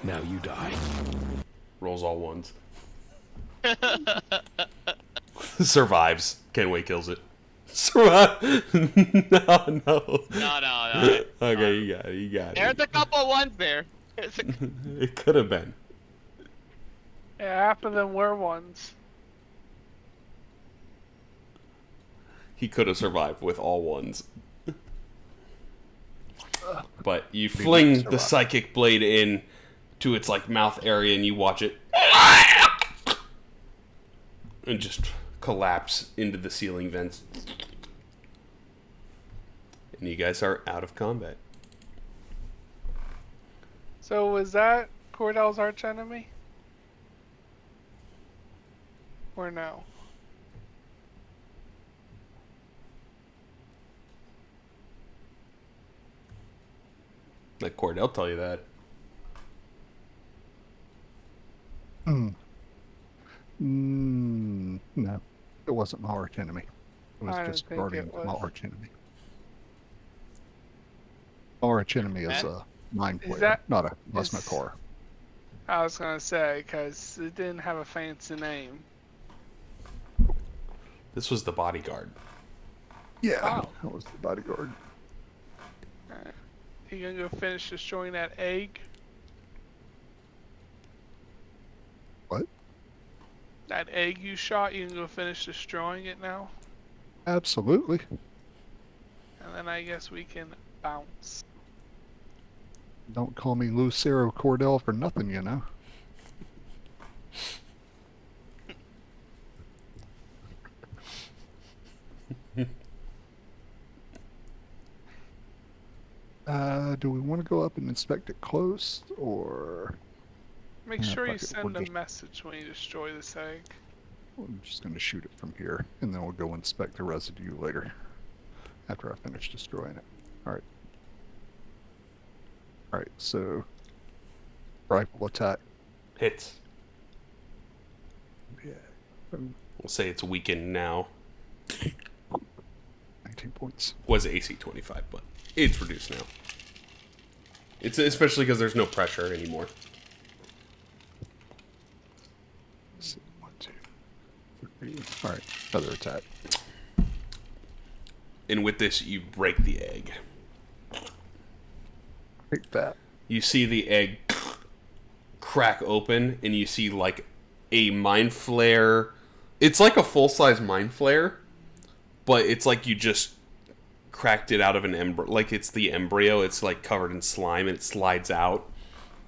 Now you die. Rolls all ones. Survives. Kenway kills it. Survive. No. No. Okay, you got it. There's a couple ones there. It could have been. Yeah, half of them were ones. He could have survived with all ones. But you fling the psychic blade in to its like mouth area and you watch it and just collapse into the ceiling vents. And you guys are out of combat. So was that Cordell's archenemy? Or no? Let Cordell tell you that. No, it wasn't my arch enemy. It was I just didn't think guardian it of my was. arch enemy. My arch enemy is a mind Is player, that- not a is- Lesmator. I was gonna say, because it didn't have a fancy name. This was the bodyguard. Yeah, Oh. that was the bodyguard. Alright. You gonna go finish destroying that egg? What? That egg you shot, you can go finish destroying it now? Absolutely. And then I guess we can bounce. Don't call me Lucero Cordell for nothing, you know. Do we want to go up and inspect it close, or Make Yeah, sure you fuck it, send we'll a just- message when you destroy this egg. I'm just going to shoot it from here, and then we'll go inspect the residue later, after I finish destroying it. Alright. Alright, so rifle attack. Hits. Yeah. We'll say it's weakened now. 19 points. Was AC 25, but it's reduced now. It's especially because there's no pressure anymore. Let's see, 1, 2, 3. Alright, feather attack. And with this, you break the egg. Take that. You see the egg crack open, and you see like a mind flare. It's like a full-size mind flare, but it's like you just cracked it out of an embryo. Like it's the embryo. It's like covered in slime, and it slides out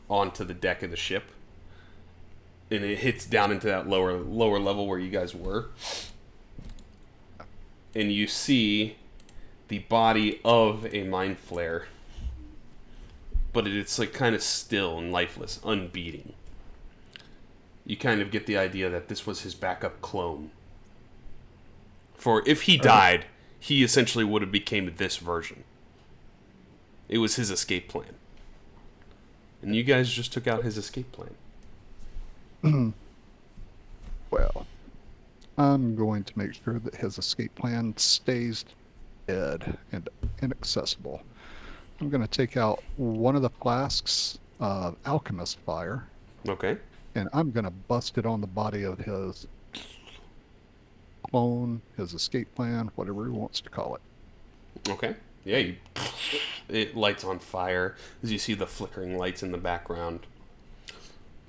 onto the deck of the ship, and it hits down into that lower level where you guys were, and you see the body of a mind flare, but it's like kind of still and lifeless, unbeating. You kind of get the idea that this was his backup clone. For if he died, he essentially would have became this version. It was his escape plan. And you guys just took out his escape plan. Well, I'm going to make sure that his escape plan stays dead and inaccessible. I'm going to take out one of the flasks of alchemist fire, Okay. and I'm going to bust it on the body of his clone, his escape plan, whatever he wants to call it. Okay. Yeah, it lights on fire as you see the flickering lights in the background.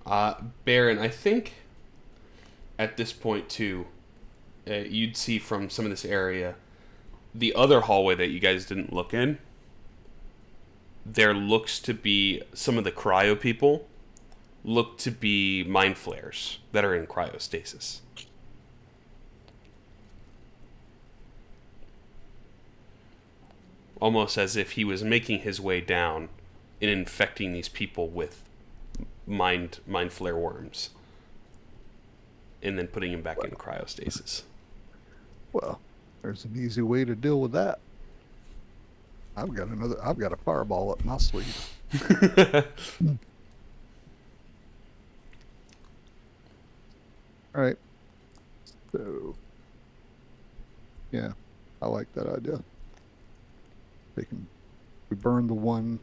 Baron, I think at this point too, you'd see from some of this area, the other hallway that you guys didn't look in, there looks to be some of the cryo people look to be mind flares that are in cryostasis. Almost as if he was making his way down and infecting these people with mind flare worms, and then putting him back in cryostasis. Well, there's an easy way to deal with that. I've got a fireball up my sleeve. All right. So, yeah, I like that idea. We burn the one.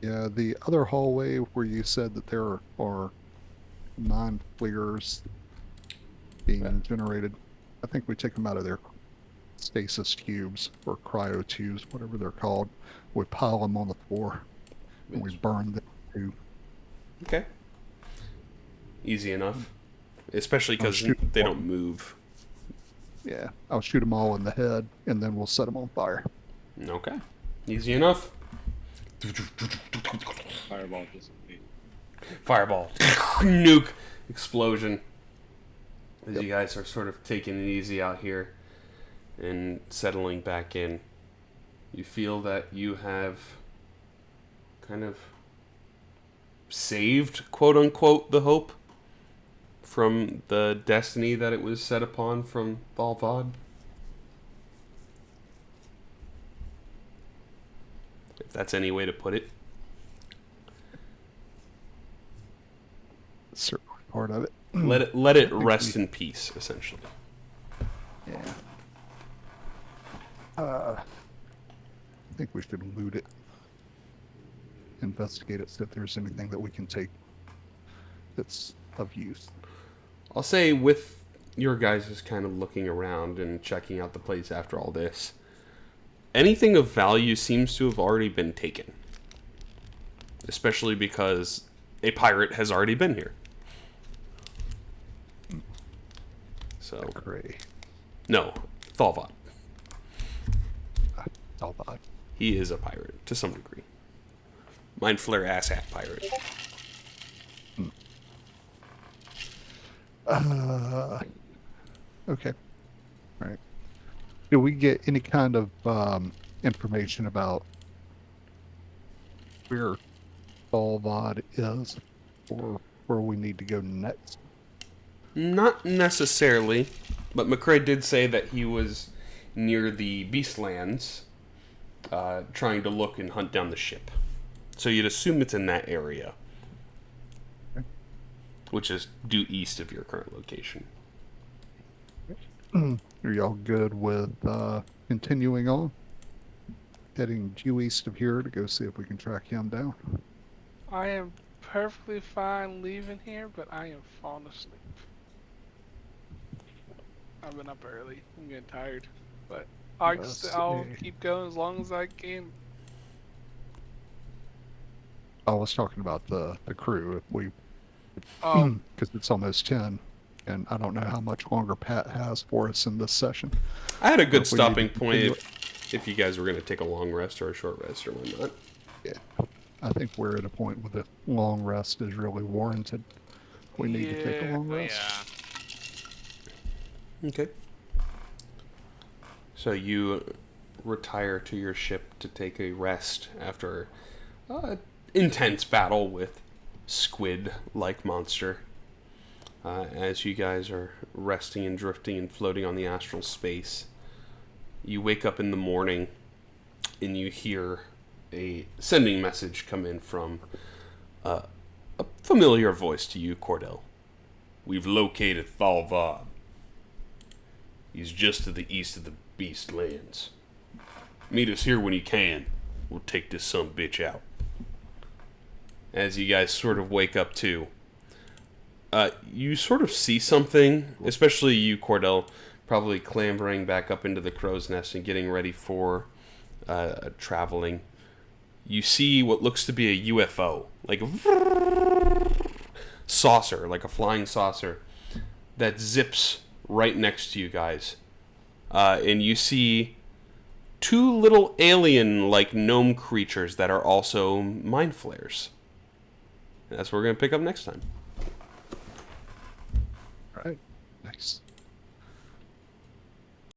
Yeah, the other hallway where you said that there are 9 flares being generated. I think we take them out of their stasis cubes or cryo tubes, whatever they're called. We pile them on the floor and we burn them too. Okay. Easy enough. Especially because they don't move. Yeah, I'll shoot them all in the head and then we'll set them on fire. Okay. Easy enough. Fireball dissipate. Fireball. Nuke. Explosion. As you guys are sort of taking it easy out here and settling back in, you feel that you have kind of saved, quote unquote, the hope from the destiny that it was set upon from Thaal Vod. If that's any way to put it. That's certainly part of it. Let it rest in peace, essentially. Yeah. I think we should loot it. Investigate it, see if there's anything that we can take that's of use. I'll say with your guys just kind of looking around and checking out the place after all this, anything of value seems to have already been taken. Especially because a pirate has already been here. So, Gray. no, Thaal Vod. Thaal Vod. He is a pirate, to some degree. Mind flare asshat pirate. Okay. All right. Do we get any kind of information about where Thaal Vod is or where we need to go next? Not necessarily, but McCrae did say that he was near the Beastlands, trying to look and hunt down the ship. So you'd assume it's in that area, which is due east of your current location. Are y'all good with continuing on? Heading due east of here to go see if we can track him down. I am perfectly fine leaving here, but I am falling asleep. I've been up early. I'm getting tired, but I'll see. keep going as long as I can. I was talking about the crew. If we, Oh, because it's almost 10, and I don't know how much longer Pat has for us in this session. I had a But good if we need to stopping point continue if you guys were going to take a long rest or a short rest or whatnot. Yeah, I think we're at a point where the long rest is really warranted. We need to take a Yeah. long But rest. yeah. Okay. So you retire to your ship to take a rest after intense battle with squid-like monster. As you guys are resting and drifting and floating on the astral space, you wake up in the morning and you hear a sending message come in from a familiar voice to you, Cordell. We've located Thaal Vod. He's just to the east of the Beast Lands. Meet us here when you can. We'll take this sumbitch out. As you guys sort of wake up too, you sort of see something, especially you, Cordell, probably clambering back up into the crow's nest and getting ready for traveling. You see what looks to be a UFO, like a saucer, like a flying saucer, that zips right next to you guys. And you see two little alien-like gnome creatures that are also mind flayers. That's what we're going to pick up next time. All right, nice.